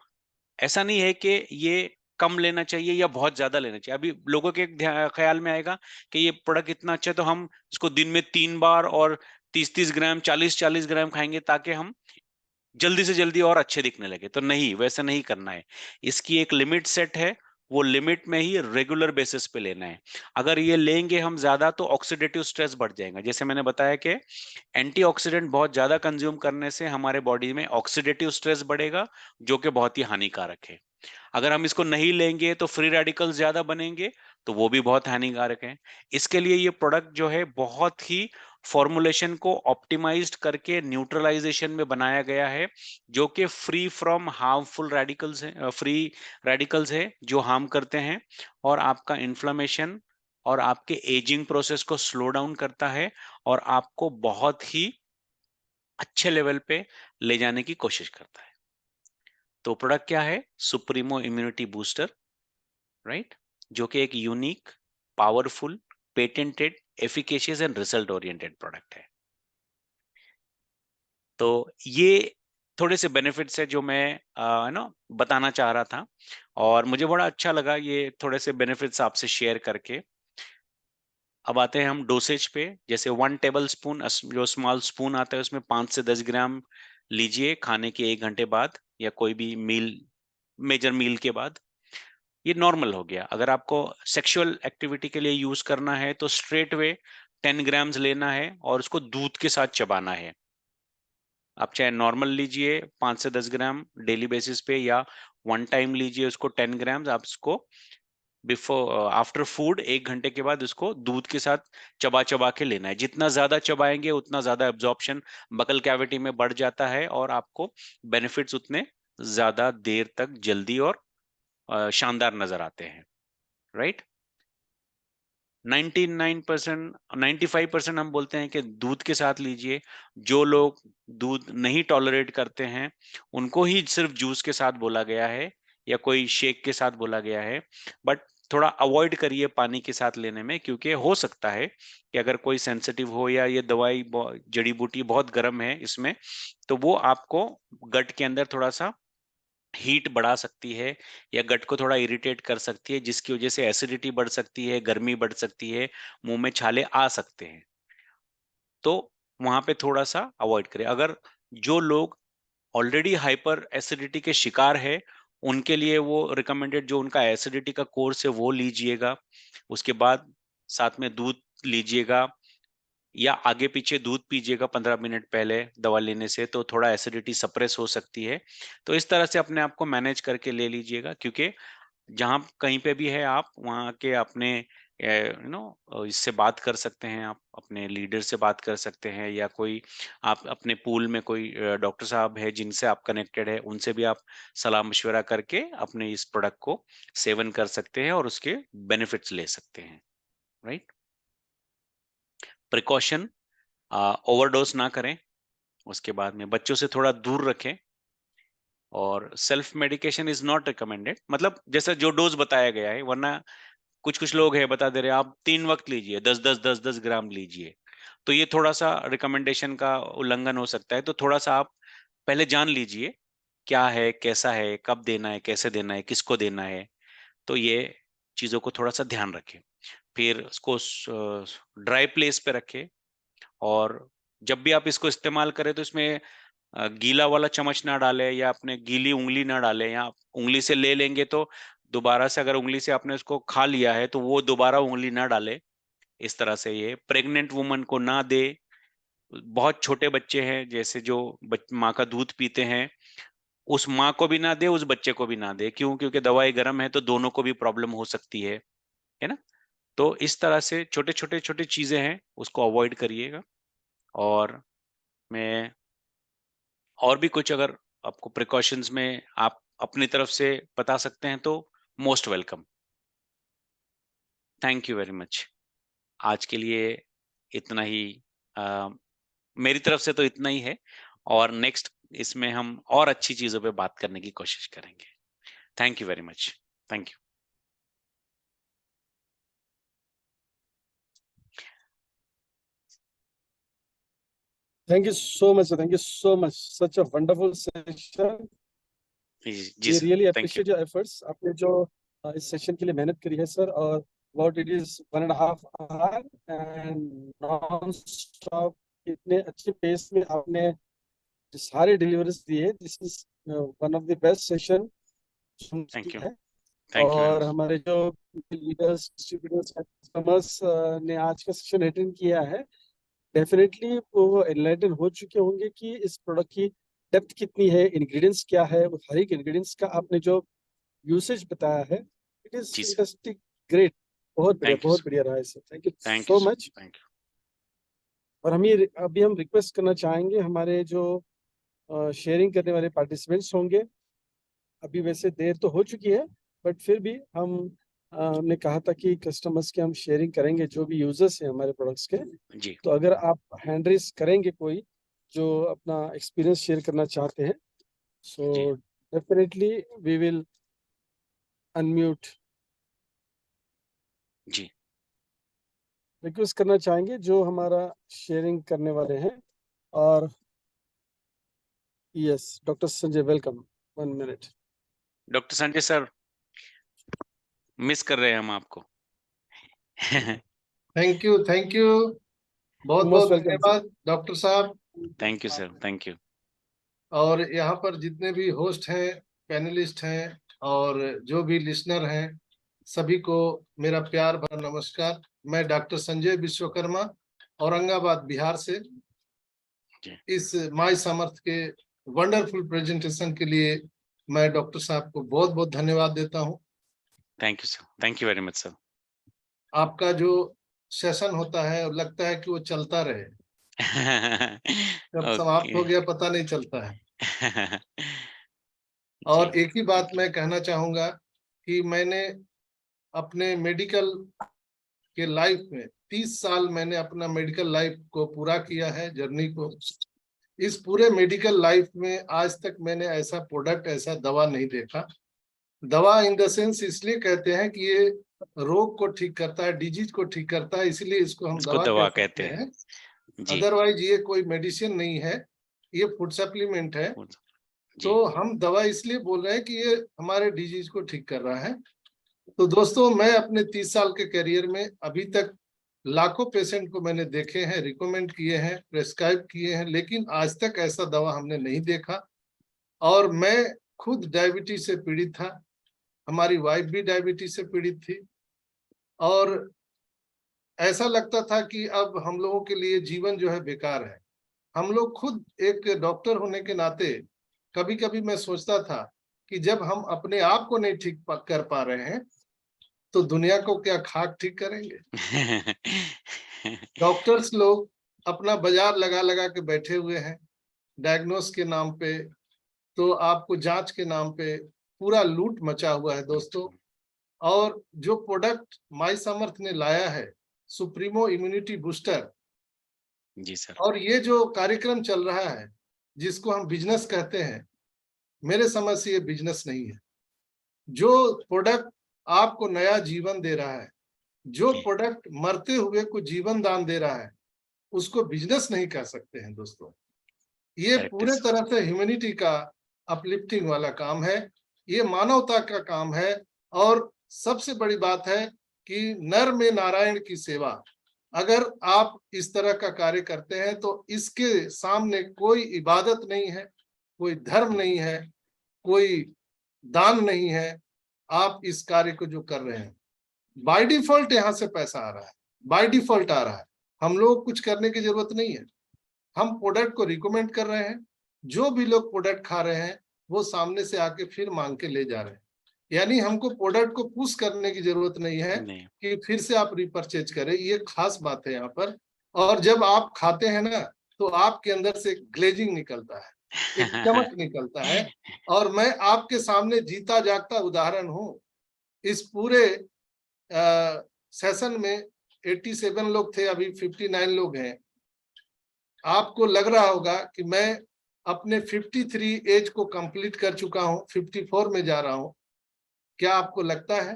Speaker 1: ऐसा नहीं है कि ये कम लेना चाहिए या बहुत ज्यादा लेना चाहिए। अभी लोगों के ख्याल में आएगा कि ये प्रोडक्ट इतना अच्छा है तो हम इसको दिन में 3 बार और 30-30 ग्राम, 40-40 ग्राम खाएंगे ताकि हम जल्दी से जल्दी और अच्छे दिखने लगे। तो नहीं, वैसा नहीं करना है। इसकी एक लिमिट सेट है, वो लिमिट में ही रेगुलर बेसिस पे लेना है। अगर ये लेंगे हम ज्यादा तो ऑक्सीडेटिव स्ट्रेस बढ़ जाएगा। जैसे मैंने बताया कि एंटीऑक्सीडेंट बहुत ज्यादा कंज्यूम करने से हमारे बॉडी में ऑक्सीडेटिव स्ट्रेस बढ़ेगा, जो कि बहुत ही हानिकारक है। अगर हम इसको नहीं लेंगे तो फ्री रेडिकल्स ज्यादा बनेंगे, तो वो भी बहुत हानिकारक है। इसके लिए ये प्रोडक्ट जो है बहुत ही फॉर्मुलेशन को ऑप्टिमाइज्ड करके न्यूट्रलाइजेशन में बनाया गया है, जो कि फ्री फ्रॉम हार्मफुल रेडिकल्स है, फ्री रेडिकल्स है जो हार्म करते हैं, और आपका इन्फ्लेमेशन और आपके एजिंग प्रोसेस को स्लो डाउन करता है, और आपको बहुत ही अच्छे लेवल पे ले जाने की कोशिश करता है। तो प्रोडक्ट क्या है? सुप्रीमो इम्यूनिटी बूस्टर, राइट, जो कि एक unique, powerful, patented, efficacious and result oriented product है। तो ये थोड़े से बेनिफिट्स है जो मैं बताना चाह रहा था, और मुझे बड़ा अच्छा लगा ये थोड़े से बेनिफिट्स आपसे शेयर करके। अब आते हैं हम डोसेज पे। जैसे 1 टेबल स्पून, जो स्मॉल स्पून आता है उसमें 5 से 10 ग्राम लीजिए खाने के 1 घंटे बाद, या कोई भी मील, मेजर मील के बाद। ये नॉर्मल हो गया। अगर आपको सेक्सुअल एक्टिविटी के लिए यूज करना है तो स्ट्रेट वे 10 ग्राम्स लेना है और उसको दूध के साथ चबाना है। आप चाहे नॉर्मल लीजिए 5 से 10 ग्राम डेली बेसिस पे, या वन टाइम लीजिए उसको 10 ग्राम्स। आप उसको बिफोर आफ्टर फूड 1 घंटे के बाद उसको दूध के साथ चबा चबा के लेना है। जितना ज्यादा चबाएंगे उतना ज्यादा एब्जॉर्प्शन बकल कैविटी में बढ़ जाता है, और आपको बेनिफिट्स उतने ज्यादा देर तक जल्दी और शानदार नजर आते हैं, राइट। 99%, 95% हम बोलते हैं कि दूध के साथ लीजिए। जो लोग दूध नहीं टॉलरेट करते हैं उनको ही सिर्फ जूस के साथ बोला गया है, या कोई शेक के साथ बोला गया है। बट थोड़ा अवॉइड करिए पानी के साथ लेने में, क्योंकि हो सकता है कि अगर कोई सेंसिटिव हो, या ये दवाई जड़ी बूटी बहुत गर्म है इसमें, तो वो आपको गट के अंदर थोड़ा सा हीट बढ़ा सकती है या गट को थोड़ा इरिटेट कर सकती है, जिसकी वजह से एसिडिटी बढ़ सकती है, गर्मी बढ़ सकती है, मुंह में छाले आ सकते हैं। तो वहां पे थोड़ा सा अवॉइड करें। अगर जो लोग ऑलरेडी हाइपर एसिडिटी के शिकार है, उनके लिए वो रिकमेंडेड जो उनका एसिडिटी का कोर्स है वो लीजिएगा। उसके बाद साथ में दूध लीजिएगा या आगे पीछे दूध पीजिएगा 15 मिनट पहले दवा लेने से, तो थोड़ा एसिडिटी सप्रेस हो सकती है। तो इस तरह से अपने आप को मैनेज करके ले लीजिएगा, क्योंकि जहाँ कहीं पे भी है आप वहाँ के अपने इससे बात कर सकते हैं, आप अपने लीडर से बात कर सकते हैं, या कोई आप अपने पूल में कोई डॉक्टर साहब है जिनसे आप कनेक्टेड है, उनसे भी आप सलाह मशवरा करके अपने इस प्रोडक्ट को सेवन कर सकते हैं और उसके बेनिफिट्स ले सकते हैं। राइट। प्रिकॉशन, ओवरडोज ना करें। उसके बाद में बच्चों से थोड़ा दूर रखें, और self medication is not recommended, मतलब जैसा जो डोज बताया गया है। वरना कुछ कुछ लोग है बता दे रहे आप 3 वक्त लीजिए, 10-10 ग्राम लीजिए, तो ये थोड़ा सा रिकमेंडेशन का उल्लंघन हो सकता है। तो थोड़ा सा आप पहले जान लीजिए क्या है, कैसा है, कब देना है, कैसे देना है, किसको देना है। तो ये चीजों को थोड़ा सा ध्यान रखें। फिर उसको ड्राई प्लेस पे रखें, और जब भी आप इसको इस्तेमाल करें तो इसमें गीला वाला चम्मच ना डालें, या अपने गीली उंगली ना डालें, या आप उंगली से ले लेंगे तो दोबारा से अगर उंगली से आपने उसको खा लिया है तो वो दोबारा उंगली ना डाले। इस तरह से ये प्रेग्नेंट वुमन को ना दे। बहुत छोटे बच्चे हैं जैसे जो माँ का दूध पीते हैं, उस माँ को भी ना दे, उस बच्चे को भी ना दे। क्यों? क्योंकि दवाई गर्म है तो दोनों को भी प्रॉब्लम हो सकती है ना। तो इस तरह से छोटे चीजें हैं, उसको अवॉइड करिएगा। और मैं और भी कुछ अगर आपको प्रिकॉशंस में आप अपनी तरफ से बता सकते हैं तो most welcome. Thank you very much. आज के लिए इतना ही। अ, मेरी तरफ से तो इतना ही है, और नेक्स्ट इसमें हम और अच्छी चीजों पे बात करने की कोशिश करेंगे। Thank you very much. Thank you.
Speaker 2: Thank you so much, sir. Thank you so much. Such a wonderful session.
Speaker 1: जी
Speaker 2: We
Speaker 1: sir.
Speaker 2: really
Speaker 1: thank you.
Speaker 2: appreciate your efforts. आपने जो इस सेशन के लिए मेहनत करी है सर, और about it is 1.5 hour and non-stop इतने अच्छे पेस में आपने सारे डिलीवरीज दिए। This is one of the best session
Speaker 1: thank you.
Speaker 2: है।
Speaker 1: थैंक यू वेरी
Speaker 2: और
Speaker 1: मच।
Speaker 2: हमारे जो लीडर्स, डिस्ट्रीब्यूटर्स, कस्टमर्स ने आज का सेशन अटेंड किया है, डेफिनेटली वो एनलाइटन हो चुके होंगे कि इस प्रोडक्ट की डेप्थ कितनी है, इंग्रेडिएंट्स क्या है। वो हर एक इंग्रेडिएंट्स का आपने जो यूसेज बताया है, इट इज
Speaker 1: जी sir.
Speaker 2: Fantastic, great.
Speaker 1: Thank you
Speaker 2: बहुत
Speaker 1: सर।
Speaker 2: बढ़िया रहा है sir. Thank you
Speaker 1: thank you
Speaker 2: so
Speaker 1: sir.
Speaker 2: Much.
Speaker 1: Thank you.
Speaker 2: और हम ये अभी हम रिक्वेस्ट करना चाहेंगे हमारे जो शेयरिंग करने वाले पार्टिसिपेंट्स होंगे, अभी वैसे देर तो हो चुकी है, बट फिर भी हमने कहा था कि कस्टमर्स के हम शेयरिंग करेंगे, जो भी यूजर्स हैं हमारे प्रोडक्ट्स के।
Speaker 1: जी
Speaker 2: तो अगर आप हैंड रेस करेंगे कोई जो अपना एक्सपीरियंस शेयर करना चाहते हैं,
Speaker 1: जी
Speaker 2: so definitely we will unmute.
Speaker 1: जी।
Speaker 2: रिक्वेस्ट करना चाहेंगे जो हमारा शेयरिंग करने वाले हैं। और yes, doctor Sanjay, welcome. 1 minute.
Speaker 1: Doctor Sanjay sir, miss कर रहे हैं हम आपको।
Speaker 3: Thank you. बहुत
Speaker 2: मोस्ट
Speaker 3: बहुत
Speaker 2: वेलकम सर।
Speaker 3: धन्यवाद डॉक्टर साहब।
Speaker 1: Thank you sir. Thank you.
Speaker 3: और यहाँ पर जितने भी होस्ट हैं, पैनलिस्ट हैं, और जो भी लिसनर हैं, सभी को मेरा प्यार भरा नमस्कार। मैं डॉक्टर संजय विश्वकर्मा, औरंगाबाद, बिहार से
Speaker 1: जी।
Speaker 3: इस माय समर्थ के वंडरफुल प्रेजेंटेशन के लिए मैं डॉक्टर साहब को बहुत बहुत धन्यवाद देता हूँ।
Speaker 1: Thank you sir. Thank you very much sir.
Speaker 3: आपका जो सेशन होता है लगता है कि वो चलता रहे, कब समाप्त
Speaker 1: ओके।
Speaker 3: हो गया पता नहीं चलता है।
Speaker 1: जी।
Speaker 3: और एक ही बात
Speaker 1: थैंक यू।
Speaker 3: मैं कहना चाहूंगा कि मैंने अपने मेडिकल के लाइफ में 30 साल मैंने अपना मेडिकल लाइफ को पूरा किया है, जर्नी को। इस पूरे मेडिकल लाइफ में आज तक मैंने ऐसा प्रोडक्ट, ऐसा दवा नहीं देखा। दवा इन द सेंस इसलिए कहते हैं कि ये रोग को ठीक करता है, डिजीज को ठीक करता है, इसलिए इसको हम
Speaker 1: इसको
Speaker 3: दवा कह
Speaker 1: दवा कहते
Speaker 3: सकते
Speaker 1: हैं।
Speaker 3: हैं।
Speaker 1: जी।
Speaker 3: अदरवाइज ये कोई मेडिसिन नहीं है, ये फूड सप्लीमेंट है। तो हम दवा इसलिए बोल रहे हैं कि ये हमारे डिजीज को ठीक कर रहा है। तो दोस्तों, मैं अपने 30 साल के करियर में अभी तक लाखों पेशेंट को मैंने देखे हैं, रिकमेंड किए हैं, प्रेस्क्राइब किए हैं, लेकिन आज तक ऐसा दवा हमने नहीं देखा। और मैं खुद डायबिटीज से पीड़ित था, हमारी वाइफ भी डायबिटीज से पीड़ित थी, और ऐसा लगता था कि अब हम लोगों के लिए जीवन जो है बेकार है। हम लोग खुद एक डॉक्टर होने के नाते कभी कभी मैं सोचता था कि जब हम अपने आप को नहीं ठीक कर पा रहे हैं तो दुनिया को क्या खाक ठीक करेंगे। डॉक्टर्स लोग अपना बाजार लगा लगा के बैठे हुए हैं, डायग्नोस के नाम पे, तो आपको जांच के नाम पे पूरा लूट मचा हुआ है दोस्तों। और जो प्रोडक्ट माई समर्थ ने लाया है, सुप्रीमो इम्यूनिटी बूस्टर,
Speaker 1: जी सर।
Speaker 3: और ये जो कार्यक्रम चल रहा है जिसको हम बिजनेस कहते हैं, मेरे समझ से ये बिजनेस नहीं है। जो प्रोडक्ट आपको नया जीवन दे रहा है, जो प्रोडक्ट मरते हुए को जीवन दान दे रहा है, उसको बिजनेस नहीं कह सकते हैं दोस्तों। ये पूरे तरह से ह्यूमैनिटी का अपलिफ्टिंग वाला काम है, ये मानवता का काम है। और सबसे बड़ी बात है कि नर में नारायण की सेवा। अगर आप इस तरह का कार्य करते हैं तो इसके सामने कोई इबादत नहीं है, कोई धर्म नहीं है, कोई दान नहीं है। आप इस कार्य को जो कर रहे हैं, बाय डिफॉल्ट यहाँ से पैसा आ रहा है, बाय डिफॉल्ट आ रहा है। हम लोग कुछ करने की जरूरत नहीं है, हम प्रोडक्ट को रिकमेंड कर रहे हैं। जो भी लोग प्रोडक्ट खा रहे हैं वो सामने से आके फिर मांग के ले जा रहे हैं। यानी हमको प्रोडक्ट को पुश करने की जरूरत नहीं है कि फिर से आप रिपर्चेज करें, ये खास बात है यहाँ पर। और जब आप खाते हैं ना तो आपके अंदर से ग्लेजिंग निकलता है, एक चमक निकलता है। और मैं आपके सामने जीता जागता उदाहरण हूँ। इस पूरे सेशन में 87 लोग थे, अभी 59 लोग हैं। आपको लग रहा होगा कि मैं अपने 53 एज को कंप्लीट कर चुका हूँ, 54 में जा रहा हूँ। क्या आपको लगता है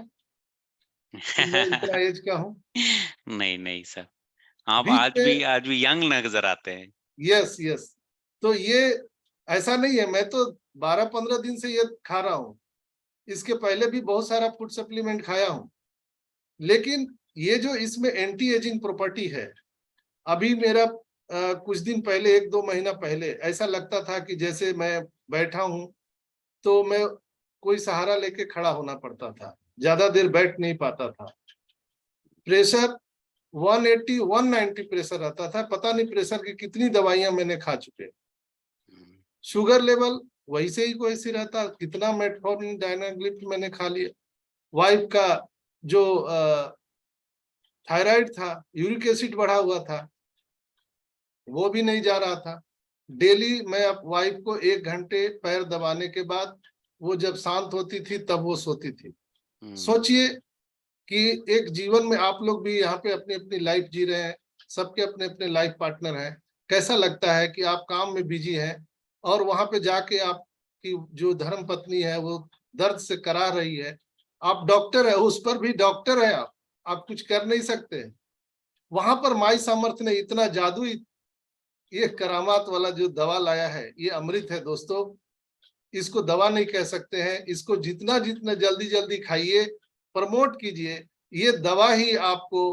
Speaker 3: कि मैं इतना एज का हूँ?
Speaker 1: नहीं नहीं सर, आप
Speaker 3: बीच में
Speaker 1: आज भी यंग नजर आते हैं।
Speaker 3: Yes yes. तो ये ऐसा नहीं है, मैं तो 12-15 दिन से ये खा रहा हूँ, इसके पहले भी बहुत सारा फूड सप्लीमेंट खाया हूँ। लेकिन ये जो इसमें एंटी एजिंग प्रॉपर्टी है, अभी मेरा कुछ दिन पहले, 1-2 महीना पहले ऐसा लगता था कि जैसे मैं बैठा हूं तो मैं कोई सहारा लेके खड़ा होना पड़ता था, ज्यादा देर बैठ नहीं पाता था। प्रेशर 180-190 प्रेशर आता था, पता नहीं प्रेशर की कितनी दवाइयां मैंने खा चुके। शुगर लेवल वैसे ही वैसे रहता, कितना मेटफॉर्मिन डायनाग्लिप्ट मैंने खा लिया। वाइफ का जो थायराइड था, यूरिक एसिड बढ़ा हुआ था, वो भी नहीं जा रहा था। डेली मैं अब वाइफ को 1 घंटे पैर दबाने के बाद वो जब शांत होती थी तब वो सोती थी। सोचिए कि एक जीवन में आप लोग भी यहाँ पे अपनी अपनी लाइफ जी रहे हैं, सबके अपने अपने लाइफ पार्टनर हैं। कैसा लगता है कि आप काम में बिजी हैं और वहां पे जाके आपकी जो धर्म पत्नी है वो दर्द से करा रही है, आप डॉक्टर है, उस पर भी डॉक्टर है, आप कुछ कर नहीं सकते। वहां पर माई सामर्थ ने इतना जादू, ये करामात वाला जो दवा लाया है, ये अमृत है दोस्तों। इसको दवा नहीं कह सकते हैं, इसको जितना जितना जल्दी जल्दी खाइए, प्रमोट कीजिए। ये दवा ही आपको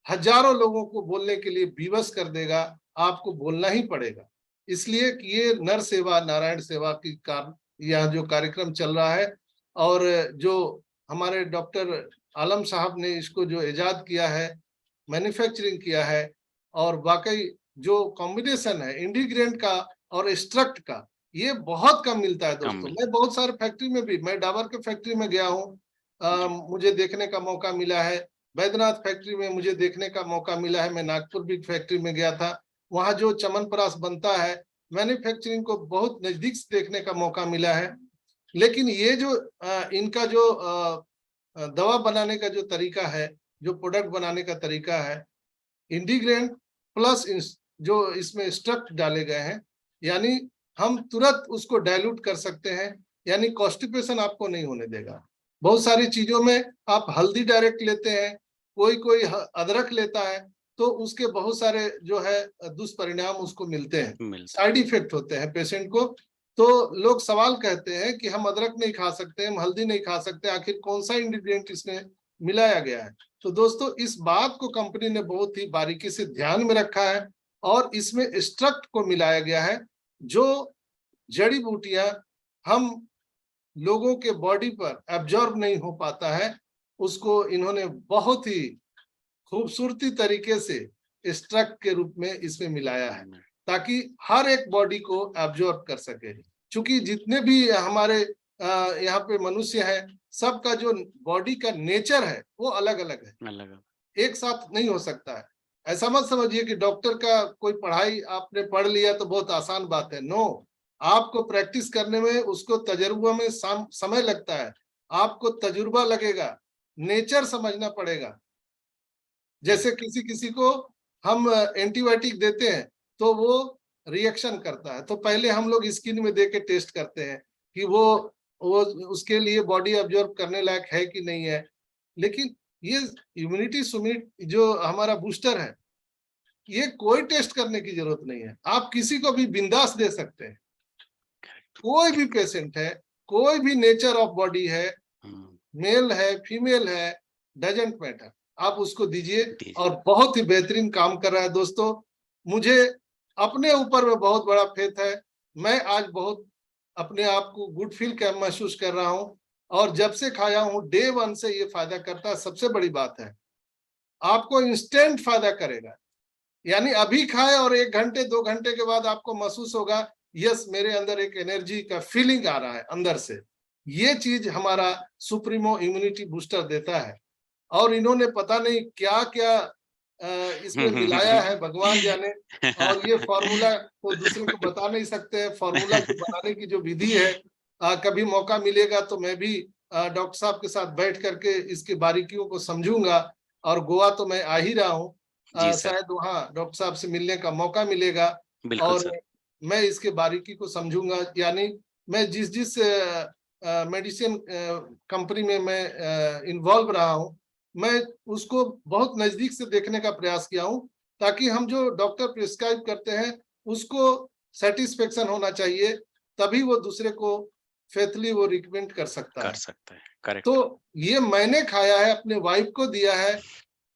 Speaker 3: हजारों लोगों को बोलने के लिए विवश कर देगा, आपको बोलना ही पड़ेगा। इसलिए कि ये नर सेवा नारायण सेवा की यह जो कार्यक्रम चल रहा है, और जो हमारे डॉक्टर आलम साहब ने इसको जो इजाद किया है, मैन्युफैक्चरिंग किया है, और वाकई जो कॉम्बिनेशन है इंडिग्रेंट का और एक्सट्रैक्ट का, ये बहुत कम मिलता है दोस्तों। मैं बहुत सारे फैक्ट्री में भी, मैं डाबर के फैक्ट्री में गया हूँ, मुझे देखने का मौका मिला है। बैद्यनाथ फैक्ट्री में मुझे देखने का मौका मिला है। मैं नागपुर भी फैक्ट्री में गया था, वहाँ जो चमनप्राश बनता है, मैन्युफैक्चरिंग को बहुत नजदीक से देखने का मौका मिला है। लेकिन ये जो इनका जो दवा बनाने का जो तरीका है, जो प्रोडक्ट बनाने का तरीका है, इंडिग्रेंट प्लस जो इसमें स्ट्रक्ट डाले गए हैं, यानी हम तुरंत उसको डाइल्यूट कर सकते हैं, यानी कॉन्स्टिपेशन आपको नहीं होने देगा। बहुत सारी चीजों में आप हल्दी डायरेक्ट लेते हैं, कोई कोई अदरक लेता है, तो उसके बहुत सारे जो है दुष्परिणाम उसको मिलते हैं, साइड इफेक्ट होते हैं पेशेंट को। तो लोग सवाल कहते हैं कि हम अदरक नहीं खा सकते, हम हल्दी नहीं खा सकते, आखिर कौन सा इंग्रेडिएंट इसमें मिलाया गया है। तो दोस्तों इस बात को कंपनी ने बहुत ही बारीकी से ध्यान में रखा है और इसमें एक्सट्रैक्ट को मिलाया गया है, जो जड़ी बूटियां हम लोगों के बॉडी पर एब्जॉर्ब नहीं हो पाता है, उसको इन्होंने बहुत ही खूबसूरती तरीके से एक्सट्रैक्ट के रूप में इसमें मिलाया है, ताकि हर एक बॉडी को एब्जॉर्ब कर सके। क्योंकि जितने भी हमारे यहाँ पे मनुष्य हैं, सबका जो बॉडी का नेचर है वो अलग अलग है, एक साथ नहीं हो सकता है। ऐसा मत समझिए कि डॉक्टर का कोई पढ़ाई आपने पढ़ लिया तो बहुत आसान बात है। नो, आपको प्रैक्टिस करने में, उसको तजुर्बा में समय लगता है, आपको तजुर्बा लगेगा, नेचर समझना पड़ेगा। जैसे किसी किसी को हम एंटीबायोटिक देते हैं तो वो रिएक्शन करता है, तो पहले हम लोग स्किन में दे के टेस्ट करते हैं कि वो उसके लिए बॉडी अब्जॉर्ब करने लायक है कि नहीं है। लेकिन ये इम्यूनिटी सुमिट जो हमारा बूस्टर है, ये कोई टेस्ट करने की जरूरत नहीं है, आप किसी को भी बिंदास दे सकते हैं। कोई भी पेशेंट है, कोई भी नेचर ऑफ बॉडी है, मेल है फीमेल है, डजंट मैटर, आप उसको दीजिए और बहुत ही बेहतरीन काम कर रहा है। दोस्तों मुझे अपने ऊपर में बहुत बड़ा फेथ है, मैं आज बहुत अपने आप को गुड फील कर महसूस कर रहा हूं और जब से खाया हूं डे 1 से ये फायदा करता है। सबसे बड़ी बात है आपको इंस्टेंट फायदा करेगा, यानी अभी खाए और 1 घंटे 2 घंटे के बाद आपको महसूस होगा यस मेरे अंदर एक एनर्जी का फीलिंग आ रहा है अंदर से। ये चीज हमारा सुप्रीमो इम्यूनिटी बूस्टर देता है और इन्होंने पता नहीं क्या क्या इसमें मिलाया है, भगवान जाने। और ये फॉर्मूला को दूसरे को बता नहीं सकते हैं, फॉर्मूला को बनाने की जो विधि है, कभी मौका मिलेगा तो मैं भी डॉक्टर साहब के साथ बैठ करके इसकी बारीकियों को समझूंगा। और गोवा तो मैं आ ही रहा हूँ, शायद वहाँ डॉक्टर साहब से मिलने का मौका मिलेगा और मैं इसके बारीकी को समझूंगा। यानी मैं जिस जिस मेडिसिन कंपनी में मैं इन्वॉल्व रहा हूँ, मैं उसको बहुत नजदीक से देखने का प्रयास किया हूँ, ताकि हम जो डॉक्टर प्रिस्क्राइब करते हैं उसको सेटिस्फेक्शन होना चाहिए, तभी वो दूसरे को फेथली वो रिकमेंड कर सकता है। करेक्ट। तो ये मैंने खाया है, अपने वाइफ को दिया है,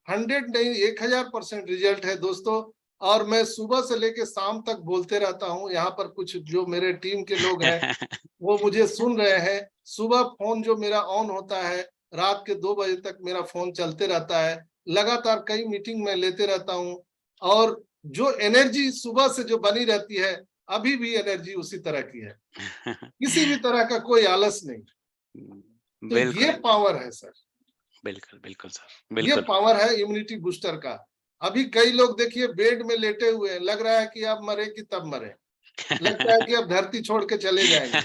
Speaker 3: 100 नहीं 1000% रिजल्ट है दोस्तों। और मैं सुबह से लेके शाम तक बोलते रहता हूँ, यहाँ पर कुछ जो मेरे टीम के लोग हैं वो मुझे सुन रहे हैं। सुबह फोन जो मेरा ऑन होता है, रात के 2 बजे तक मेरा फोन चलते रहता है, लगातार कई मीटिंग में लेते रहता हूँ और जो एनर्जी सुबह से जो बनी रहती है, अभी भी एनर्जी उसी तरह की है, किसी भी तरह का कोई आलस नहीं। तो ये पावर है सर,
Speaker 1: बिल्कुल बिल्कुल सर,
Speaker 3: बिल्कुल। ये पावर है इम्यूनिटी बूस्टर का। अभी कई लोग देखिए बेड में लेटे हुए हैं, लग रहा है कि अब मरे कि तब मरे, लगता है कि अब धरती छोड़ के चले जाएंगे।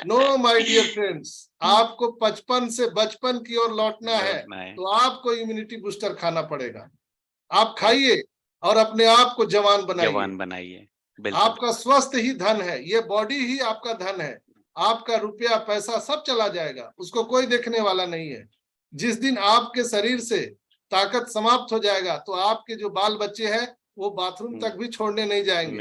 Speaker 3: नो माय डियर फ्रेंड्स, आपको बचपन की ओर लौटना है तो आपको इम्यूनिटी बूस्टर खाना पड़ेगा। आप खाइए और अपने आप को जवान बनाइए। आपका स्वस्थ ही धन है, ये बॉडी ही आपका धन है। आपका रुपया पैसा सब चला जाएगा, उसको कोई देखने वाला नहीं है। जिस दिन आपके शरीर से ताकत समाप्त हो जाएगा तो आपके जो बाल बच्चे हैं वो बाथरूम तक भी छोड़ने नहीं जाएंगे,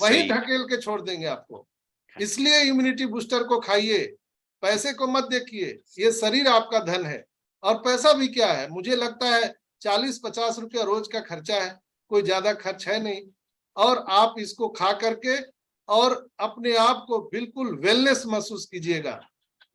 Speaker 3: वहीं ढकेल के छोड़ देंगे आपको। इसलिए इम्यूनिटी बूस्टर को खाइए, पैसे को मत देखिए, ये शरीर आपका धन है। और पैसा भी क्या है, मुझे लगता है 40-50 रुपया रोज का खर्चा है, कोई ज्यादा खर्च है नहीं। और आप इसको खा करके और अपने आप को बिल्कुल वेलनेस महसूस कीजिएगा।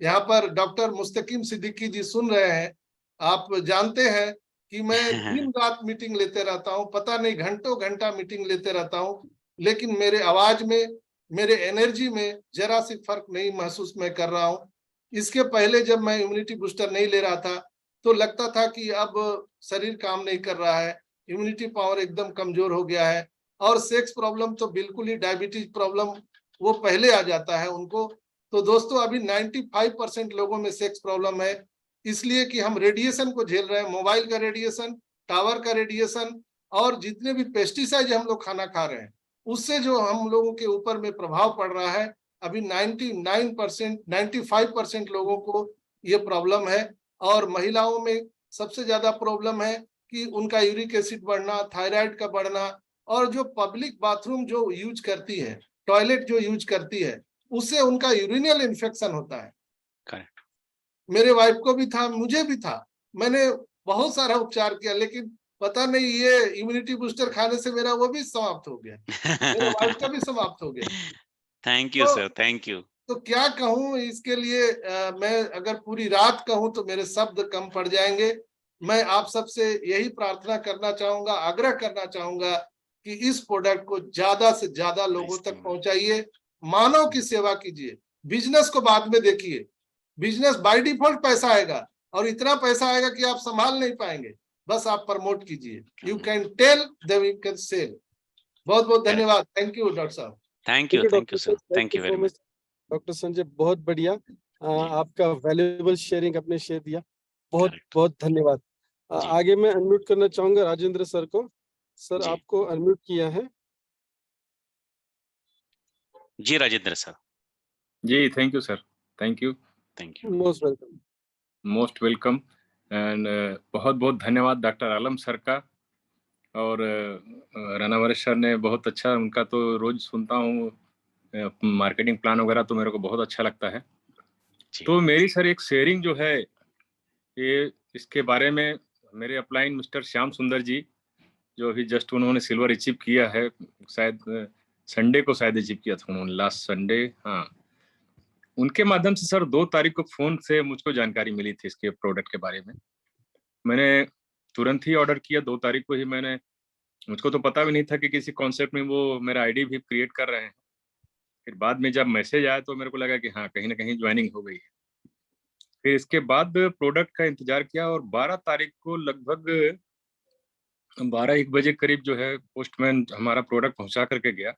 Speaker 3: यहाँ पर डॉक्टर मुस्तकीम सिद्दीकी जी सुन रहे हैं, आप जानते हैं कि मैं दिन रात मीटिंग लेते रहता हूँ, पता नहीं घंटों घंटा मीटिंग लेते रहता हूँ, लेकिन मेरे आवाज में, मेरे एनर्जी में जरा सी फर्क नहीं महसूस मैं कर रहा हूँ। इसके पहले जब मैं इम्यूनिटी बूस्टर नहीं ले रहा था तो लगता था कि अब शरीर काम नहीं कर रहा है, इम्यूनिटी पावर एकदम कमजोर हो गया है। और सेक्स प्रॉब्लम तो बिल्कुल ही, डायबिटीज प्रॉब्लम वो पहले आ जाता है उनको। तो दोस्तों अभी 95% लोगों में सेक्स प्रॉब्लम है, इसलिए कि हम रेडिएशन को झेल रहे हैं, मोबाइल का रेडिएशन, टावर का रेडिएशन और जितने भी पेस्टिसाइड हम लोग खाना खा रहे हैं, उससे जो हम लोगों के ऊपर में प्रभाव पड़ रहा है। अभी 95% लोगों को ये प्रॉब्लम है। और महिलाओं में सबसे ज्यादा प्रॉब्लम है कि उनका यूरिक एसिड बढ़ना, थायराइड का बढ़ना, और जो पब्लिक बाथरूम जो यूज करती है टॉयलेट जो यूज करती है उससे उनका यूरिनल इन्फेक्शन होता है।
Speaker 1: करेक्ट।
Speaker 3: मेरे वाइफ को भी था, मुझे भी था, मैंने बहुत सारा उपचार किया, लेकिन पता नहीं ये इम्यूनिटी बूस्टर खाने से मेरा वो भी समाप्त हो गया, मेरे वाइफ का भी समाप्त हो गया।
Speaker 1: थैंक यू
Speaker 3: तो
Speaker 1: सर, थैंक यू।
Speaker 3: तो क्या कहूँ इसके लिए, मैं अगर पूरी रात कहूँ तो मेरे शब्द कम पड़ जाएंगे। मैं आप सबसे यही प्रार्थना करना चाहूंगा, आग्रह करना चाहूंगा कि इस प्रोडक्ट को ज्यादा से ज्यादा लोगों तक पहुंचाइए, मानव की सेवा कीजिए। बिजनेस को बाद में देखिए, बिजनेस बाय डिफॉल्ट पैसा आएगा और इतना पैसा आएगा कि आप संभाल नहीं पाएंगे, बस आप प्रमोट कीजिए। You can tell them you can sell. बहुत बहुत धन्यवाद। थैंक यू डॉक्टर साहब।
Speaker 1: थैंक
Speaker 2: ठीक
Speaker 1: यू,
Speaker 2: है
Speaker 1: thank you
Speaker 2: doctor
Speaker 1: sir,
Speaker 2: sir, thank
Speaker 1: thank
Speaker 2: you
Speaker 1: you
Speaker 2: so
Speaker 1: very
Speaker 2: much.
Speaker 1: Much.
Speaker 2: Doctor Sanjay बहुत बढ़िया, आपका वैल्यूएबल शेयरिंग आपने शेयर दिया, बहुत
Speaker 1: करेक्ट
Speaker 2: बहुत धन्यवाद।
Speaker 1: जी।
Speaker 2: आगे मैं अनम्यूट करना चाहूंगा राजेंद्र सर को। सर
Speaker 1: जी
Speaker 2: आपको अनम्यूट किया है।
Speaker 1: जी राजेंद्र सर,
Speaker 4: जी, thank you sir, thank you,
Speaker 1: thank you.
Speaker 2: Most welcome.
Speaker 4: Most welcome and बहुत बहुत धन्यवाद डॉक्टर आलम सर का। और रानावरे सर ने बहुत अच्छा, उनका तो रोज सुनता हूँ मार्केटिंग प्लान वगैरह, तो मेरे को बहुत अच्छा लगता है।
Speaker 1: जी
Speaker 4: तो मेरी सर एक शेयरिंग जो है, ये इसके बारे में मेरे अपलाइन मिस्टर श्याम सुंदर जी, जो अभी जस्ट उन्होंने सिल्वर अचीव किया है, शायद संडे को शायद अचीव किया था उन्होंने, लास्ट संडे, हाँ। उनके माध्यम से सर 2 तारीख को फोन से मुझको जानकारी मिली थी इसके प्रोडक्ट के बारे में। मैंने तुरंत ही ऑर्डर किया, 2 तारीख को ही मैंने, मुझको तो पता भी नहीं था कि किसी कॉन्सेप्ट में वो मेरा आईडी भी क्रिएट कर रहे हैं। फिर बाद में जब मैसेज आया तो मेरे को लगा कि हाँ, कहीं ना कहीं ज्वाइनिंग हो गई है। फिर इसके बाद प्रोडक्ट का इंतजार किया और 12 तारीख को लगभग 12-1 बजे करीब जो है पोस्टमैन हमारा प्रोडक्ट पहुंचा करके गया।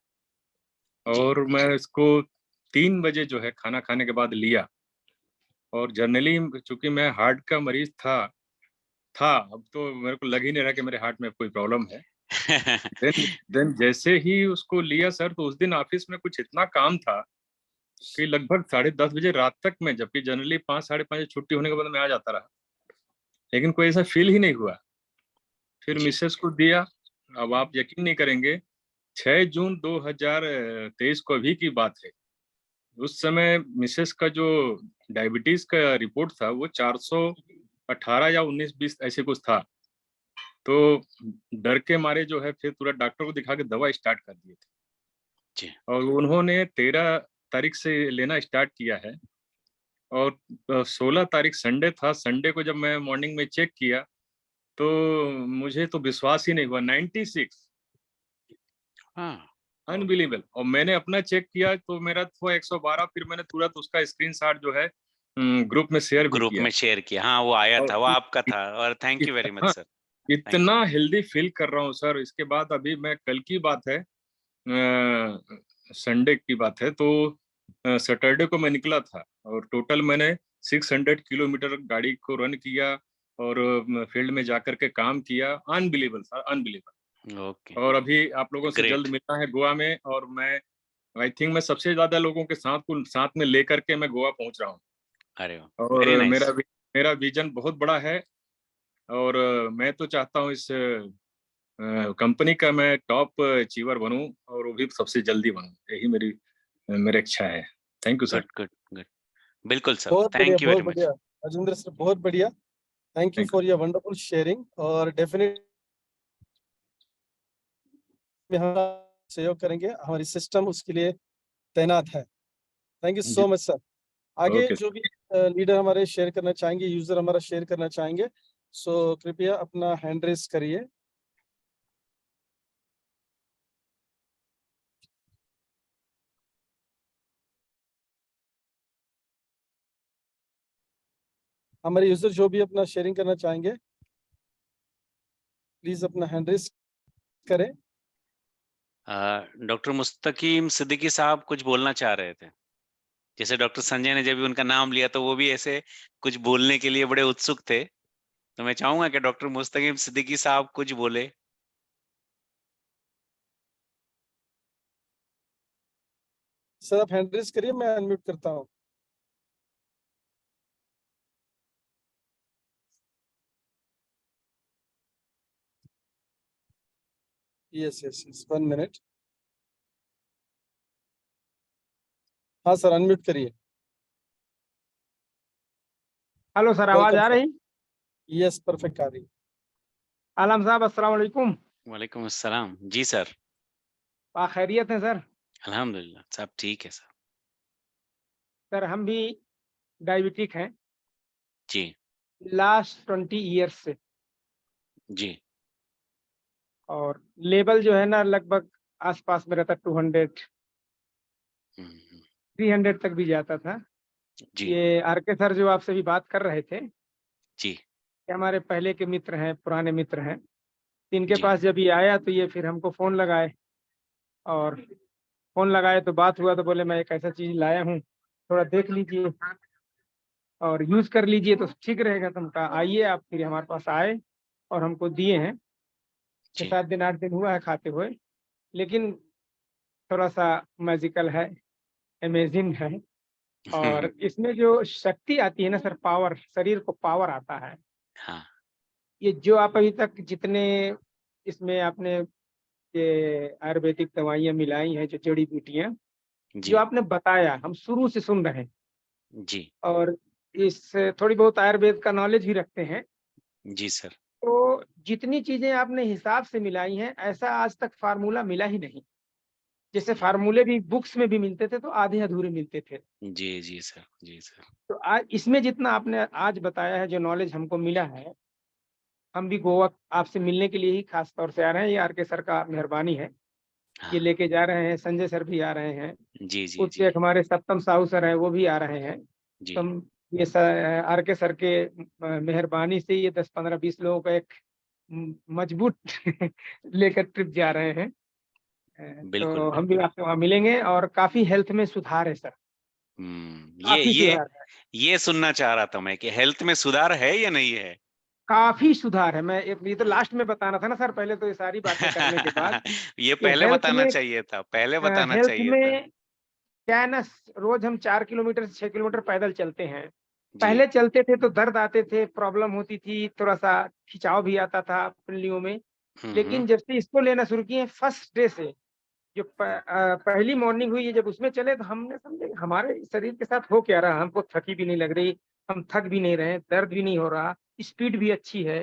Speaker 4: और मैं इसको 3 बजे जो है खाना खाने के बाद लिया। और जनरली चूंकि मैं हार्ट का मरीज था, अब तो मेरे को लग ही नहीं रहा कि मेरे हार्ट में कोई प्रॉब्लम है। देन जैसे ही उसको लिया सर, तो उस दिन ऑफिस में कुछ इतना काम था कि लगभग 10:30 बजे रात तक मैं, जबकि जनरली 5 साढ़े 5 छुट्टी होने के बाद मैं आ जाता रहा, लेकिन कोई ऐसा फील ही नहीं हुआ। फिर
Speaker 1: जी
Speaker 4: मिसेस को दिया। अब आप यकीन नहीं करेंगे, 6 जून 2023 को अभी की बात है। उस समय मिसेस का जो डायबिटीज का रिपोर्ट था वो 418 या 19-20 ऐसे कुछ था। तो डर के मारे जो है फिर तुरंत डॉक्टर को दिखा के दवा स्टार्ट कर दिए थे।
Speaker 1: जी
Speaker 4: और उन्होंने 13 तारीख से लेना स्टार्ट किया है। और 16 तारीख संडे था, संडे को जब मैं मॉर्निंग में चेक किया तो मुझे तो विश्वास ही नहीं हुआ, 96,
Speaker 1: हाँ,
Speaker 4: अनबिलीवेबल। और मैंने अपना चेक किया तो मेरा था 112। फिर मैंने तुरंत उसका स्क्रीनशॉट जो है ग्रुप में शेयर भी
Speaker 1: ग्रुप
Speaker 4: किया।
Speaker 1: में शेयर किया, हाँ वो आया था,
Speaker 4: और
Speaker 1: वो आपका था। और थैंक यू वेरी मच
Speaker 4: हाँ,
Speaker 1: सर, थैंक
Speaker 4: इतना
Speaker 1: यू।
Speaker 4: हेल्दी फील कर रहा हूँ सर। इसके बाद अभी मैं, कल की बात है, संडे की बात है, तो सैटरडे को मैं निकला था और टोटल मैंने 600 किलोमीटर गाड़ी को रन किया और फील्ड में जाकर के काम किया। Unbelievable sir, unbelievable.
Speaker 1: ओके,
Speaker 4: और अभी आप लोगों से जल्द
Speaker 1: ग्रेट।
Speaker 4: मिलना है गोवा में। और मैं आई थिंक मैं सबसे ज्यादा लोगों के साथ में लेकर के मैं गोवा पहुंच रहा हूँ।
Speaker 1: अरे वाह,
Speaker 4: और
Speaker 1: वेरी
Speaker 4: मेरा
Speaker 1: नाइस।
Speaker 4: मेरा विजन बहुत बड़ा है। और मैं तो चाहता हूँ इस कंपनी का मैं टॉप अचीवर बनूं, और वो भी सबसे जल्दी बनूं। यही मेरी इच्छा है। Thank you sir.
Speaker 1: Good good good, बिल्कुल सर, थैंक यू
Speaker 2: बहुत
Speaker 1: वेरी
Speaker 2: बढ़िया
Speaker 1: मच।
Speaker 2: राजेंद्र सर, बहुत बढ़िया। Thank you
Speaker 4: thank
Speaker 2: for your wonderful sharing, और डेफिनेटली हम सहयोग करेंगे, हमारी सिस्टम उसके लिए तैनात है। थैंक यू
Speaker 4: यू जी।
Speaker 2: So much sir. आगे
Speaker 4: ओके।
Speaker 2: जो भी लीडर हमारे शेयर करना चाहेंगे, यूजर हमारा शेयर करना चाहेंगे, सो कृपया अपना हैंड रेस करिए। हमारे यूजर जो भी अपना शेयरिंग करना चाहेंगे, प्लीज अपना हैंड रेस करें।
Speaker 1: डॉक्टर मुस्तकीम सिद्दीकी साहब कुछ बोलना चाह रहे थे। जैसे डॉक्टर संजय ने जब भी उनका नाम लिया तो वो भी ऐसे कुछ बोलने के लिए बड़े उत्सुक थे, तो मैं चाहूंगा कि डॉक्टर मुस्तकीम सिद्दीकी साहब कुछ बोले।
Speaker 2: सर आप हैंड रेस करिए, मैं अनम्यूट करता हूँ। Yes yes yes, 1 minute. हाँ सर, अनम्यूट करिए।
Speaker 5: हेलो सर, आवाज आ रही?
Speaker 2: यस, परफेक्ट आ रही।
Speaker 5: आलम साहब, अस्सलाम वालेकुम।
Speaker 1: वालेकुम अस्सलाम जी सर।
Speaker 5: खैरियत है सर?
Speaker 1: अल्हम्दुलिल्लाह सब ठीक है सर।
Speaker 5: सर हम भी डायबिटिक हैं
Speaker 1: जी
Speaker 5: लास्ट 20 ईयर्स से,
Speaker 1: जी।
Speaker 5: और लेवल जो है ना लगभग आसपास में रहता, 200
Speaker 1: हम्म,
Speaker 5: 300 तक भी जाता था।
Speaker 1: जी
Speaker 5: ये आरके सर जो आपसे भी बात कर रहे थे,
Speaker 1: जी
Speaker 5: कि हमारे पहले के मित्र हैं, पुराने मित्र हैं, इनके
Speaker 1: जी
Speaker 5: पास जब ये आया तो ये फिर हमको फ़ोन लगाए, और फ़ोन लगाए तो बात हुआ तो बोले मैं एक ऐसा चीज़ लाया हूँ, थोड़ा देख लीजिए और यूज़ कर लीजिए तो ठीक रहेगा। तो हम कहा आइए आप, फिर हमारे पास आए और हमको दिए हैं।
Speaker 1: जी
Speaker 5: 6-7 दिन 8 दिन हुआ है खाते हुए, लेकिन थोड़ा सा मैजिकल है, अमेजिंग है। और इसमें जो शक्ति आती है ना सर, पावर, शरीर को पावर आता है।
Speaker 1: हाँ
Speaker 5: ये जो आप अभी तक जितने इसमें आपने ये आयुर्वेदिक दवाइयाँ मिलाई हैं, जो जड़ी बूटियाँ जो
Speaker 1: जी
Speaker 5: आपने बताया, हम शुरू से सुन रहे हैं,
Speaker 1: जी
Speaker 5: और इस थोड़ी बहुत आयुर्वेद का नॉलेज भी रखते हैं।
Speaker 1: जी सर।
Speaker 5: तो जितनी चीजें आपने हिसाब से मिलाई हैं, ऐसा आज तक फार्मूला मिला ही नहीं। जैसे फार्मूले भी बुक्स में भी मिलते थे तो आधे अधूरे मिलते थे।
Speaker 1: जी जी सर जी सर।
Speaker 5: तो आज इसमें जितना आपने आज बताया है, जो नॉलेज हमको मिला है, हम भी गोवा आपसे मिलने के लिए ही खास तौर से आ रहे हैं। ये आरके सर का मेहरबानी है, ये
Speaker 1: हाँ
Speaker 5: लेके जा रहे हैं। संजय सर भी आ रहे हैं,
Speaker 1: जी जी
Speaker 5: उसके
Speaker 1: जी
Speaker 5: एक हमारे सप्तम साहू सर हैं, वो भी आ रहे हैं।
Speaker 1: जी
Speaker 5: तो हम ये आरके सर के मेहरबानी से ये 10-15-20 लोगों का एक मजबूत लेकर ट्रिप जा रहे हैं।
Speaker 1: बिल्कुल
Speaker 5: तो हम भी
Speaker 1: बिल्कुल।
Speaker 5: आपसे वहाँ मिलेंगे, और काफी हेल्थ में सुधार है सर,
Speaker 1: ये
Speaker 5: काफी
Speaker 1: ये
Speaker 5: सुधार है।
Speaker 1: ये सुनना चाह रहा था मैं कि हेल्थ में सुधार है या नहीं है।
Speaker 5: काफी सुधार है। मैं ये तो
Speaker 1: हाँ।
Speaker 5: लास्ट में बताना था ना सर, पहले तो ये सारी बातें करने के बाद
Speaker 1: ये
Speaker 5: कि
Speaker 1: पहले बताना चाहिए था, पहले बताना
Speaker 5: हेल्थ
Speaker 1: चाहिए था।
Speaker 5: में क्या है ना, रोज हम 4 किलोमीटर से 6 किलोमीटर पैदल चलते हैं।
Speaker 1: जी
Speaker 5: पहले चलते थे तो दर्द आते थे, प्रॉब्लम होती थी, थोड़ा सा खिंचाव भी आता था पिंडलियों में।
Speaker 1: हम्म।
Speaker 5: लेकिन जब से इसको लेना शुरू किए, फर्स्ट डे से जो पहली मॉर्निंग हुई है, जब उसमें चले तो हमने समझे कि हमारे शरीर के साथ हो क्या रहा। हमको थकी भी नहीं लग रही, हम थक भी नहीं रहे, दर्द भी नहीं हो रहा, स्पीड भी अच्छी है।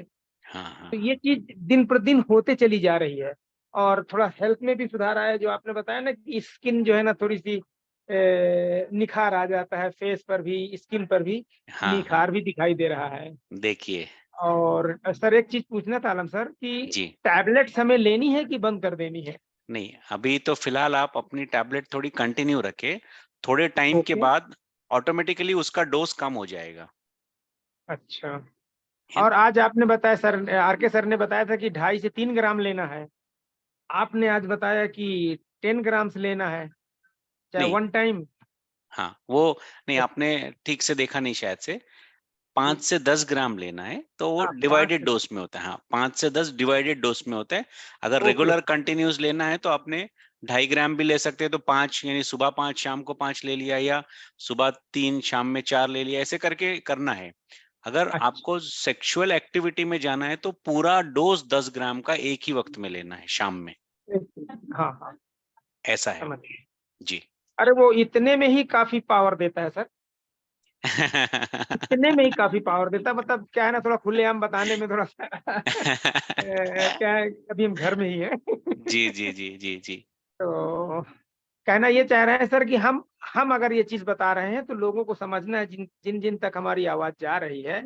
Speaker 1: हाँ हाँ
Speaker 5: तो ये चीज दिन प्रतिदिन होते चली जा रही है, और थोड़ा हेल्थ में भी सुधार आया। जो आपने बताया ना कि स्किन जो है ना थोड़ी सी निखार आ जाता है, फेस पर भी, स्किन पर भी
Speaker 1: हाँ हाँ।
Speaker 5: निखार भी दिखाई दे रहा है।
Speaker 1: देखिए
Speaker 5: और सर एक चीज पूछना था आलम सर, कि
Speaker 1: जी।
Speaker 5: टैबलेट्स हमें लेनी है कि बंद कर देनी है?
Speaker 1: नहीं, अभी तो फिलहाल आप अपनी टैबलेट थोड़ी कंटिन्यू रखें, थोड़े टाइम के
Speaker 5: ओके,
Speaker 1: बाद ऑटोमेटिकली उसका डोज कम हो जाएगा।
Speaker 5: अच्छा।
Speaker 1: है
Speaker 5: और
Speaker 1: ना।
Speaker 5: आज आपने बताया सर, आरके सर ने बताया था कि 2.5 से 3 ग्राम लेना है। आपने आज बताया कि 10 ग्राम्स लेना है, चाहे
Speaker 1: नहीं,
Speaker 5: वन टाइम।
Speaker 1: हाँ वो नहीं, आपने ठीक से देखा नहीं शायद से। 5 से 10 ग्राम लेना है तो वो
Speaker 5: हाँ, 5
Speaker 1: डिवाइडेड
Speaker 5: से,
Speaker 1: डोज में होता है। हाँ 5 से 10 डिवाइडेड डोज में होता है। अगर
Speaker 5: ओके,
Speaker 1: रेगुलर कंटिन्यूस लेना है तो आपने 2.5 ग्राम भी ले सकते हैं, तो 5 यानी सुबह 5 शाम को 5 ले लिया, या सुबह 3 शाम में 4 ले लिया, ऐसे करके करना है। अगर
Speaker 5: अच्छा,
Speaker 1: आपको सेक्सुअल एक्टिविटी में जाना है तो पूरा डोज 10 ग्राम का एक ही वक्त में लेना है, शाम में।
Speaker 5: हाँ हाँ,
Speaker 1: ऐसा है
Speaker 5: समझ
Speaker 1: वो।
Speaker 5: गए।
Speaker 1: जी।
Speaker 5: अरे वो इतने में ही काफी पावर देता है सर, इतने में ही काफी पावर देता है। मतलब क्या है ना, थोड़ा खुलेआम बताने में थोड़ा सा क्या है, अभी हम घर में ही हैं।
Speaker 1: जी जी जी जी जी
Speaker 5: तो कहना ये चाह रहे हैं सर कि हम अगर ये चीज बता रहे हैं तो लोगों को समझना है, जिन जिन जिन तक हमारी आवाज जा रही है,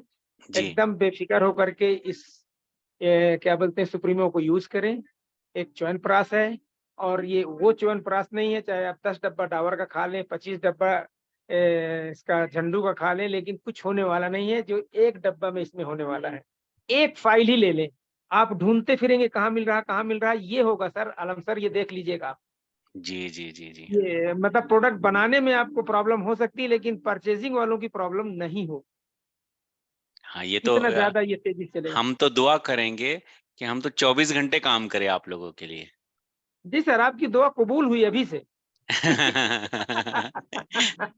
Speaker 1: जी
Speaker 5: एकदम बेफिक्र होकर के इस क्या बोलते हैं, सुप्रीमो को यूज करें। एक च्यवनप्राश है, और ये वो च्यवनप्राश नहीं है, चाहे आप 10 डब्बा डाबर का खा लें, 25 डब्बा इसका झंडू का खा लें, लेकिन कुछ होने वाला नहीं है जो एक डब्बा में इसमें होने वाला है। एक फाइल ही ले लें, आप ढूंढते फिरेंगे कहाँ मिल रहा है, कहाँ मिल रहा है। ये होगा सर, आलम सर ये देख लीजिएगा आप।
Speaker 1: जी जी जी जी।
Speaker 5: ये मतलब प्रोडक्ट बनाने में आपको प्रॉब्लम हो सकती है, लेकिन परचेजिंग वालों की प्रॉब्लम नहीं हो।
Speaker 1: हाँ ये तो
Speaker 5: इतना ज्यादा ये तेजी से चलेगा।
Speaker 1: हम तो दुआ करेंगे कि हम तो 24 घंटे काम करें आप लोगों के लिए।
Speaker 5: जी सर, आपकी दुआ कबूल हुई अभी से।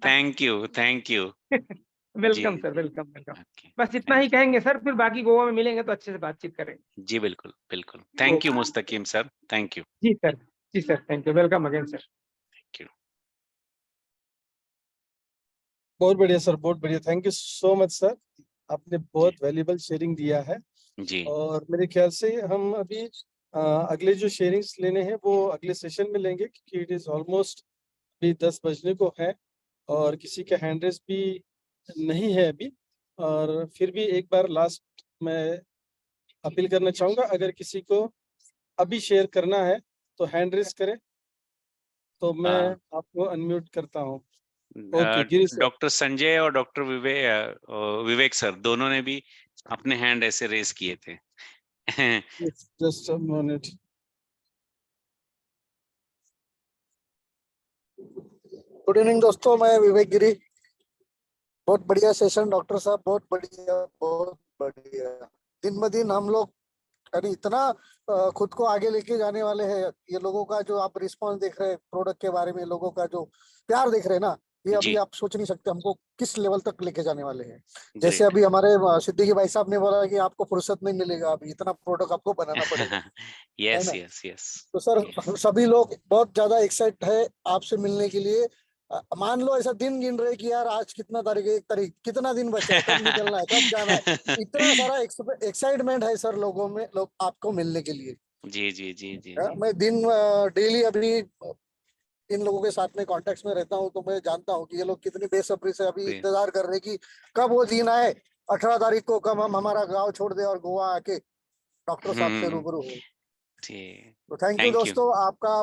Speaker 1: Thank you thank you. जी
Speaker 5: वेलकम सर,
Speaker 1: जी।
Speaker 5: Welcome welcome.
Speaker 1: ओके।
Speaker 5: बस इतना ही
Speaker 1: थैंक यू।
Speaker 5: कहेंगे सर, फिर बाकी गोवा में मिलेंगे तो अच्छे से बातचीत करेंगे।
Speaker 1: जी बिल्कुल बिल्कुल। Thank you
Speaker 5: okay,
Speaker 1: Mustaqeem sir, thank you.
Speaker 5: जी सर, जी sir, thank you, welcome again sir.
Speaker 1: Thank you.
Speaker 2: बहुत बढ़िया सर, बहुत बढ़िया। Thank you so much sir, आपने बहुत वैल्यूबल शेयरिंग दिया है।
Speaker 1: जी
Speaker 2: और मेरे ख्याल से हम अभी अगले जो शेयरिंग्स लेने हैं वो अगले सेशन में लेंगे, क्योंकि इट इज ऑलमोस्ट अभी 10 बजने को है और किसी का हैंड रेस भी नहीं है अभी। और फिर भी एक बार लास्ट मैं अपील करना चाहूंगा, अगर किसी को अभी शेयर करना है तो हैंड रेस करे, तो मैं आपको अनम्यूट करता हूँ। Okay Girish sir.
Speaker 1: Doctor Sanjay और डॉक्टर विवेक सर दोनों ने भी अपने हैंड ऐसे रेस किए थे।
Speaker 2: Just a minute.
Speaker 6: Good evening दोस्तों, मैं विवेक गिरी। बहुत बढ़िया सेशन डॉक्टर साहब, बहुत बढ़िया, बहुत बढ़िया। दिन ब दिन हम लोग यानी इतना खुद को आगे लेके जाने वाले हैं। ये लोगों का जो आप रिस्पॉन्स देख रहे हैं प्रोडक्ट के बारे में, लोगों का जो प्यार देख रहे हैं ना, ये अभी
Speaker 1: जी
Speaker 6: आप सोच नहीं सकते हमको किस लेवल तक लेके जाने वाले हैं। जैसे
Speaker 1: ग्रेट।
Speaker 6: अभी हमारे सिद्दीकी भाई साहब ने बोला कि आपको फुर्सत नहीं मिलेगा, अभी इतना प्रोडक्ट आपको बनाना पड़ेगा, है
Speaker 1: यस
Speaker 6: ना।
Speaker 1: Yes yes.
Speaker 6: तो सर सभी लोग बहुत ज्यादा एक्साइट है आपसे मिलने के लिए। मान लो ऐसा दिन गिन रहे कि यार आज कितना तारीख है, 1 तारीख, कितना दिन बचा है, कब निकलना है, कब जाना है। इतना सारा एक्साइटमेंट है सर लोगों में, लोग आपको मिलने के लिए।
Speaker 1: जी जी जी जी जी
Speaker 6: मैं दिन डेली अभी इन लोगों के साथ में कॉन्टेक्ट में रहता हूँ, तो मैं जानता हूँ कि ये लोग कितनी बेसब्री से अभी
Speaker 1: जी।
Speaker 6: इंतजार कर रहे हैं कि कब वो दिन आए, 18 तारीख को, कब हम हमारा गांव छोड़ दे और गोवा आके डॉक्टर साहब से रूबरू हो।
Speaker 1: जी
Speaker 6: तो थैंक यू
Speaker 1: थैंक यू।
Speaker 6: दोस्तों, आपका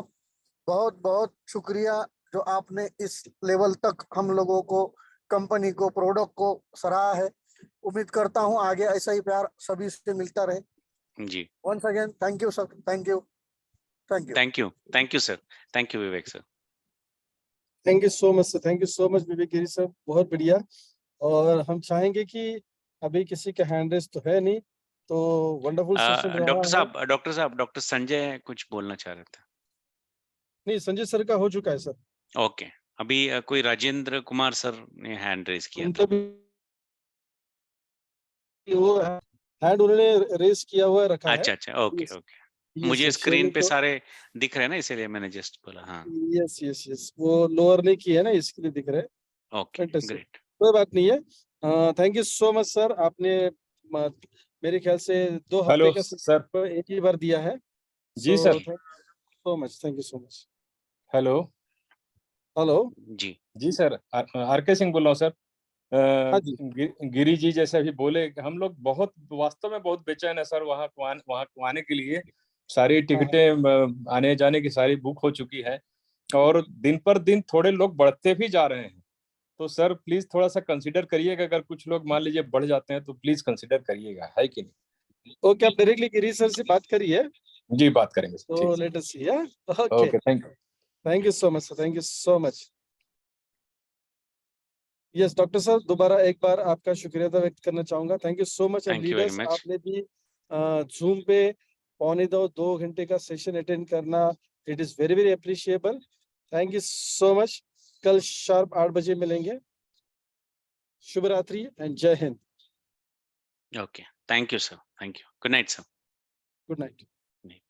Speaker 6: बहुत बहुत शुक्रिया जो आपने इस लेवल तक हम लोगों को, कंपनी को, प्रोडक्ट को सराहा है। उम्मीद करता हूँ आगे ऐसा ही प्यार सभी से मिलता रहे।
Speaker 1: जी
Speaker 6: once again thank you sir, thank you, thank you.
Speaker 1: Thank you sir, thank you Vivek sir.
Speaker 2: Thank you so much sir, thank you so much Vivek Giri sir, बहुत बढ़िया। और हम चाहेंगे कि अभी किसी का हैंड रेस तो है नहीं, तो वंडरफुल सेशन रहा है।
Speaker 1: डॉक्टर संजय कुछ बोलना चाह रहे थे।
Speaker 2: नहीं, संजय सर का हो चुका है सर।
Speaker 1: ओके, अभी कोई राजेंद्र कुमार सर ने हैंड रेस किया
Speaker 2: उनका
Speaker 1: था।
Speaker 2: भी वो हैंड उन्होंने रेस किया हुआ रखा है।
Speaker 1: अच्छा अच्छा, ओके ओके।
Speaker 2: यस
Speaker 1: मुझे
Speaker 2: यस,
Speaker 1: स्क्रीन पे
Speaker 2: तो
Speaker 1: सारे दिख रहे हैं ना, इसीलिए मैंने जस्ट बोला। हाँ
Speaker 2: यस यस यस, वो लोअर नहीं किया है ना, इसके लिए दिख रहा है।
Speaker 1: Okay
Speaker 2: fantastic,
Speaker 1: great.
Speaker 2: कोई बात नहीं है। Thank you so much sir, आपने म- मेरे ख्याल से 2 हफ्ते
Speaker 4: हेलो
Speaker 2: का
Speaker 4: सर।
Speaker 2: session एक ही बार दिया है।
Speaker 4: जी
Speaker 2: so
Speaker 4: sir.
Speaker 2: Thank you so much, thank you so much.
Speaker 4: Hello.
Speaker 2: Hello.
Speaker 1: जी
Speaker 4: जी सर, आर के सिंह बोल रहा हूँ सर।
Speaker 2: हाँ जी।
Speaker 4: गिरी जी जैसे अभी बोले, हम लोग बहुत वास्तव में बहुत बेचैन है सर, वहाँ को आने के लिए। सारी
Speaker 2: हाँ
Speaker 4: टिकटें आने जाने की सारी बुक हो चुकी है, और दिन पर दिन थोड़े लोग बढ़ते भी जा रहे हैं। तो सर प्लीज थोड़ा सा कंसीडर करिएगा, अगर कुछ लोग मान लीजिए बढ़ जाते हैं तो प्लीज कंसीडर करिएगा, है कि नहीं।
Speaker 2: ओके, आप डायरेक्टली गिरीश सर से बात करिए,
Speaker 4: जी बात करेंगे सर,
Speaker 2: तो
Speaker 4: ठीक
Speaker 2: लेट अस सी।
Speaker 4: है।
Speaker 2: Okay,
Speaker 4: okay, thank you.
Speaker 2: Thank you so much sir, thank you so much. Yes doctor साहब, दोबारा एक बार आपका शुक्रिया अदा व्यक्त करना चाहूंगा। Thank you so much. And
Speaker 1: thank you very
Speaker 2: leaders,
Speaker 1: much.
Speaker 2: आपने भी जूम पे 2.25 घंटे का सेशन अटेंड करना, it is very very appreciable. Thank you so much. कल शार्प 8 बजे मिलेंगे। शुभ रात्रि एंड जय Hind.
Speaker 1: Okay, thank you sir, thank you, good night sir.
Speaker 2: Good night.